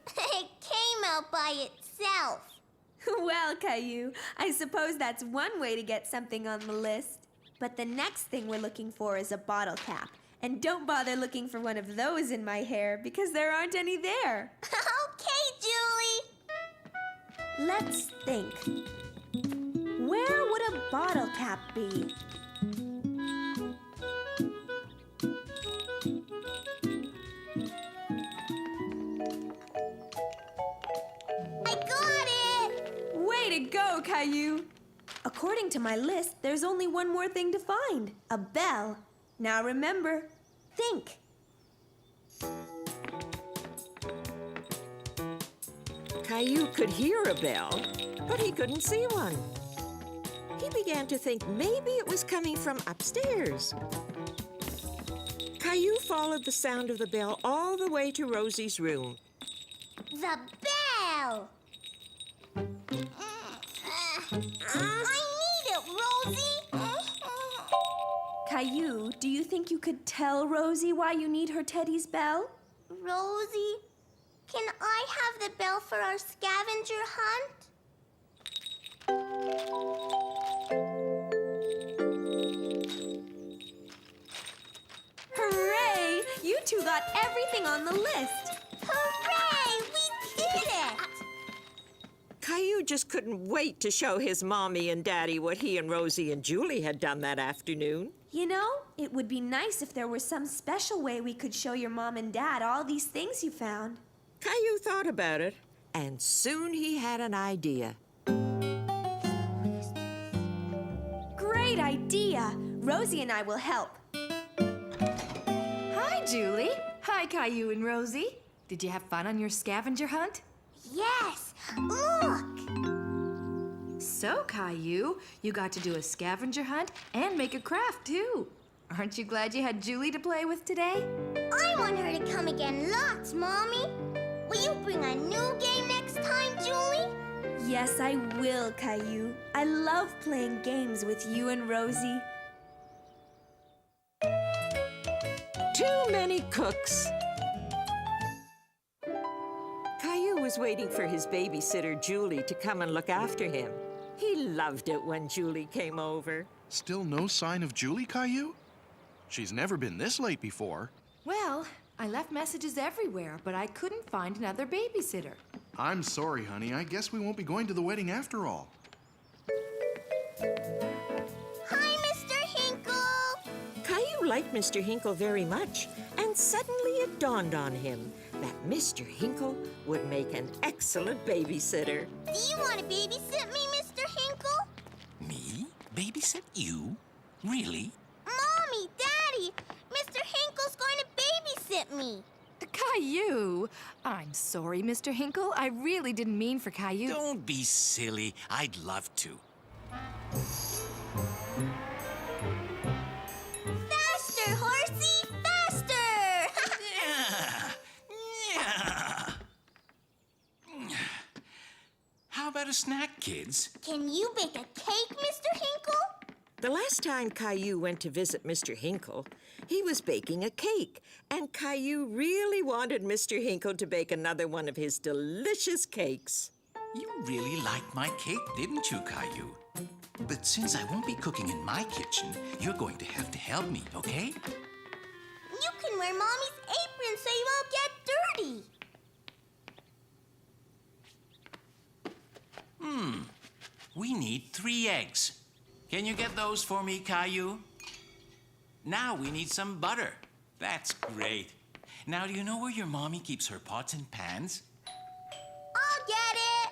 It came out by itself. Well, Caillou, I suppose that's one way to get something on the list. But the next thing we're looking for is a bottle cap. And don't bother looking for one of those in my hair, because there aren't any there. Okay, Julie. Let's think. Where would a bottle cap be? I got it! Way to go, Caillou! According to my list, there's only one more thing to find. A bell. Now remember, think. Caillou could hear a bell, but he couldn't see one. He began to think maybe it was coming from upstairs. Caillou followed the sound of the bell all the way to Rosie's room. The bell! I need it, Rosie! Caillou, do you think you could tell Rosie why you need her Teddy's bell? Rosie, can I have the bell for our scavenger hunt? Hooray! You two got everything on the list. Hooray! We did it! Caillou just couldn't wait to show his mommy and daddy what he and Rosie and Julie had done that afternoon. You know, it would be nice if there were some special way we could show your mom and dad all these things you found. Caillou thought about it, and soon he had an idea. Great idea! Rosie and I will help. Hi, Julie. Hi, Caillou and Rosie. Did you have fun on your scavenger hunt? Yes! Look! So, Caillou, you got to do a scavenger hunt and make a craft, too. Aren't you glad you had Julie to play with today? I want her to come again lots, Mommy. Will you bring a new game next time, Julie? Yes, I will, Caillou. I love playing games with you and Rosie. Too many cooks. Caillou was waiting for his babysitter, Julie, to come and look after him. He loved it when Julie came over. Still no sign of Julie, Caillou? She's never been this late before. Well, I left messages everywhere, but I couldn't find another babysitter. I'm sorry, honey. I guess we won't be going to the wedding after all. Hi, Mr. Hinkle! Caillou liked Mr. Hinkle very much, and suddenly it dawned on him that Mr. Hinkle would make an excellent babysitter. Do you want to babysit me, Mr. Hinkle? Me? Babysit you? Really? Mommy, Daddy, Mr. Hinkle's going to babysit me. Caillou! I'm sorry, Mr. Hinkle. I really didn't mean for Caillou. Don't be silly. I'd love to. Faster, horsey, faster! How about a snack, kids? Can you bake a cake, Mr. Hinkle? The last time Caillou went to visit Mr. Hinkle, he was baking a cake, and Caillou really wanted Mr. Hinkle to bake another one of his delicious cakes. You really liked my cake, didn't you, Caillou? But since I won't be cooking in my kitchen, you're going to have to help me, okay? You can wear Mommy's apron so you won't get dirty. We need 3 eggs. Can you get those for me, Caillou? Now we need some butter. That's great. Now, do you know where your mommy keeps her pots and pans? I'll get it.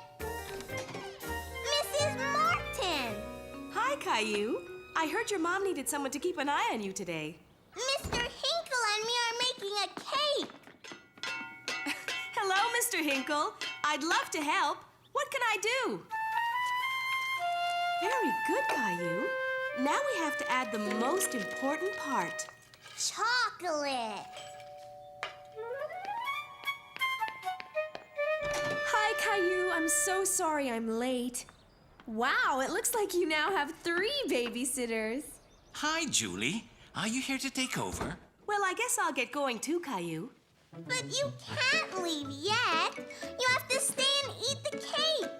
Mrs. Martin. Hi, Caillou. I heard your mom needed someone to keep an eye on you today. Mr. Hinkle and me are making a cake. Hello, Mr. Hinkle. I'd love to help. What can I do? Very good, Caillou. Now we have to add the most important part. Chocolate. Hi, Caillou. I'm so sorry I'm late. Wow, it looks like you now have 3 babysitters. Hi, Julie. Are you here to take over? Well, I guess I'll get going too, Caillou. But you can't leave yet. You have to stay and eat the cake.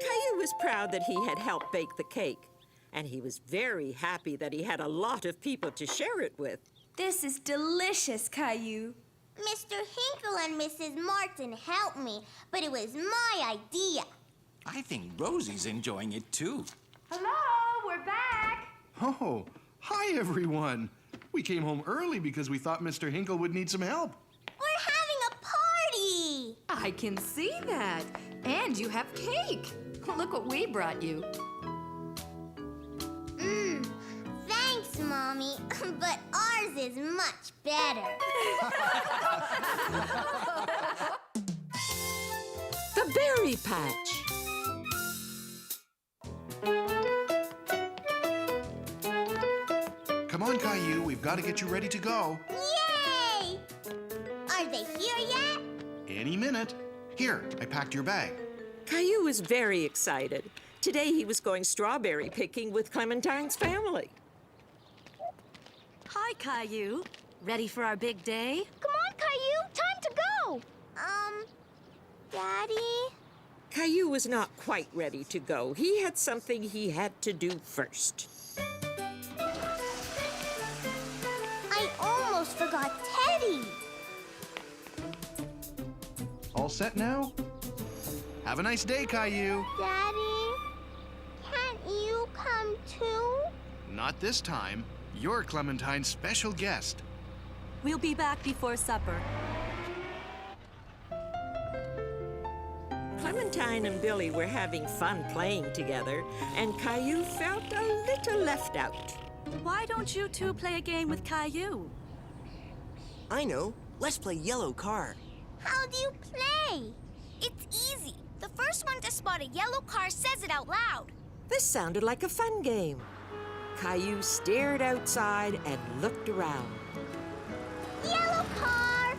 Caillou was proud that he had helped bake the cake, and he was very happy that he had a lot of people to share it with. This is delicious, Caillou. Mr. Hinkle and Mrs. Martin helped me, but it was my idea. I think Rosie's enjoying it too. Hello, we're back. Oh, hi, everyone. We came home early because we thought Mr. Hinkle would need some help. We're having a party. I can see that. And you have cake. Look what we brought you. Thanks, Mommy, but ours is much better. The Berry Patch. Come on, Caillou. We've got to get you ready to go. Yay! Are they here yet? Any minute. Here, I packed your bag. Caillou was very excited. Today he was going strawberry picking with Clementine's family. Hi, Caillou. Ready for our big day? Come on, Caillou. Time to go. Daddy? Caillou was not quite ready to go. He had something he had to do first. I almost forgot Teddy. All set now? Have a nice day, Caillou. Daddy, can't you come too? Not this time. you're Clementine's special guest. We'll be back before supper. Clementine and Billy were having fun playing together, and Caillou felt a little left out. Why don't you two play a game with Caillou? I know. Let's play yellow car. How do you play? It's easy. The first one to spot a yellow car says it out loud. This sounded like a fun game. Caillou stared outside and looked around. Yellow car!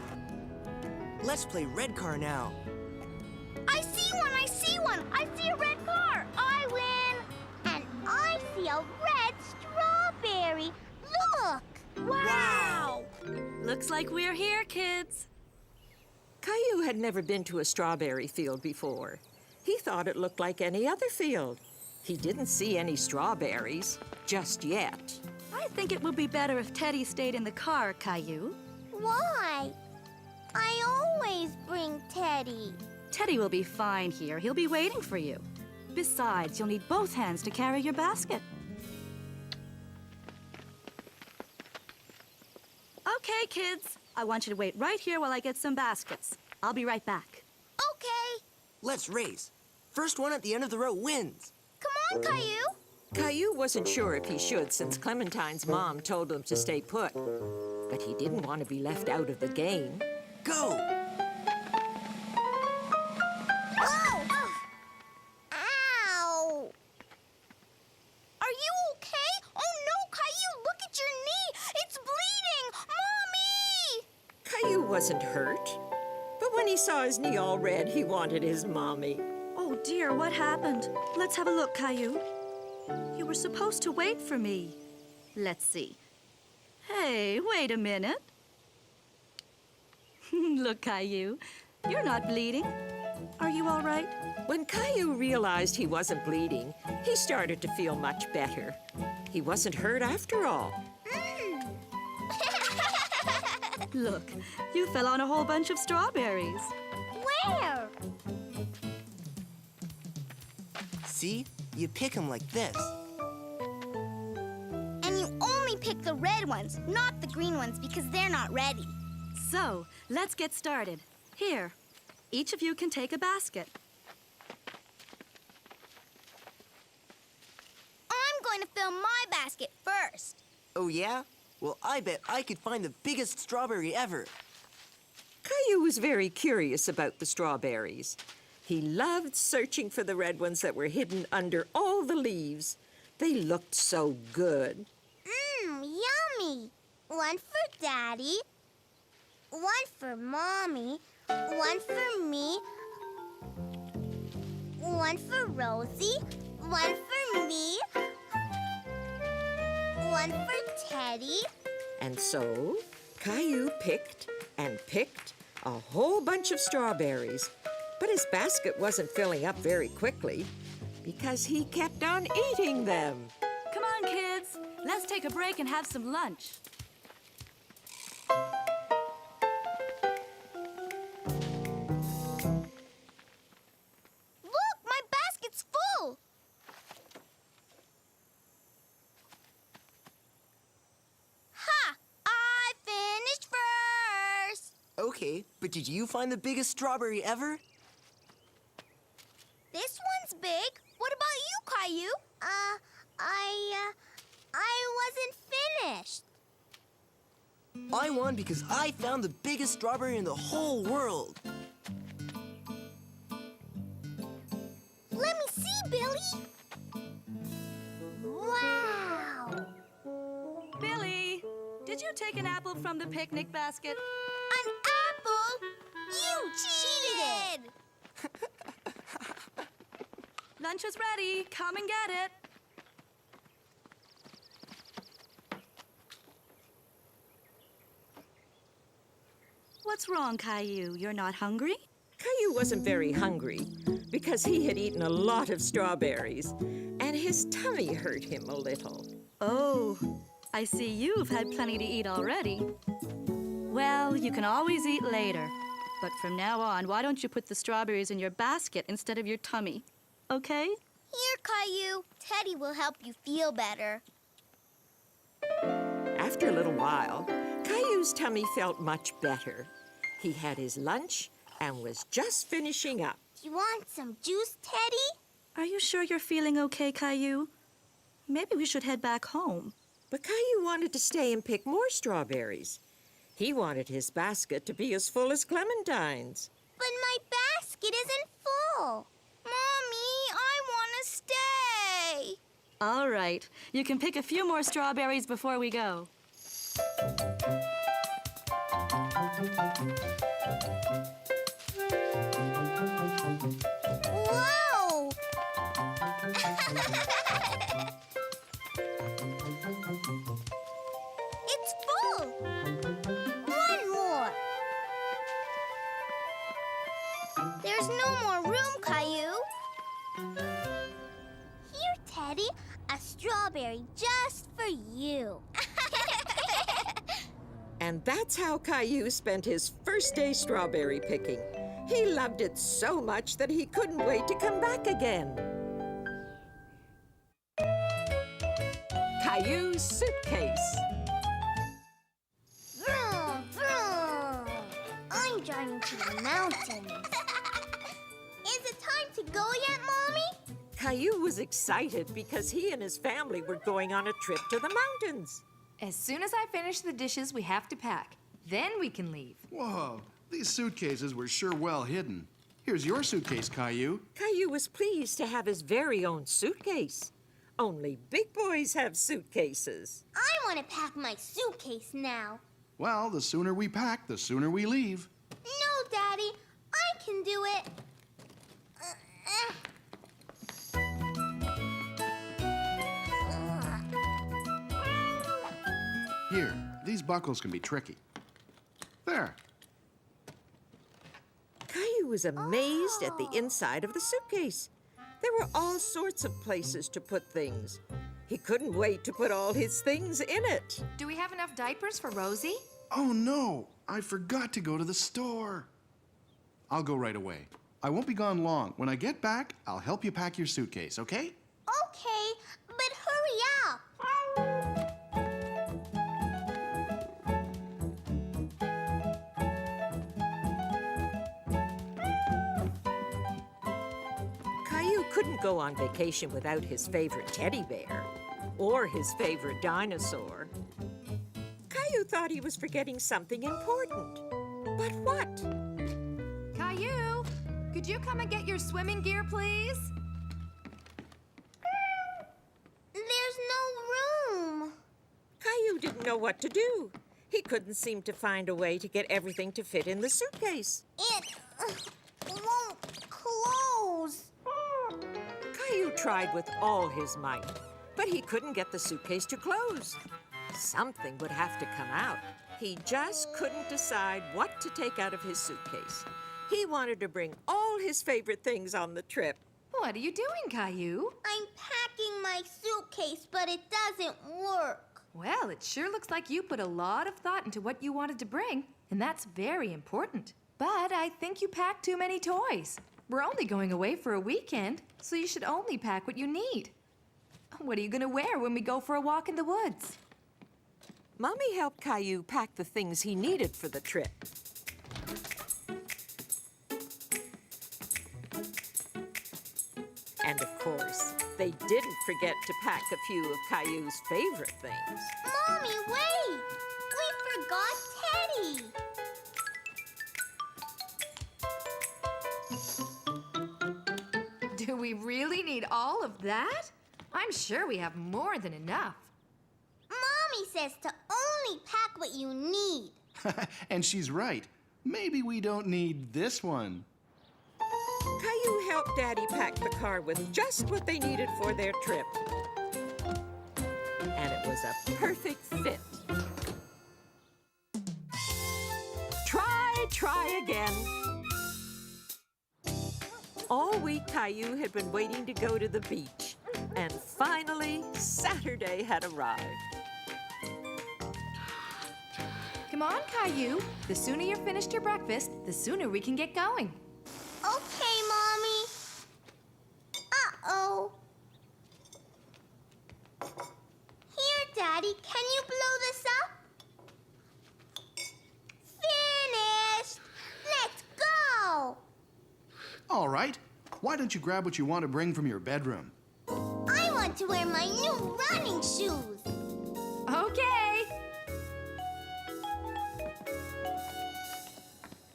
Let's play red car now. I see one! I see one! I see a red car! I win! And I see a red strawberry! Look! Wow! Looks like we're here, kids. Caillou had never been to a strawberry field before. He thought it looked like any other field. He didn't see any strawberries, just yet. I think it would be better if Teddy stayed in the car, Caillou. Why? I always bring Teddy. Teddy will be fine here. He'll be waiting for you. Besides, you'll need both hands to carry your basket. Okay, kids. I want you to wait right here while I get some baskets. I'll be right back. Okay. Let's race. First one at the end of the row wins. Come on, Caillou. Caillou wasn't sure if he should since Clementine's mom told him to stay put. But he didn't want to be left out of the game. Go! Oh! Ow! Are you okay? Oh no, Caillou, look at your knee! It's bleeding! Mommy! Caillou wasn't hurt. But when he saw his knee all red, he wanted his mommy. Oh dear, what happened? Let's have a look, Caillou. You were supposed to wait for me. Let's see. Hey, wait a minute. Look, Caillou, you're not bleeding. Are you all right? When Caillou realized he wasn't bleeding, he started to feel much better. He wasn't hurt after all. Look, you fell on a whole bunch of strawberries. Where? See? You pick them like this. And you only pick the red ones, not the green ones, because they're not ready. So, let's get started. Here, each of you can take a basket. I'm going to fill my basket first. Oh, yeah? Well, I bet I could find the biggest strawberry ever. Caillou was very curious about the strawberries. He loved searching for the red ones that were hidden under all the leaves. They looked so good. Yummy. One for Daddy, one for Mommy, one for me, one for Rosie, one for me, one for Teddy. And so, Caillou picked and picked a whole bunch of strawberries. But his basket wasn't filling up very quickly because he kept on eating them. Come on, kids. Let's take a break and have some lunch. Look, my basket's full. Ha! I finished first. Okay, but did you find the biggest strawberry ever? This one's big. What about you, Caillou? I wasn't finished. I won because I found the biggest strawberry in the whole world. Let me see, Billy. Wow. Billy, did you take an apple from the picnic basket? An apple? You cheated! Lunch is ready. Come and get it. What's wrong, Caillou? You're not hungry? Caillou wasn't very hungry because he had eaten a lot of strawberries, and his tummy hurt him a little. Oh, I see you've had plenty to eat already. Well, you can always eat later. But from now on, why don't you put the strawberries in your basket instead of your tummy? Okay? Here, Caillou. Teddy will help you feel better. After a little while, Caillou's tummy felt much better. He had his lunch and was just finishing up. Do you want some juice, Teddy? Are you sure you're feeling okay, Caillou? Maybe we should head back home. But Caillou wanted to stay and pick more strawberries. He wanted his basket to be as full as clementines. But my basket isn't full. Mommy, I want to stay. All right. You can pick a few more strawberries before we go. Whoa! It's full. One more. There's no more room, Caillou. Here, Teddy, a strawberry just for you. And that's how Caillou spent his first day strawberry picking. He loved it so much that he couldn't wait to come back again. Caillou's suitcase. Vroom, vroom. I'm driving to the mountains. Is it time to go yet, Mommy? Caillou was excited because he and his family were going on a trip to the mountains. As soon as I finish the dishes, we have to pack. Then we can leave. Whoa, these suitcases were sure well hidden. Here's your suitcase, Caillou. Caillou was pleased to have his very own suitcase. Only big boys have suitcases. I want to pack my suitcase now. Well, the sooner we pack, the sooner we leave. No, Daddy, I can do it. Here, these buckles can be tricky. There. Caillou was amazed at the inside of the suitcase. There were all sorts of places to put things. He couldn't wait to put all his things in it. Do we have enough diapers for Rosie? Oh, no. I forgot to go to the store. I'll go right away. I won't be gone long. When I get back, I'll help you pack your suitcase, okay? Okay, but hurry up. Caillou couldn't go on vacation without his favorite teddy bear or his favorite dinosaur. Caillou thought he was forgetting something important. But what? Caillou, could you come and get your swimming gear, please? There's no room. Caillou didn't know what to do. He couldn't seem to find a way to get everything to fit in the suitcase. It won't close. Caillou tried with all his might, but he couldn't get the suitcase to close. Something would have to come out. He just couldn't decide what to take out of his suitcase. He wanted to bring all his favorite things on the trip. What are you doing, Caillou? I'm packing my suitcase, but it doesn't work. Well, it sure looks like you put a lot of thought into what you wanted to bring, and that's very important. But I think you packed too many toys. We're only going away for a weekend, so you should only pack what you need. What are you going to wear when we go for a walk in the woods? Mommy helped Caillou pack the things he needed for the trip. And of course, they didn't forget to pack a few of Caillou's favorite things. Mommy, wait! We forgot Teddy! Do we really need all of that? I'm sure we have more than enough. Mommy says to only pack what you need. And she's right. Maybe we don't need this one. Caillou helped Daddy pack the car with just what they needed for their trip. And it was a perfect fit. Try again. All week, Caillou had been waiting to go to the beach. And finally, Saturday had arrived. Come on, Caillou. The sooner you're finished your breakfast, the sooner we can get going. Okay, Mommy. Uh-oh. Here, Daddy, can you blow this up? All right. Why don't you grab what you want to bring from your bedroom? I want to wear my new running shoes. Okay.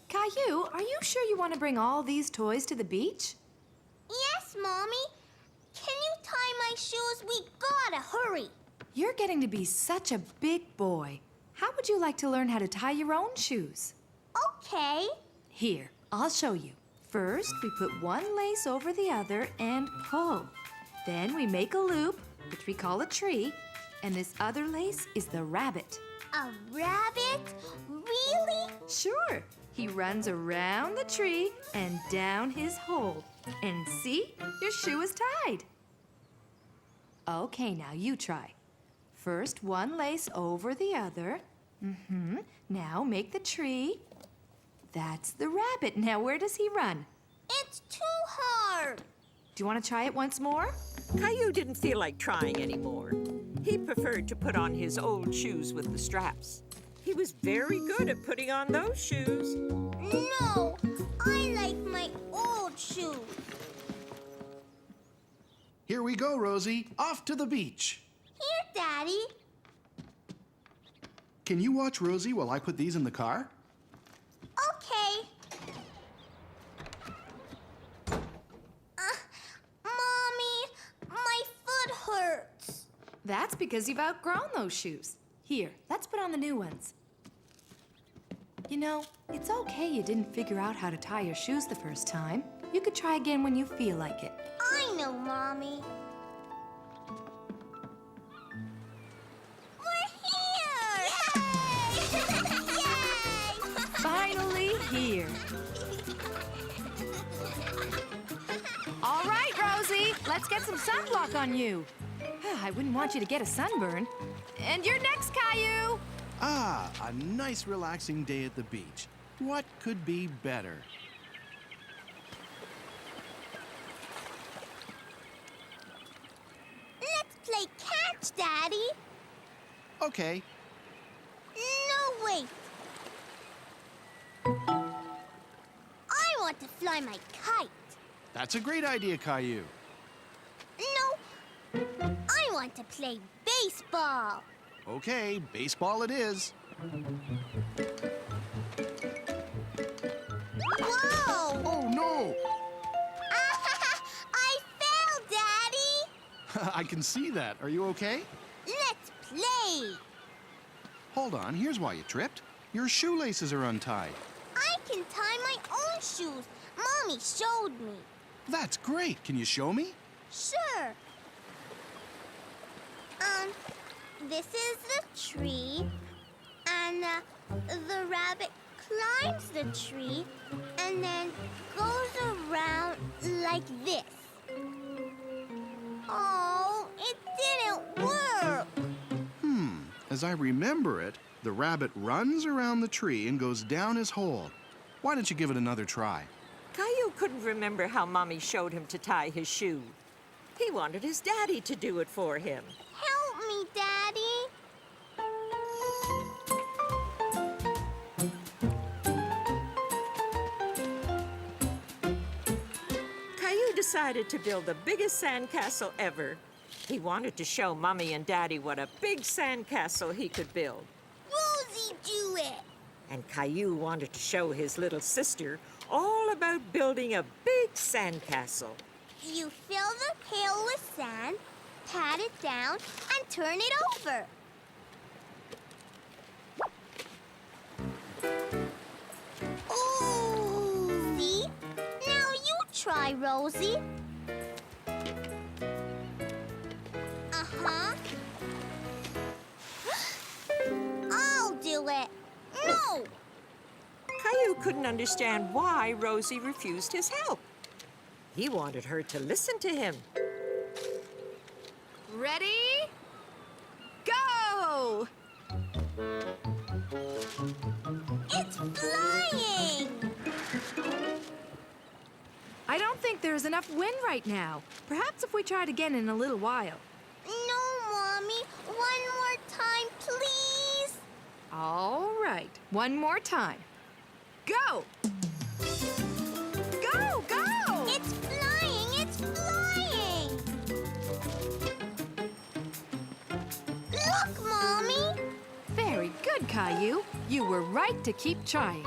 Caillou, are you sure you want to bring all these toys to the beach? Yes, Mommy. Can you tie my shoes? We gotta hurry. You're getting to be such a big boy. How would you like to learn how to tie your own shoes? Okay. Here, I'll show you. First, we put one lace over the other and pull. Then we make a loop, which we call a tree, and this other lace is the rabbit. A rabbit? Really? Sure. He runs around the tree and down his hole. And see? Your shoe is tied. Okay, now you try. First, one lace over the other. Now make the tree. That's the rabbit. Now where does he run? It's too hard. Do you want to try it once more? Caillou didn't feel like trying anymore. He preferred to put on his old shoes with the straps. He was very good at putting on those shoes. No, I like my old shoes. Here we go, Rosie. Off to the beach. Here, Daddy. Can you watch Rosie while I put these in the car? Okay. Mommy, my foot hurts. That's because you've outgrown those shoes. Here, let's put on the new ones. You know, it's okay you didn't figure out how to tie your shoes the first time. You could try again when you feel like it. I know, Mommy. We're here! Yay! Finally here. All right, Rosie, let's get some sunblock on you. I wouldn't want you to get a sunburn. And you're next, Caillou. Ah, a nice relaxing day at the beach. What could be better? Let's play catch, Daddy. Okay. No, wait. I want to fly my kite. That's a great idea, Caillou. No, I want to play baseball. Okay, baseball it is. Whoa! Oh, no! I fell, Daddy! I can see that. Are you okay? Let's play! Hold on, here's why you tripped. Your shoelaces are untied. I can tie my own shoes. Mommy showed me. That's great. Can you show me? Sure. This is the tree, and the rabbit climbs the tree and then goes around like this. Oh, it didn't work. As I remember it, the rabbit runs around the tree and goes down his hole. Why don't you give it another try? Caillou couldn't remember how Mommy showed him to tie his shoe. He wanted his daddy to do it for him. Help me, Daddy. Caillou decided to build the biggest sandcastle ever. He wanted to show Mommy and Daddy what a big sandcastle he could build. Rosie, do it. And Caillou wanted to show his little sister all about building a big sandcastle. You fill the pail with sand, pat it down, and turn it over. Ooh! See? Now you try, Rosie. Uh-huh. I'll do it. No! Caillou couldn't understand why Rosie refused his help. He wanted her to listen to him. Ready? Go! It's flying! I don't think there's enough wind right now. Perhaps if we tried again in a little while. No, Mommy. One more time, please. All right. One more time. Go! Go, go! Good, Caillou. You were right to keep trying.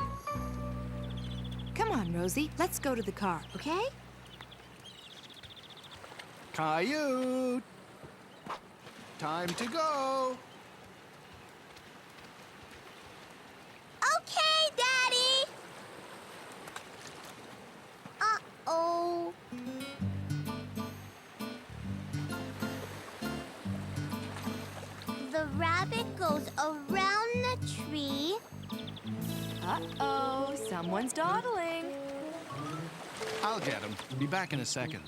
Come on, Rosie. Let's go to the car, okay? Caillou! Time to go! Okay, Daddy! Uh-oh. The rabbit goes around the tree. Uh-oh, someone's dawdling. I'll get him. Be back in a second.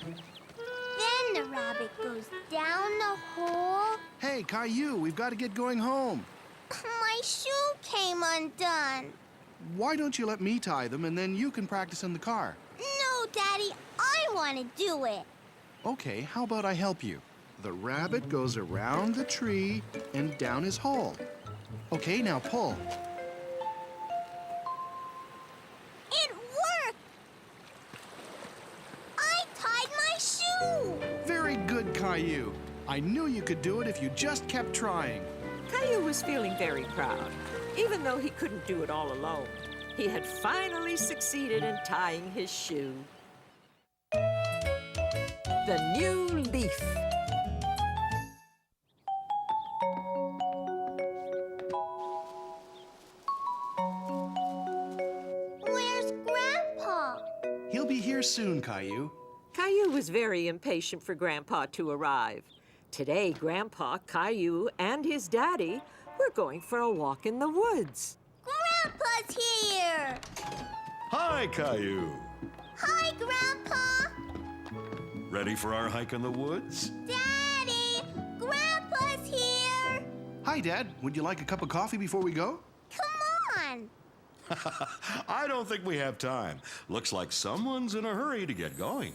Then the rabbit goes down the hole. Hey, Caillou, we've got to get going home. My shoe came undone. Why don't you let me tie them and then you can practice in the car? No, Daddy, I want to do it. Okay, how about I help you? The rabbit goes around the tree and down his hole. Okay, now pull. It worked! I tied my shoe! Very good, Caillou. I knew you could do it if you just kept trying. Caillou was feeling very proud, even though he couldn't do it all alone. He had finally succeeded in tying his shoe. The new leaf. Where's Grandpa? He'll be here soon, Caillou. Caillou was very impatient for Grandpa to arrive. Today, Grandpa, Caillou, and his daddy were going for a walk in the woods. Grandpa's here! Hi, Caillou. Hi, Grandpa! Ready for our hike in the woods? Daddy! Grandpa's here! Hi, Dad. Would you like a cup of coffee before we go? Come on! I don't think we have time. Looks like someone's in a hurry to get going.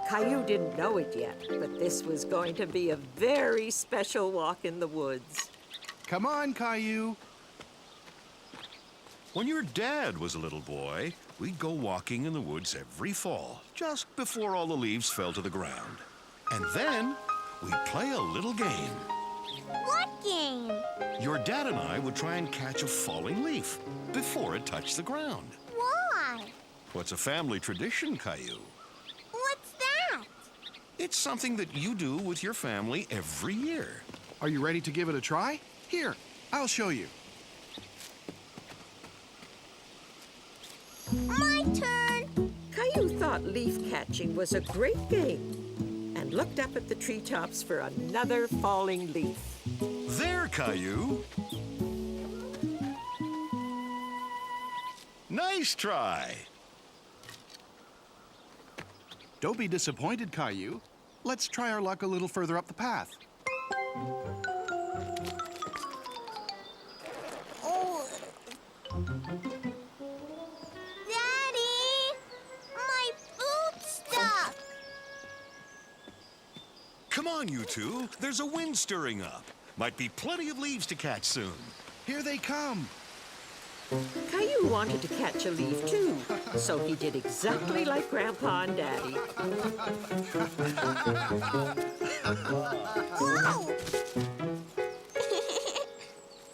Caillou didn't know it yet, but this was going to be a very special walk in the woods. Come on, Caillou. When your dad was a little boy, we'd go walking in the woods every fall, just before all the leaves fell to the ground. And then we'd play a little game. What game? Your dad and I would try and catch a falling leaf before it touched the ground. Why? What's a family tradition, Caillou? What's that? It's something that you do with your family every year. Are you ready to give it a try? Here, I'll show you. My turn! Caillou thought leaf catching was a great game and looked up at the treetops for another falling leaf. There, Caillou. Nice try. Don't be disappointed, Caillou. Let's try our luck a little further up the path. Oh. Daddy! My boot's stuck! Come on, you two. There's a wind stirring up. Might be plenty of leaves to catch soon. Here they come. Caillou wanted to catch a leaf too, so he did exactly like Grandpa and Daddy. Whoa!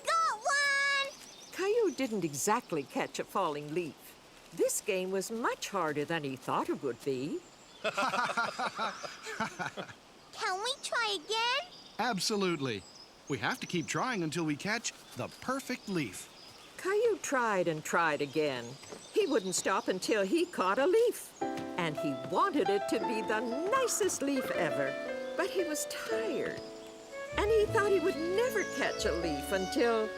Got one! Caillou didn't exactly catch a falling leaf. This game was much harder than he thought it would be. Can we try again? Absolutely. We have to keep trying until we catch the perfect leaf. Caillou tried and tried again. He wouldn't stop until he caught a leaf. And he wanted it to be the nicest leaf ever. But he was tired. And he thought he would never catch a leaf until...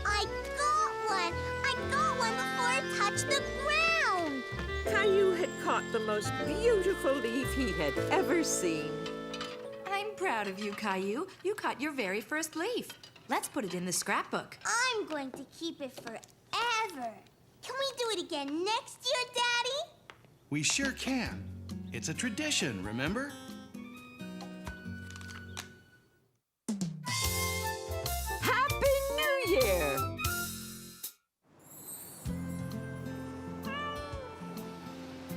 I got one! I got one before it touched the ground! Caillou had caught the most beautiful leaf he had ever seen. I'm proud of you, Caillou. You caught your very first leaf. Let's put it in the scrapbook. I'm going to keep it forever. Can we do it again next year, Daddy? We sure can. It's a tradition, remember? Happy New Year!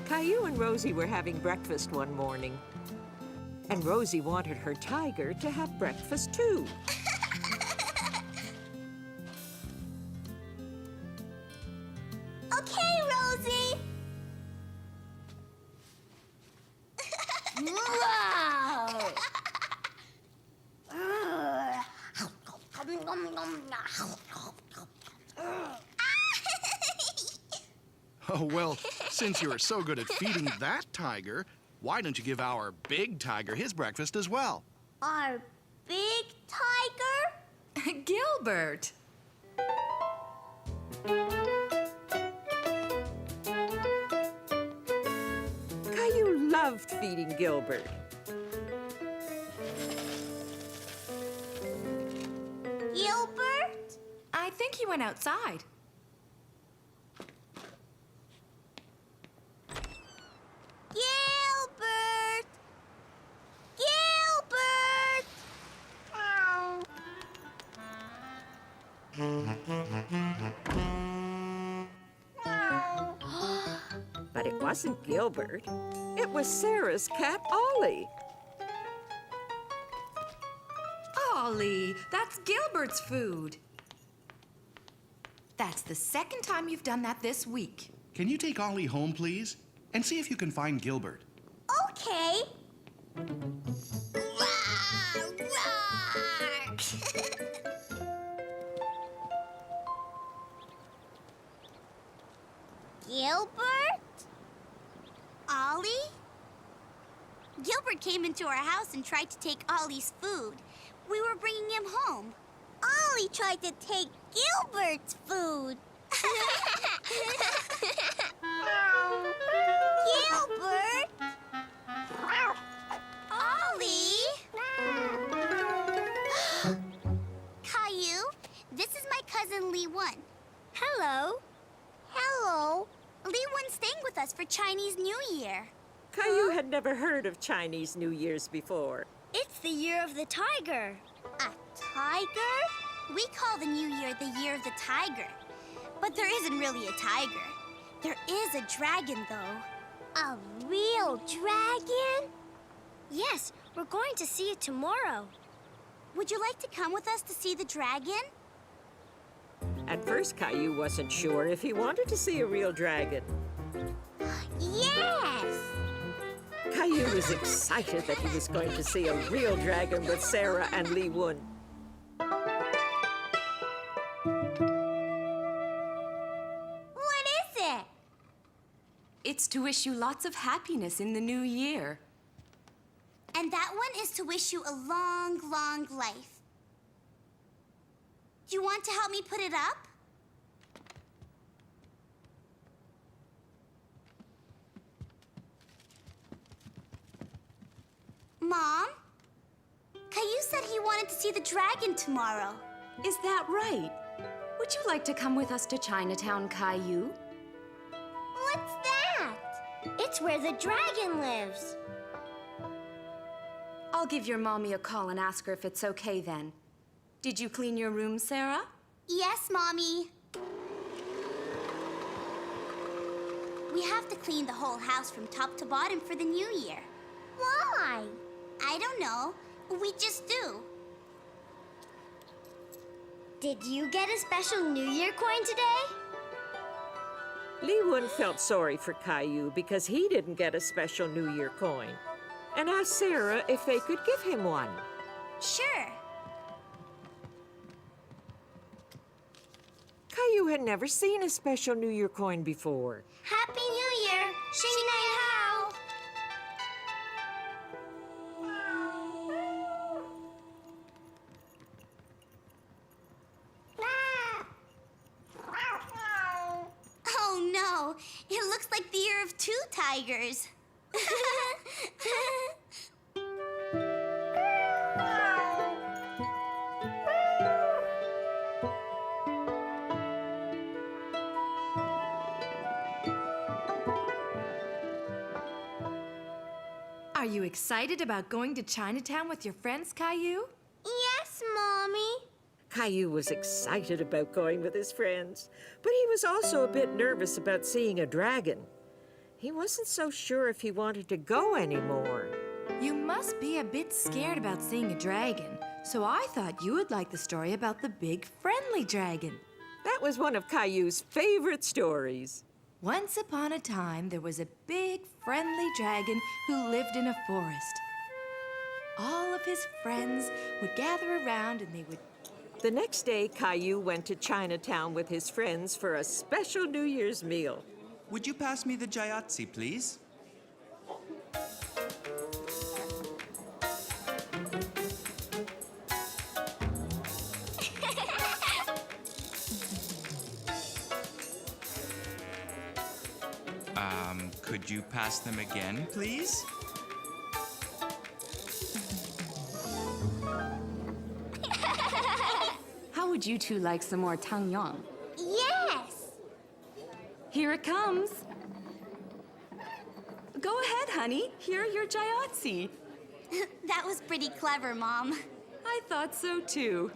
Caillou and Rosie were having breakfast one morning. And Rosie wanted her tiger to have breakfast too. Okay, Rosie. Wow. Oh, well, since you're so good at feeding that tiger, why don't you give our big tiger his breakfast as well? Our big tiger? Gilbert. Caillou loved feeding Gilbert. Gilbert? I think he went outside. Gilbert! Gilbert! But it wasn't Gilbert. It was Sarah's cat, Ollie. Ollie, that's Gilbert's food. That's the second time you've done that this week. Can you take Ollie home, please? And see if you can find Gilbert. Okay. Gilbert? Ollie? Gilbert came into our house and tried to take Ollie's food. We were bringing him home. Ollie tried to take Gilbert's food. Gilbert? Ollie? Caillou, this is my cousin Lee One. Hello. Hello. Lee One's staying with us for Chinese New Year. Caillou had never heard of Chinese New Year's before. It's the year of the tiger. A tiger? We call the new year the year of the tiger. But there isn't really a tiger. There is a dragon, though. A real dragon? Yes, we're going to see it tomorrow. Would you like to come with us to see the dragon? At first, Caillou wasn't sure if he wanted to see a real dragon. Yes! Caillou was excited that he was going to see a real dragon with Sarah and Lee One. What is it? It's to wish you lots of happiness in the new year. And that one is to wish you a long, long life. Do you want to help me put it up? Mom? Caillou said he wanted to see the dragon tomorrow. Is that right? Would you like to come with us to Chinatown, Caillou? What's that? It's where the dragon lives. I'll give your mommy a call and ask her if it's okay then. Did you clean your room, Sarah? Yes, Mommy. We have to clean the whole house from top to bottom for the new year. Why? I don't know. We just do. Did you get a special New Year coin today? Lee One felt sorry for Caillou because he didn't get a special New Year coin and asked Sarah if they could give him one. Sure. Caillou had never seen a special New Year coin before. Happy New Year! Shing Nai Hao! Oh no! It looks like the year of 2 tigers. Are you excited about going to Chinatown with your friends, Caillou? Yes, Mommy. Caillou was excited about going with his friends, but he was also a bit nervous about seeing a dragon. He wasn't so sure if he wanted to go anymore. You must be a bit scared about seeing a dragon, so I thought you would like the story about the big friendly dragon. That was one of Caillou's favorite stories. Once upon a time, there was a big, friendly dragon who lived in a forest. All of his friends would gather around and they would... The next day, Caillou went to Chinatown with his friends for a special New Year's meal. Would you pass me the Jayatsi, please? Could you pass them again, please? How would you two like some more tangyang? Yes! Here it comes. Go ahead, honey. Here are your jayatsi. That was pretty clever, Mom. I thought so, too.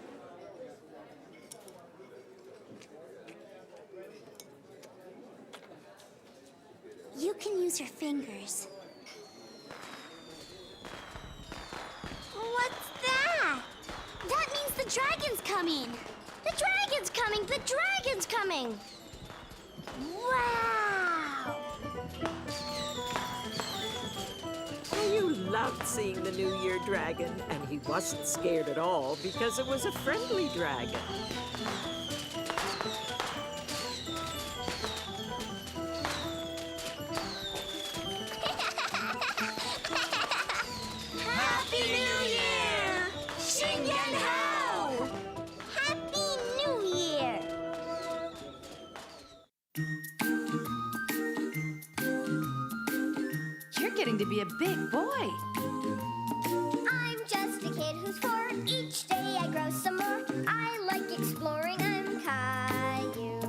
You can use your fingers. What's that? That means the dragon's coming. The dragon's coming! The dragon's coming! Wow! Caillou loved seeing the New Year dragon, and he wasn't scared at all because it was a friendly dragon. Happy New Year! Xing Yan Hao! Happy New Year! You're getting to be a big boy. I'm just a kid who's 4. Each day I grow some more. I like exploring. I'm Caillou.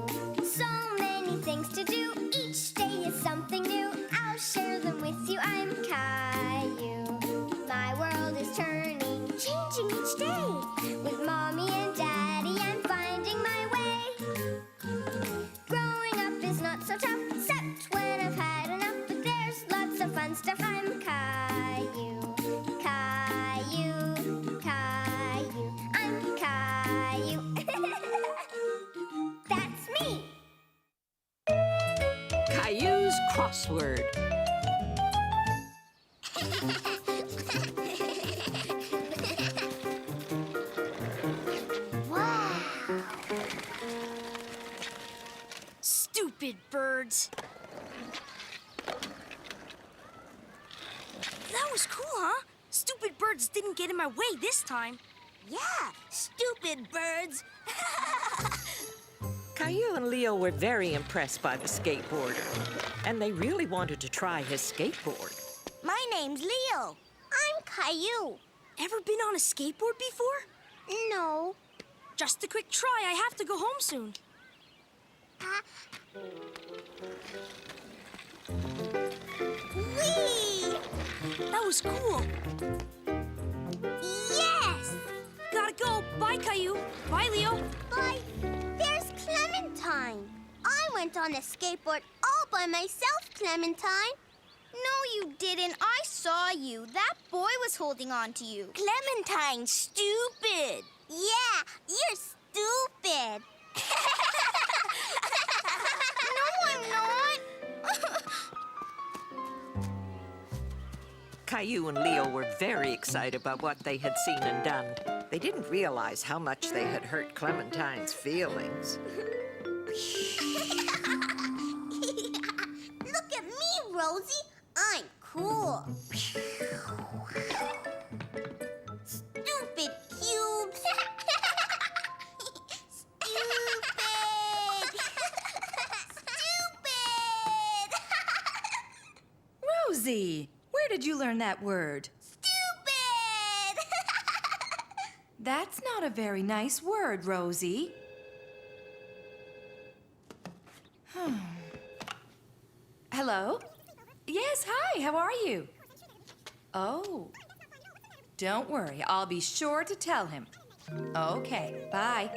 So many things to do. Each day is something new. I'll share them with you. I'm Caillou. My world is turning, changing each day. With Mommy and Daddy, I'm finding my way. Growing up is not so tough, except when I've had enough. But there's lots of fun stuff. I'm Caillou, Caillou, Caillou. I'm Caillou. That's me. Caillou's crossword. Wow! Stupid birds. That was cool, huh? Stupid birds didn't get in my way this time. Yeah, stupid birds. Caillou and Leo were very impressed by the skateboarder, and they really wanted to try his skateboard. My name's Leo. I'm Caillou. Ever been on a skateboard before? No. Just a quick try. I have to go home soon. Whee! That was cool. Yes! Gotta go. Bye, Caillou. Bye, Leo. Bye. There's Clementine. I went on a skateboard all by myself, Clementine. No, you didn't. I saw you. That boy was holding on to you. Clementine, stupid. Yeah, you're stupid. No, I'm not. Caillou and Leo were very excited about what they had seen and done. They didn't realize how much they had hurt Clementine's feelings. Look at me, Rosie. I'm cool. Stupid cubes. Stupid. Stupid. Rosie, where did you learn that word? Stupid. That's not a very nice word, Rosie. Hello? Yes, hi, how are you? Oh. Don't worry, I'll be sure to tell him. Okay, bye.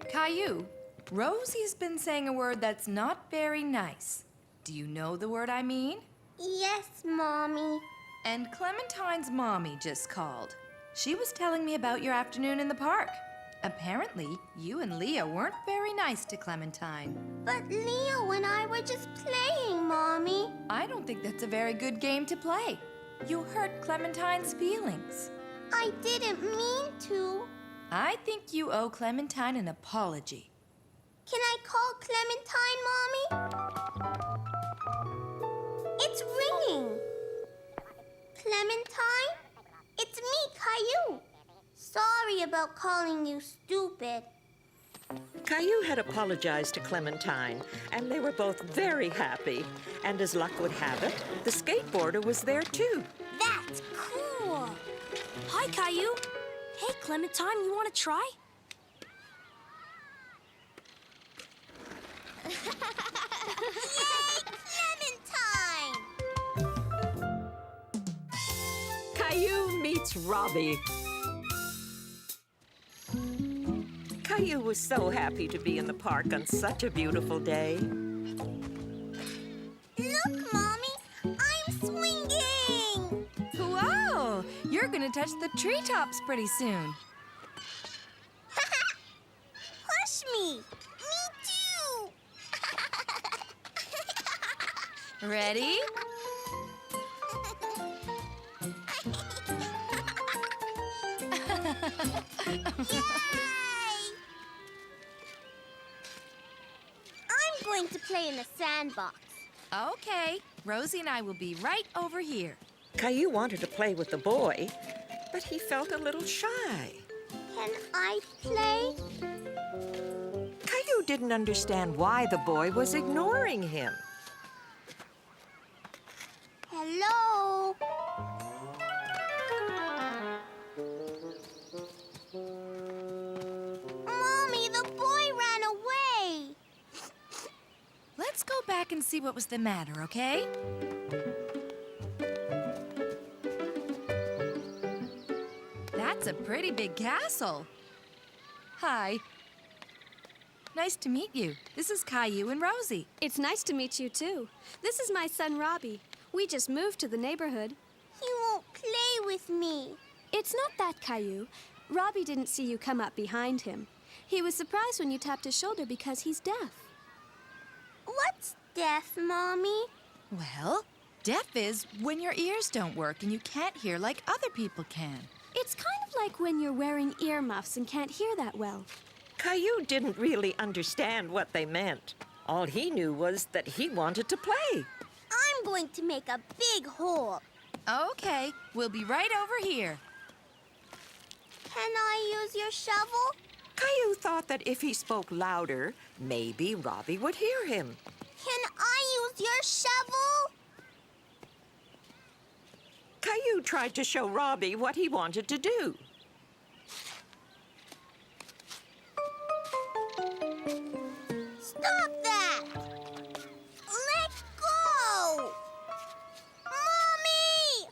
Caillou, Rosie's been saying a word that's not very nice. Do you know the word I mean? Yes, Mommy. And Clementine's mommy just called. She was telling me about your afternoon in the park. Apparently, you and Leo weren't very nice to Clementine. But Leo and I were just playing, Mommy. I don't think that's a very good game to play. You hurt Clementine's feelings. I didn't mean to. I think you owe Clementine an apology. Can I call Clementine, Mommy? It's ringing. Clementine? It's me, Caillou. Sorry about calling you stupid. Caillou had apologized to Clementine, and they were both very happy. And as luck would have it, the skateboarder was there too. That's cool. Hi, Caillou. Hey, Clementine, you want to try? Yay, Clementine! Caillou meets Robbie. Caillou was so happy to be in the park on such a beautiful day. Look, Mommy, I'm swinging! Whoa! You're gonna touch the treetops pretty soon. Push me! Me too! Ready? I'm going to play in the sandbox. Okay, Rosie and I will be right over here. Caillou wanted to play with the boy, but he felt a little shy. Can I play? Caillou didn't understand why the boy was ignoring him. Hello? Mommy, the boy ran away. Let's go back and see what was the matter, okay? That's a pretty big castle. Hi. Nice to meet you. This is Caillou and Rosie. It's nice to meet you, too. This is my son, Robbie. We just moved to the neighborhood. He won't play with me. It's not that, Caillou. Robbie didn't see you come up behind him. He was surprised when you tapped his shoulder because he's deaf. What's deaf, Mommy? Well, deaf is when your ears don't work and you can't hear like other people can. It's kind of like when you're wearing earmuffs and can't hear that well. Caillou didn't really understand what they meant. All he knew was that he wanted to play. I'm going to make a big hole. Okay, we'll be right over here. Can I use your shovel? Caillou thought that if he spoke louder, maybe Robbie would hear him. Can I use your shovel? Caillou tried to show Robbie what he wanted to do. Stop that! Let go! Mommy!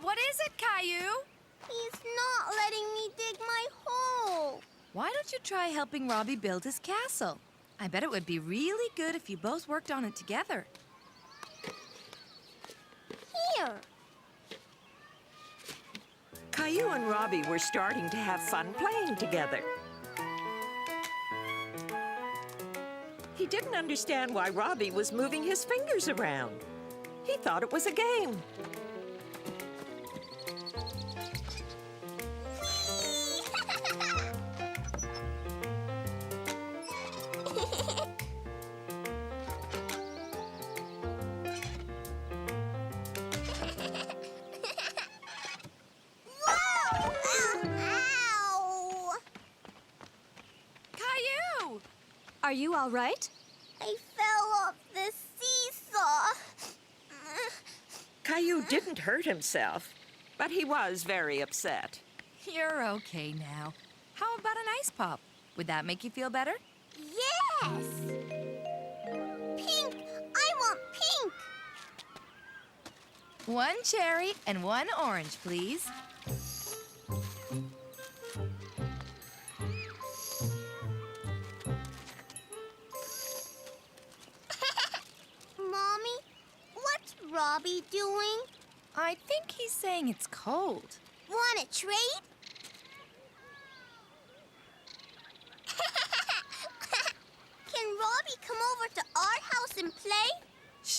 What is it, Caillou? He's not letting me dig my hole. Why don't you try helping Robbie build his castle? I bet it would be really good if you both worked on it together. Here. Caillou and Robbie were starting to have fun playing together. He didn't understand why Robbie was moving his fingers around. He thought it was a game. Caillou! Are you all right? I fell off the seesaw. Caillou didn't hurt himself, but he was very upset. You're okay now. How about an ice pop? Would that make you feel better? Yes! Pink! I want pink! One cherry and one orange, please. Mommy, what's Robbie doing? I think he's saying it's cold. Want to trade?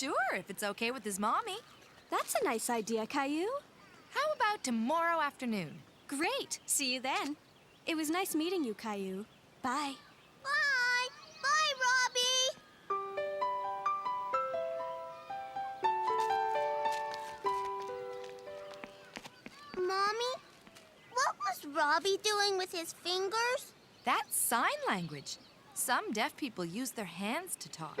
Sure, if it's okay with his mommy. That's a nice idea, Caillou. How about tomorrow afternoon? Great. See you then. It was nice meeting you, Caillou. Bye. Bye! Bye, Robbie! Mommy, what was Robbie doing with his fingers? That's sign language. Some deaf people use their hands to talk.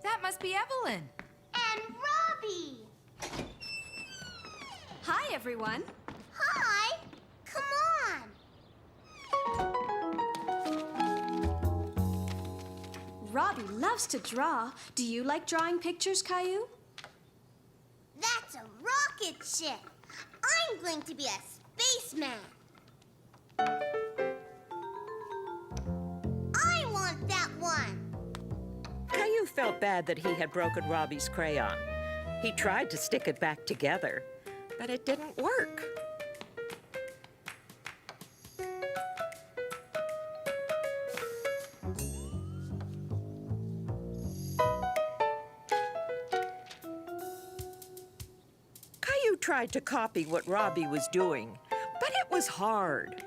That must be Evelyn. And Robbie! Hi, everyone. Hi! Come on! Robbie loves to draw. Do you like drawing pictures, Caillou? That's a rocket ship. I'm going to be a spaceman. I want that one. Caillou felt bad that he had broken Robbie's crayon. He tried to stick it back together, but it didn't work. Caillou tried to copy what Robbie was doing, but it was hard.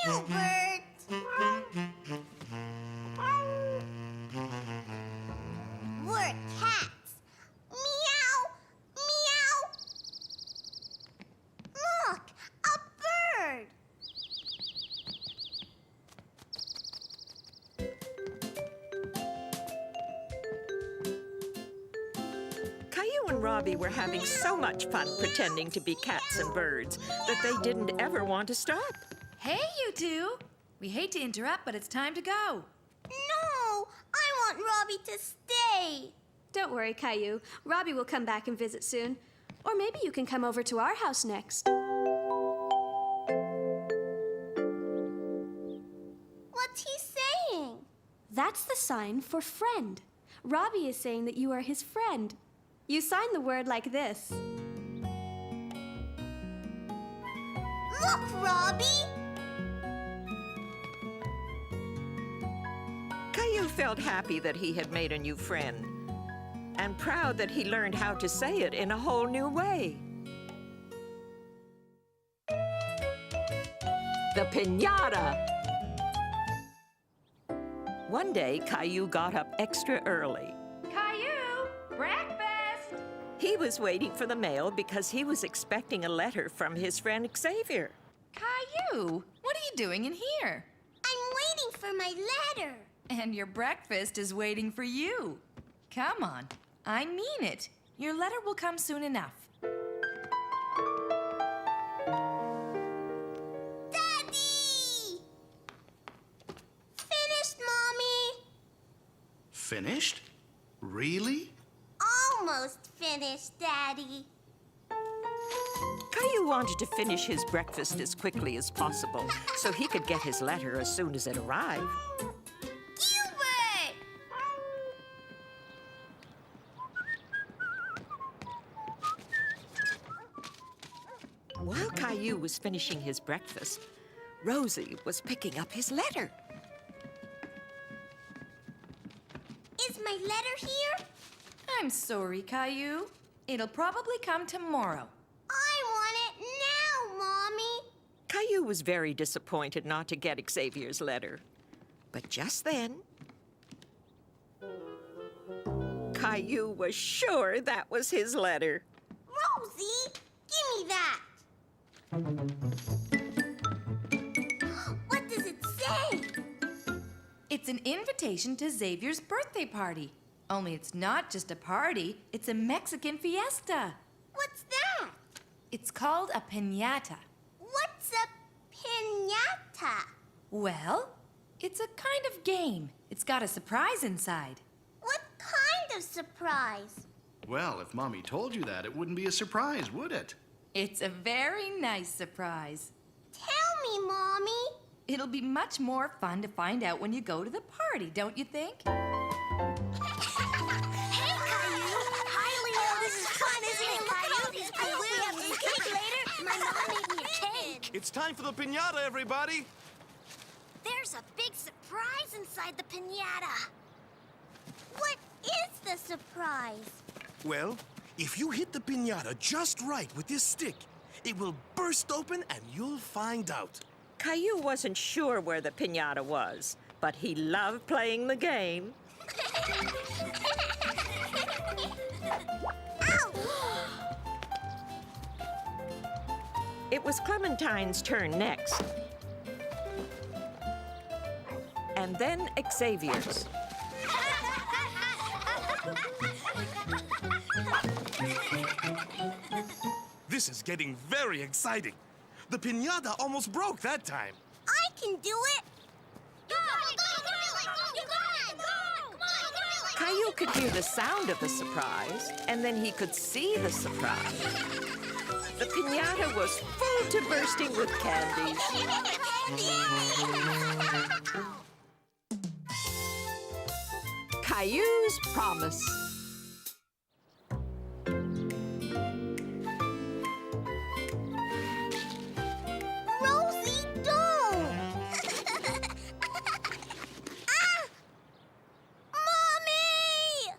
Gilbert! We're cats. Meow! Meow! Look! A bird! Caillou and Robbie were having so much fun pretending to be cats and birds that they didn't ever want to stop. Hey, you two. We hate to interrupt, but it's time to go. No! I want Robbie to stay. Don't worry, Caillou. Robbie will come back and visit soon. Or maybe you can come over to our house next. What's he saying? That's the sign for friend. Robbie is saying that you are his friend. You sign the word like this. Look, Robbie! Caillou felt happy that he had made a new friend, and proud that he learned how to say it in a whole new way. The pinata! One day, Caillou got up extra early. Caillou, breakfast! He was waiting for the mail because he was expecting a letter from his friend Xavier. Caillou, what are you doing in here? I'm waiting for my letter. And your breakfast is waiting for you. Come on, I mean it. Your letter will come soon enough. Daddy! Finished, Mommy. Finished? Really? Almost finished, Daddy. Caillou wanted to finish his breakfast as quickly as possible so he could get his letter as soon as it arrived. Gilbert! While Caillou was finishing his breakfast, Rosie was picking up his letter. Is my letter here? I'm sorry, Caillou. It'll probably come tomorrow. I want it now, Mommy. Caillou was very disappointed not to get Xavier's letter. But just then, Caillou was sure that was his letter. Rosie, give me that. What does it say? It's an invitation to Xavier's birthday party. Only it's not just a party, it's a Mexican fiesta. What's that? It's called a pinata. What's a pinata? Well, it's a kind of game. It's got a surprise inside. What kind of surprise? Well, if Mommy told you that, it wouldn't be a surprise, would it? It's a very nice surprise. Tell me, Mommy. It'll be much more fun to find out when you go to the party, don't you think? Hey, Caillou! Hi, Leo! This is fun, isn't it, Caillou? I hope we have some cake later. My mom made me a cake. It's time for the pinata, everybody! There's a big surprise inside the pinata. What is the surprise? Well, if you hit the pinata just right with this stick, it will burst open and you'll find out. Caillou wasn't sure where the pinata was, but he loved playing the game. It was Clementine's turn next. And then Xavier's. This is getting very exciting. The pinata almost broke that time. I can do it. Go, Caillou could hear the sound of the surprise, and then he could see the surprise. The pinata was full to bursting with candies. Caillou's promise. Rosie, don't! Ah! Mommy!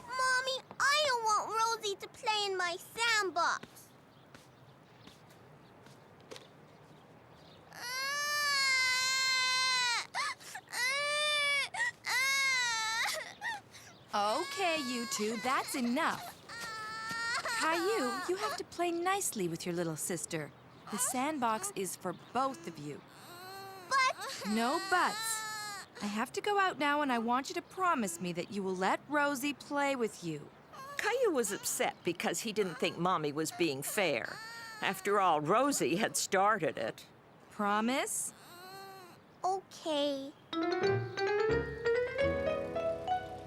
Mommy, I don't want Rosie to play in my sandbox. Okay, you two, that's enough. Caillou, you have to play nicely with your little sister. The sandbox is for both of you. But... No buts. I have to go out now, and I want you to promise me that you will let Rosie play with you. Caillou was upset because he didn't think Mommy was being fair. After all, Rosie had started it. Promise? Okay.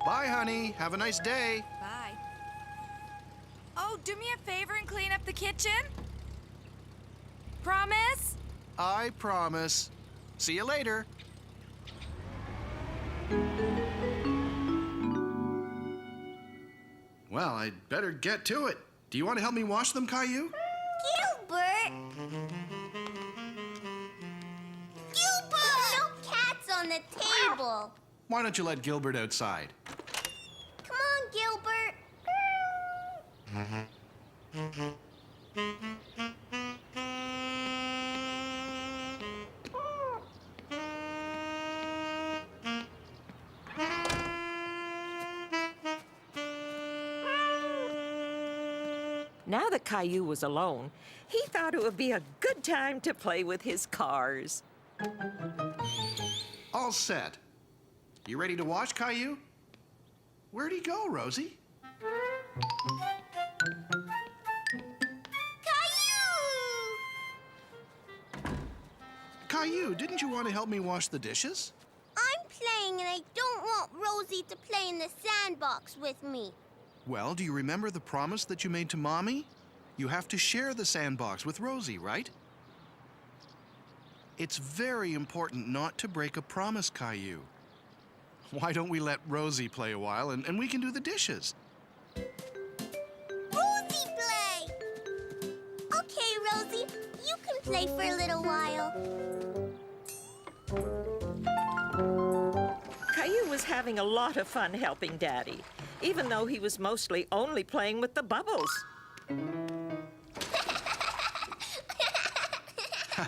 Bye, honey. Have a nice day. Bye. Oh, do me a favor and clean up the kitchen. Promise? I promise. See you later. Well, I'd better get to it. Do you want to help me wash them, Caillou? Gilbert! Gilbert! No cats on the table. Why don't you let Gilbert outside? Come on, Gilbert. Now that Caillou was alone, he thought it would be a good time to play with his cars. All set. You ready to wash, Caillou? Where'd he go, Rosie? Caillou, didn't you want to help me wash the dishes? I'm playing and I don't want Rosie to play in the sandbox with me. Well, do you remember the promise that you made to Mommy? You have to share the sandbox with Rosie, right? It's very important not to break a promise, Caillou. Why don't we let Rosie play a while and we can do the dishes? Rosie play! Okay, Rosie, you can play for a little while. Caillou was having a lot of fun helping Daddy, even though he was mostly only playing with the bubbles.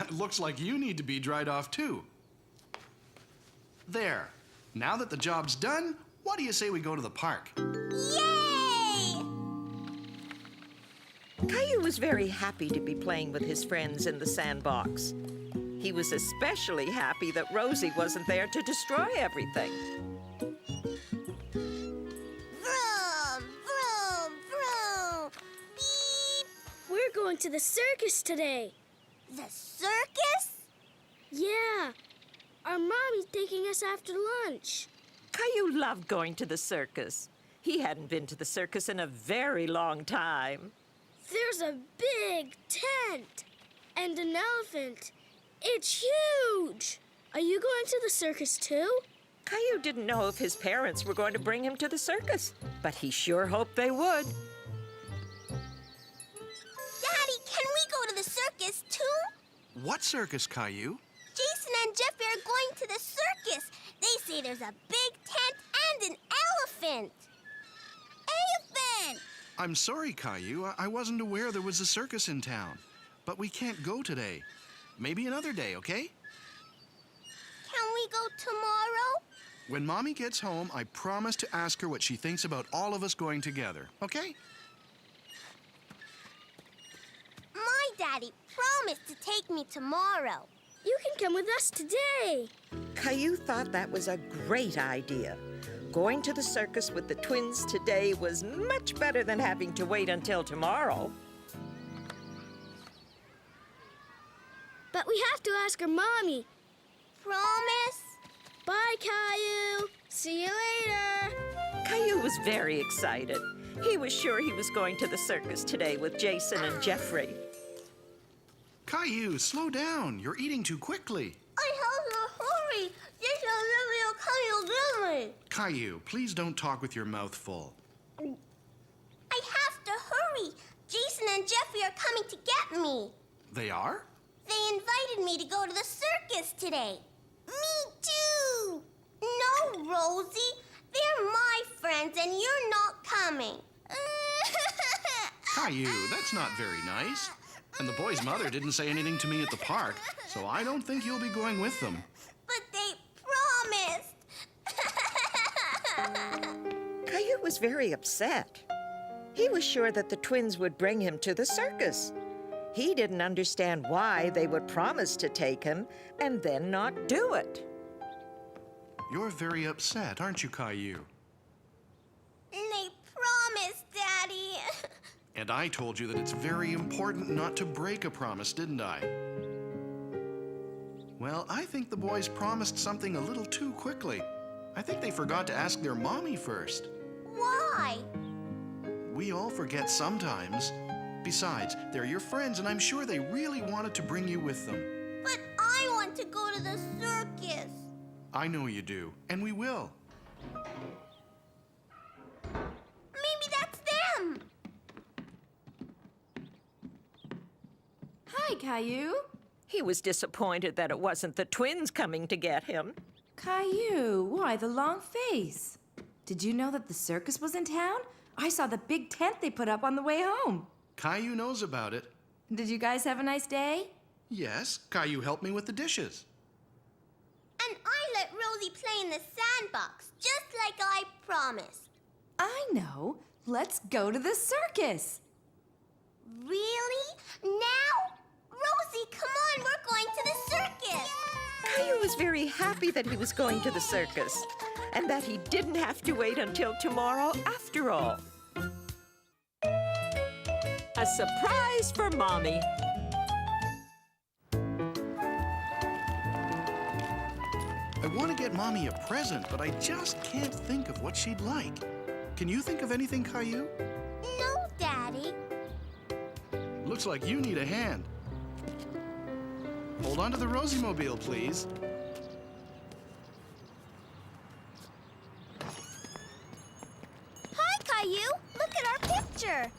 Looks like you need to be dried off too. There. Now that the job's done, what do you say we go to the park? Yay! Caillou was very happy to be playing with his friends in the sandbox. He was especially happy that Rosie wasn't there to destroy everything. Vroom, vroom, vroom. Beep. We're going to the circus today. The circus? Yeah. Our mommy's taking us after lunch. Caillou loved going to the circus. He hadn't been to the circus in a very long time. There's a big tent and an elephant It's huge! Are you going to the circus too? Caillou didn't know if his parents were going to bring him to the circus, but he sure hoped they would. Daddy, can we go to the circus too? What circus, Caillou? Jason and Jeffrey are going to the circus. They say there's a big tent and an elephant. Elephant! I'm sorry, Caillou. I wasn't aware there was a circus in town. But we can't go today. Maybe another day, okay? Can we go tomorrow? When Mommy gets home, I promise to ask her what she thinks about all of us going together, okay? My daddy promised to take me tomorrow. You can come with us today. Caillou thought that was a great idea. Going to the circus with the twins today was much better than having to wait until tomorrow. But we have to ask her Mommy. Promise? Bye, Caillou. See you later. Caillou was very excited. He was sure he was going to the circus today with Jason and Jeffrey. Caillou, slow down. You're eating too quickly. I have to hurry. Jason and Jeffrey are coming to get me. Caillou, please don't talk with your mouth full. I have to hurry. Jason and Jeffrey are coming to get me. They are? They invited me to go to the circus today. Me too. No, Rosie. They're my friends and you're not coming. Caillou, that's not very nice. And the boy's mother didn't say anything to me at the park, so I don't think you'll be going with them. But they promised. Caillou was very upset. He was sure that the twins would bring him to the circus. He didn't understand why they would promise to take him and then not do it. You're very upset, aren't you, Caillou? They promised, Daddy. And I told you that it's very important not to break a promise, didn't I? Well, I think the boys promised something a little too quickly. I think they forgot to ask their mommy first. Why? We all forget sometimes. Besides, they're your friends, and I'm sure they really wanted to bring you with them. But I want to go to the circus. I know you do, and we will. Maybe that's them. Hi, Caillou. He was disappointed that it wasn't the twins coming to get him. Caillou, why the long face? Did you know that the circus was in town? I saw the big tent they put up on the way home. Caillou knows about it. Did you guys have a nice day? Yes, Caillou helped me with the dishes. And I let Rosie play in the sandbox, just like I promised. I know. Let's go to the circus. Really? Now? Rosie, come on, we're going to the circus. Caillou was very happy that he was going to the circus and that he didn't have to wait until tomorrow after all. A surprise for Mommy. I want to get Mommy a present, but I just can't think of what she'd like. Can you think of anything, Caillou? No, Daddy. Looks like you need a hand. Hold on to the Rosie mobile, please. Hi, Caillou. Look at our picture.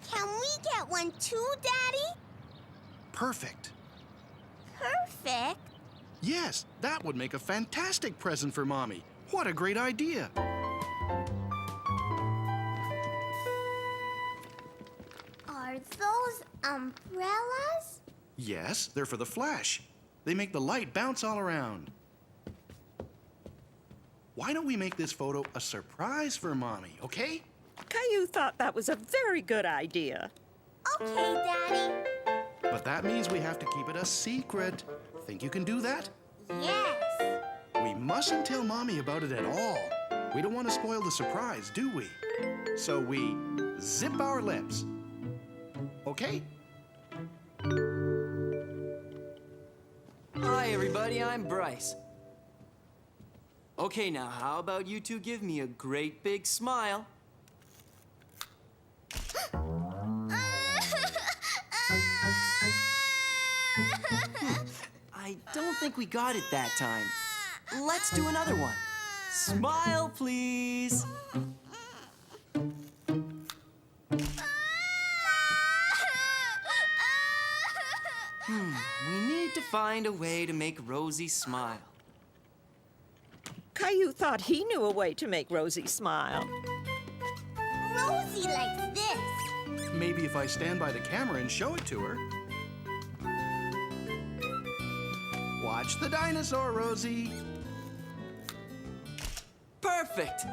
Can we get one too, Daddy? Perfect. Perfect? Yes, that would make a fantastic present for Mommy. What a great idea. Are those umbrellas? Yes, they're for the flash. They make the light bounce all around. Why don't we make this photo a surprise for Mommy, okay? Caillou thought that was a very good idea. Okay, Daddy. But that means we have to keep it a secret. Think you can do that? Yes. We mustn't tell Mommy about it at all. We don't want to spoil the surprise, do we? So we zip our lips. Okay? Hi, everybody. I'm Bryce. Okay, now, how about you two give me a great big smile? I don't think we got it that time. Let's do another one. Smile, please. We need to find a way to make Rosie smile. Caillou thought he knew a way to make Rosie smile. Rosie likes this. Maybe if I stand by the camera and show it to her. Watch the dinosaur, Rosie. Perfect!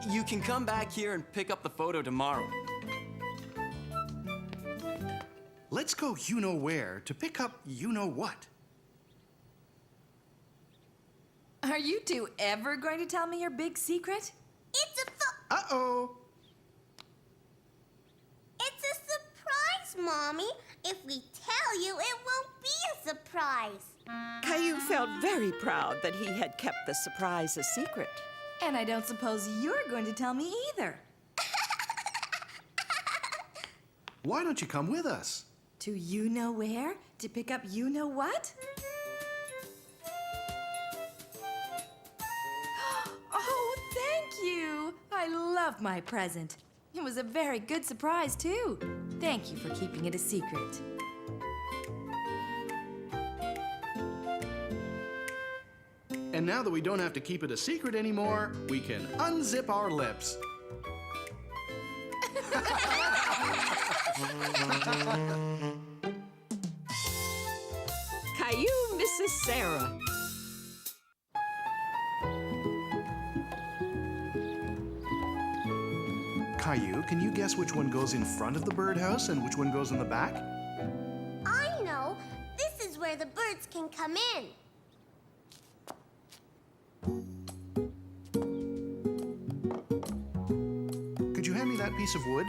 You can come back here and pick up the photo tomorrow. Let's go you-know-where to pick up you-know-what. Are you two ever going to tell me your big secret? It's a Uh-oh. It's a surprise, Mommy. If we tell you, it won't be a surprise. Caillou felt very proud that he had kept the surprise a secret. And I don't suppose you're going to tell me either. Why don't you come with us? To you-know-where? To pick up you-know-what? Oh, thank you! I love my present. It was a very good surprise, too. Thank you for keeping it a secret. And now that we don't have to keep it a secret anymore, we can unzip our lips. Caillou misses Sarah. Caillou, can you guess which one goes in front of the birdhouse and which one goes in the back? I know. This is where the birds can come in. Could you hand me that piece of wood?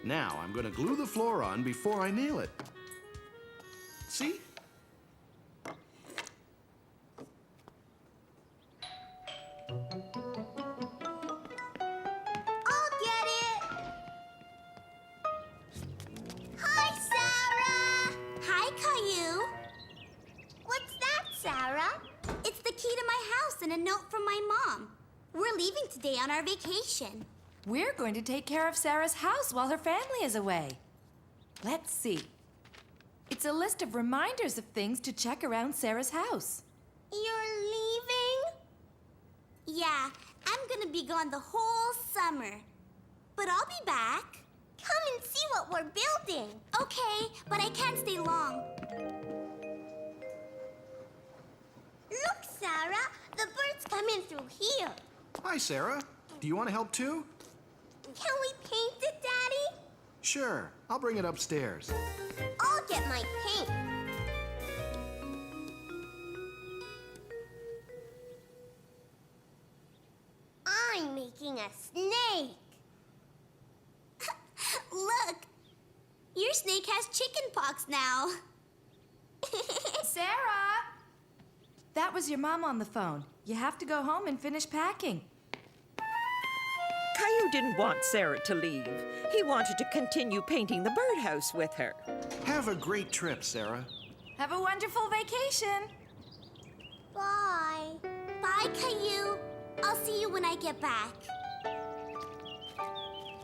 Now I'm going to glue the floor on before I nail it. See? I'll get it. Hi, Sarah. Hi, Caillou. What's that, Sarah? It's the key to my house and a note from my mom. We're leaving today on our vacation. We're going to take care of Sarah's house while her family is away. Let's see. It's a list of reminders of things to check around Sarah's house. You're leaving? Yeah, I'm gonna be gone the whole summer. But I'll be back. Come and see what we're building. Okay, but I can't stay long. Look, Sarah, the birds come in through here. Hi, Sarah. Do you want to help too? Can we paint it, Daddy? Sure. I'll bring it upstairs. I'll get my paint. I'm making a snake. Look, your snake has chicken pox now. Sarah! That was your mom on the phone. You have to go home and finish packing. Caillou didn't want Sarah to leave. He wanted to continue painting the birdhouse with her. Have a great trip, Sarah. Have a wonderful vacation. Bye. Bye, Caillou. I'll see you when I get back.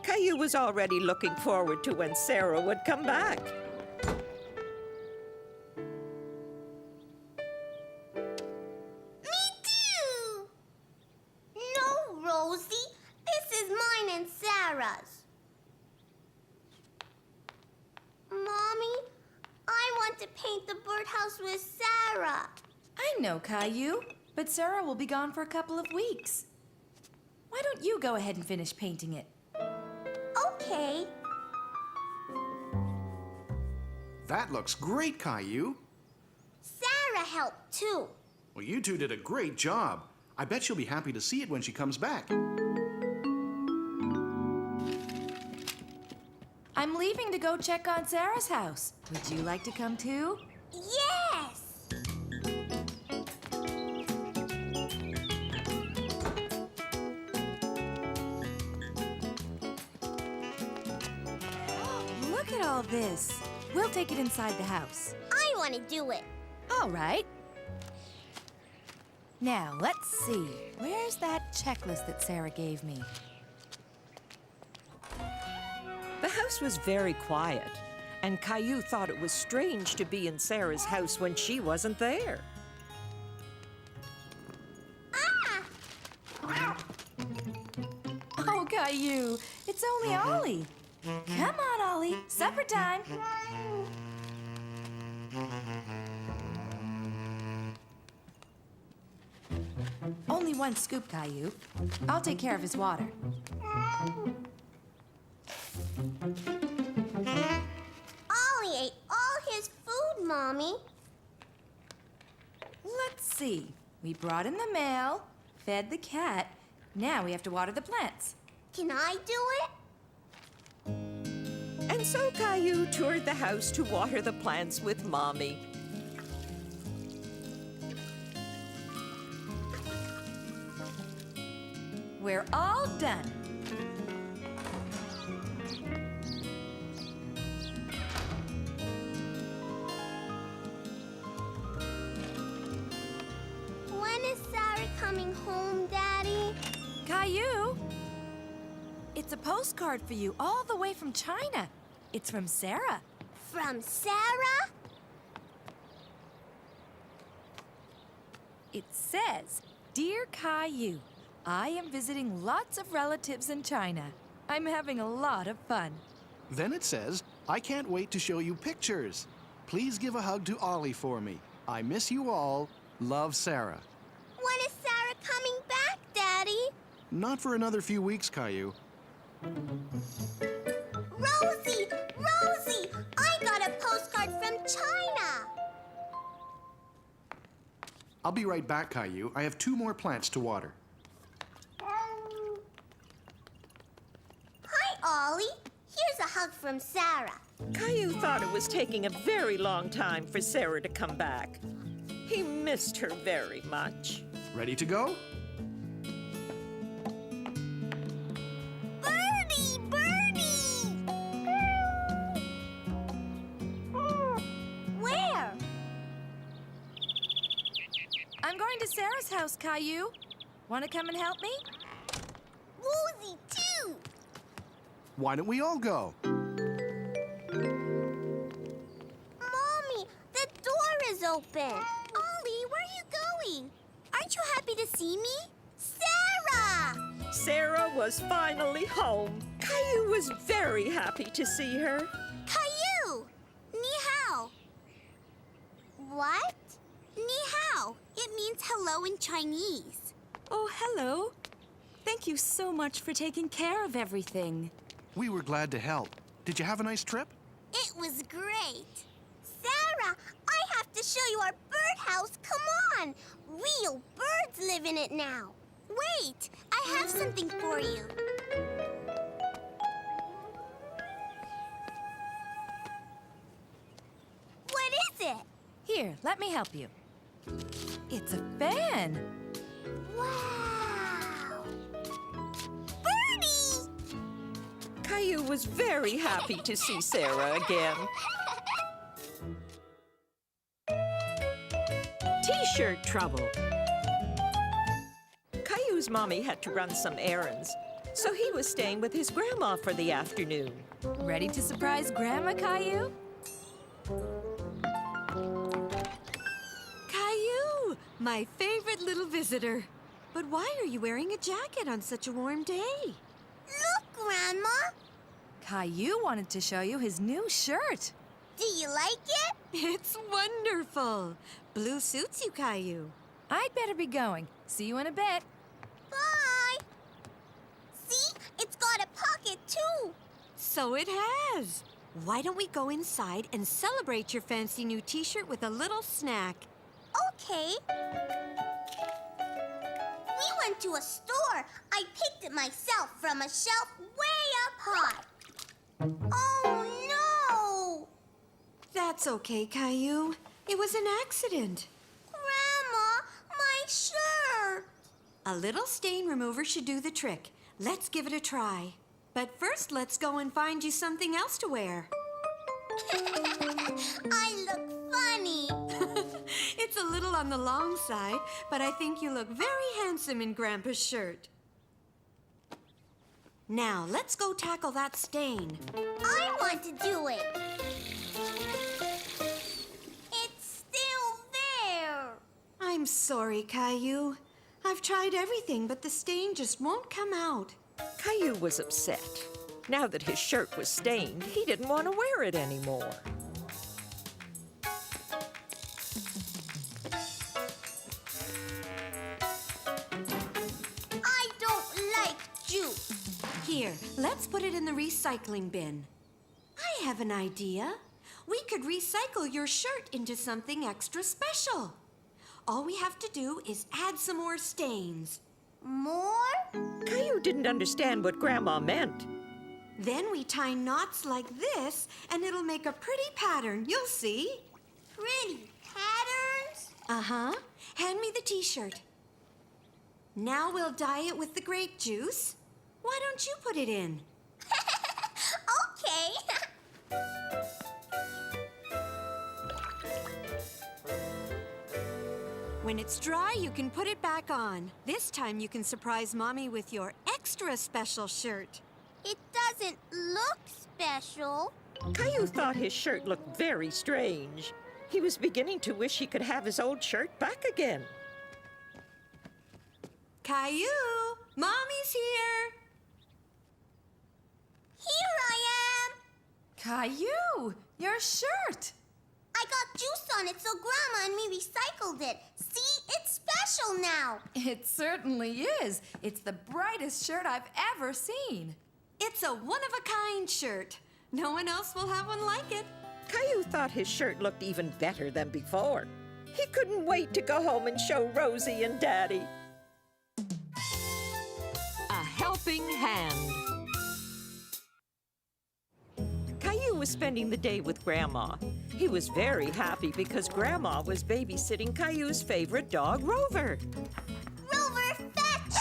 Caillou was already looking forward to when Sarah would come back. Me too! No, Rosie. This is mine and Sarah's. Mommy, I want to paint the birdhouse with Sarah. I know, Caillou, but Sarah will be gone for a couple of weeks. Why don't you go ahead and finish painting it? Okay. That looks great, Caillou. Sarah helped too. Well, you two did a great job. I bet she'll be happy to see it when she comes back. I'm leaving to go check on Sarah's house. Would you like to come too? Yes! Look at all this. We'll take it inside the house. I want to do it. All right. Now, let's see. Where's that checklist that Sarah gave me? The house was very quiet, and Caillou thought it was strange to be in Sarah's house when she wasn't there. Oh, Caillou, it's only Ollie. Come on, Ollie, supper time. Only one scoop, Caillou. I'll take care of his water. Ollie ate all his food, Mommy. Let's see. We brought in the mail, fed the cat. Now we have to water the plants. Can I do it? And so Caillou toured the house to water the plants with Mommy. We're all done. When is Sarah coming home, Daddy? Caillou, it's a postcard for you all the way from China. It's from Sarah. From Sarah? It says, Dear Caillou, I am visiting lots of relatives in China. I'm having a lot of fun. Then it says, I can't wait to show you pictures. Please give a hug to Ollie for me. I miss you all. Love, Sarah. When is Sarah coming back, Daddy? Not for another few weeks, Caillou. Rosie! Rosie! I got a postcard from China! I'll be right back, Caillou. I have 2 more plants to water. Hi, Ollie. Here's a hug from Sarah. Caillou thought it was taking a very long time for Sarah to come back. He missed her very much. Ready to go? Birdie! Birdie! Where? I'm going to Sarah's house, Caillou. Want to come and help me? Rosie, too! Why don't we all go? Mommy, the door is open. Ollie, where are you going? Aren't you happy to see me? Sarah! Sarah was finally home. Caillou was very happy to see her. Caillou! Ni hao. What? Ni hao. It means hello in Chinese. Oh, hello. Thank you so much for taking care of everything. We were glad to help. Did you have a nice trip? It was great. Sarah, I have to show you our birdhouse. Come on. Real birds live in it now. Wait, I have something for you. What is it? Here, let me help you. It's a fan. Wow. Caillou was very happy to see Sarah again. T-shirt trouble. Caillou's mommy had to run some errands, so he was staying with his grandma for the afternoon. Ready to surprise Grandma, Caillou? Caillou, my favorite little visitor. But why are you wearing a jacket on such a warm day? Look, Grandma. Caillou wanted to show you his new shirt. Do you like it? It's wonderful. Blue suits you, Caillou. I'd better be going. See you in a bit. Bye. See? It's got a pocket, too. So it has. Why don't we go inside and celebrate your fancy new t-shirt with a little snack? Okay. We went to a store. I picked it myself from a shelf way up high. Oh, no! That's okay, Caillou. It was an accident. Grandma, my shirt! A little stain remover should do the trick. Let's give it a try. But first, let's go and find you something else to wear. I look funny. It's a little on the long side, but I think you look very handsome in Grandpa's shirt. Now, let's go tackle that stain. I want to do it. It's still there. I'm sorry, Caillou. I've tried everything, but the stain just won't come out. Caillou was upset. Now that his shirt was stained, he didn't want to wear it anymore. I don't like juice. Here, let's put it in the recycling bin. I have an idea. We could recycle your shirt into something extra special. All we have to do is add some more stains. More? Caillou didn't understand what Grandma meant. Then we tie knots like this, and it'll make a pretty pattern. You'll see. Pretty patterns? Uh-huh. Hand me the t-shirt. Now we'll dye it with the grape juice. Why don't you put it in? Okay. When it's dry, you can put it back on. This time you can surprise Mommy with your extra special shirt. It doesn't look special. Caillou thought his shirt looked very strange. He was beginning to wish he could have his old shirt back again. Caillou, Mommy's here. Here I am. Caillou, your shirt. I got juice on it, so Grandma and me recycled it. See, it's special now. It certainly is. It's the brightest shirt I've ever seen. It's a one-of-a-kind shirt. No one else will have one like it. Caillou thought his shirt looked even better than before. He couldn't wait to go home and show Rosie and Daddy. A helping hand. Caillou was spending the day with Grandma. He was very happy because Grandma was babysitting Caillou's favorite dog, Rover. Rover, fetch!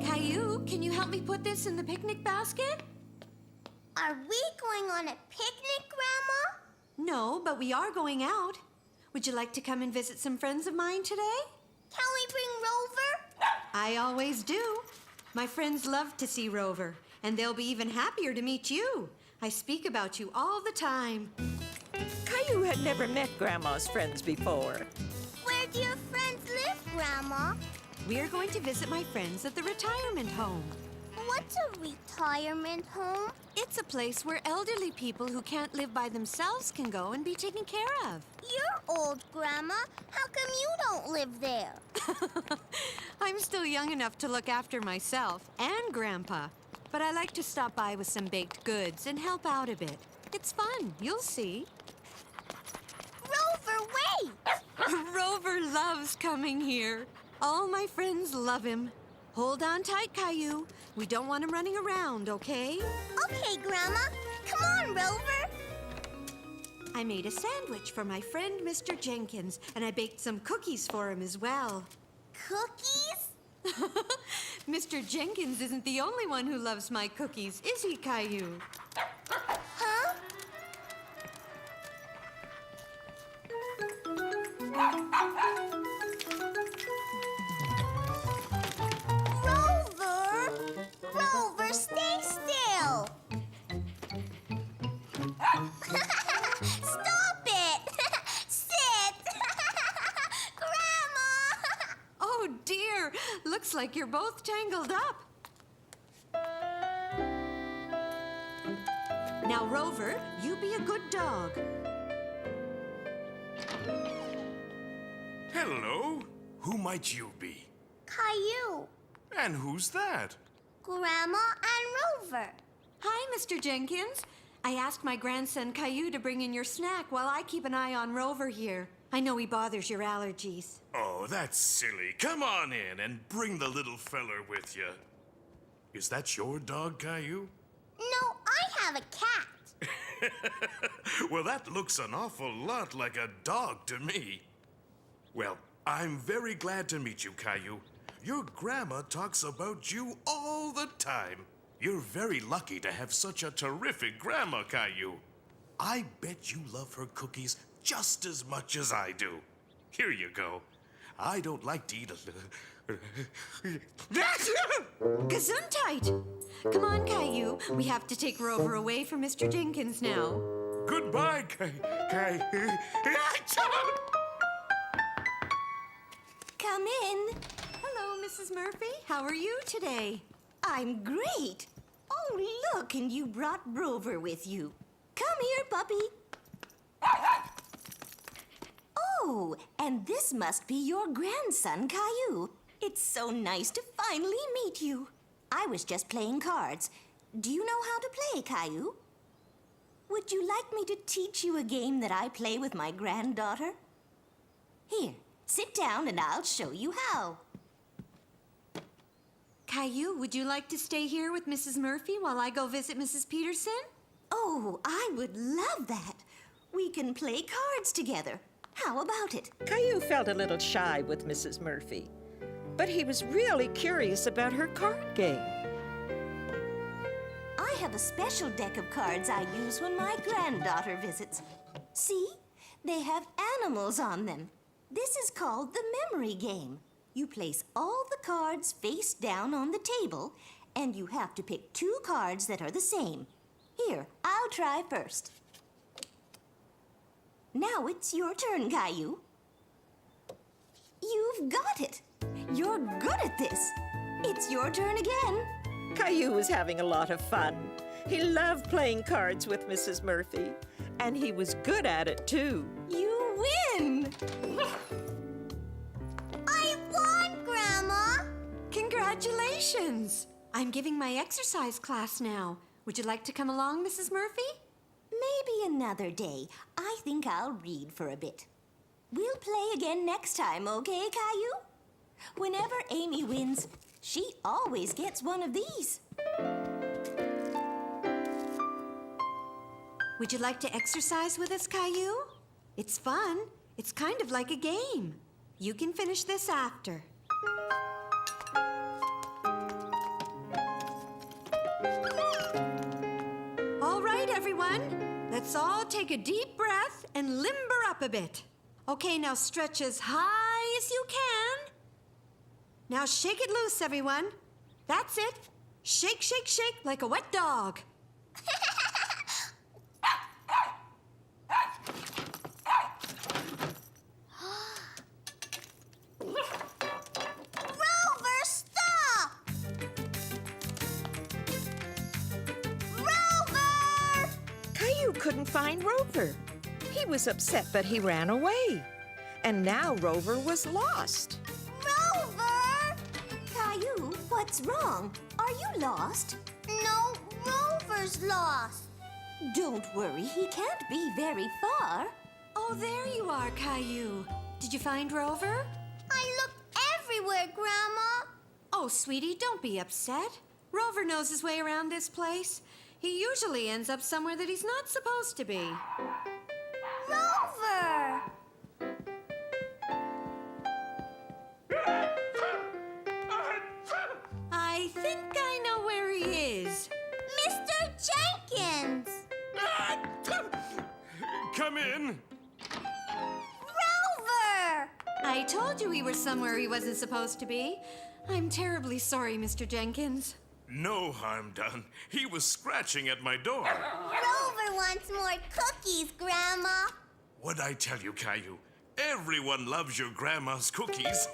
Caillou, can you help me put this in the picnic basket? Are we going on a picnic, Grandma? No, but we are going out. Would you like to come and visit some friends of mine today? Can we bring Rover? I always do. My friends love to see Rover, and they'll be even happier to meet you. I speak about you all the time. Caillou had never met Grandma's friends before. Where do your friends live, Grandma? We're going to visit my friends at the retirement home. What's a retirement home? It's a place where elderly people who can't live by themselves can go and be taken care of. You're old, Grandma. How come you don't live there? I'm still young enough to look after myself and Grandpa. But I like to stop by with some baked goods and help out a bit. It's fun, you'll see. Rover, wait! Rover loves coming here. All my friends love him. Hold on tight, Caillou. We don't want him running around, okay? Okay, Grandma. Come on, Rover. I made a sandwich for my friend, Mr. Jenkins, and I baked some cookies for him as well. Cookies? Mr. Jenkins isn't the only one who loves my cookies, is he, Caillou? Huh? Rover! Rover, stay still! Stop it! Sit! Grandma! Oh, dear. Looks like you're both tangled up. Now, Rover, you be a good dog. Hello. Who might you be? Caillou. And who's that? Grandma and Rover. Hi, Mr. Jenkins. I asked my grandson Caillou to bring in your snack while I keep an eye on Rover here. I know he bothers your allergies. Oh, that's silly. Come on in and bring the little feller with you. Is that your dog, Caillou? No, I have a cat. Well, that looks an awful lot like a dog to me. Well, I'm very glad to meet you, Caillou. Your grandma talks about you all the time. You're very lucky to have such a terrific grandma, Caillou. I bet you love her cookies just as much as I do. Here you go. I don't like to eat a... Gesundheit! Come on, Caillou. We have to take Rover away from Mr. Jenkins now. Goodbye, Come in. Hello, Mrs. Murphy. How are you today? I'm great. Oh, look, and you brought Rover with you. Come here, puppy. Oh, and this must be your grandson, Caillou. It's so nice to finally meet you. I was just playing cards. Do you know how to play, Caillou? Would you like me to teach you a game that I play with my granddaughter? Here, sit down and I'll show you how. Caillou, would you like to stay here with Mrs. Murphy while I go visit Mrs. Peterson? Oh, I would love that. We can play cards together. How about it? Caillou felt a little shy with Mrs. Murphy, but he was really curious about her card game. I have a special deck of cards I use when my granddaughter visits. See? They have animals on them. This is called the memory game. You place all the cards face down on the table, and you have to pick 2 cards that are the same. Here, I'll try first. Now it's your turn, Caillou. You've got it. You're good at this. It's your turn again. Caillou was having a lot of fun. He loved playing cards with Mrs. Murphy, and he was good at it, too. You win! I won, Grandma! Congratulations! I'm giving my exercise class now. Would you like to come along, Mrs. Murphy? Maybe another day. I think I'll read for a bit. We'll play again next time, okay, Caillou? Whenever Amy wins, she always gets one of these. Would you like to exercise with us, Caillou? It's fun. It's kind of like a game. You can finish this after. All right, everyone. Let's all take a deep breath and limber up a bit. Okay, now stretch as high as you can. Now shake it loose, everyone. That's it. Shake, shake, shake like a wet dog. Rover, stop! Rover! Caillou couldn't find Rover. He was upset, but he ran away. And now Rover was lost. Rover! Caillou, what's wrong? Are you lost? No, Rover's lost. Don't worry, he can't be very far. Oh, there you are, Caillou. Did you find Rover? I looked everywhere, Grandma. Oh, sweetie, don't be upset. Rover knows his way around this place. He usually ends up somewhere that he's not supposed to be. Rover! I think I know where he is. Mr. Jenkins! Come in. Rover! I told you he was somewhere he wasn't supposed to be. I'm terribly sorry, Mr. Jenkins. No harm done. He was scratching at my door. Rover wants more cookies, Grandma. What'd I tell you, Caillou? Everyone loves your grandma's cookies.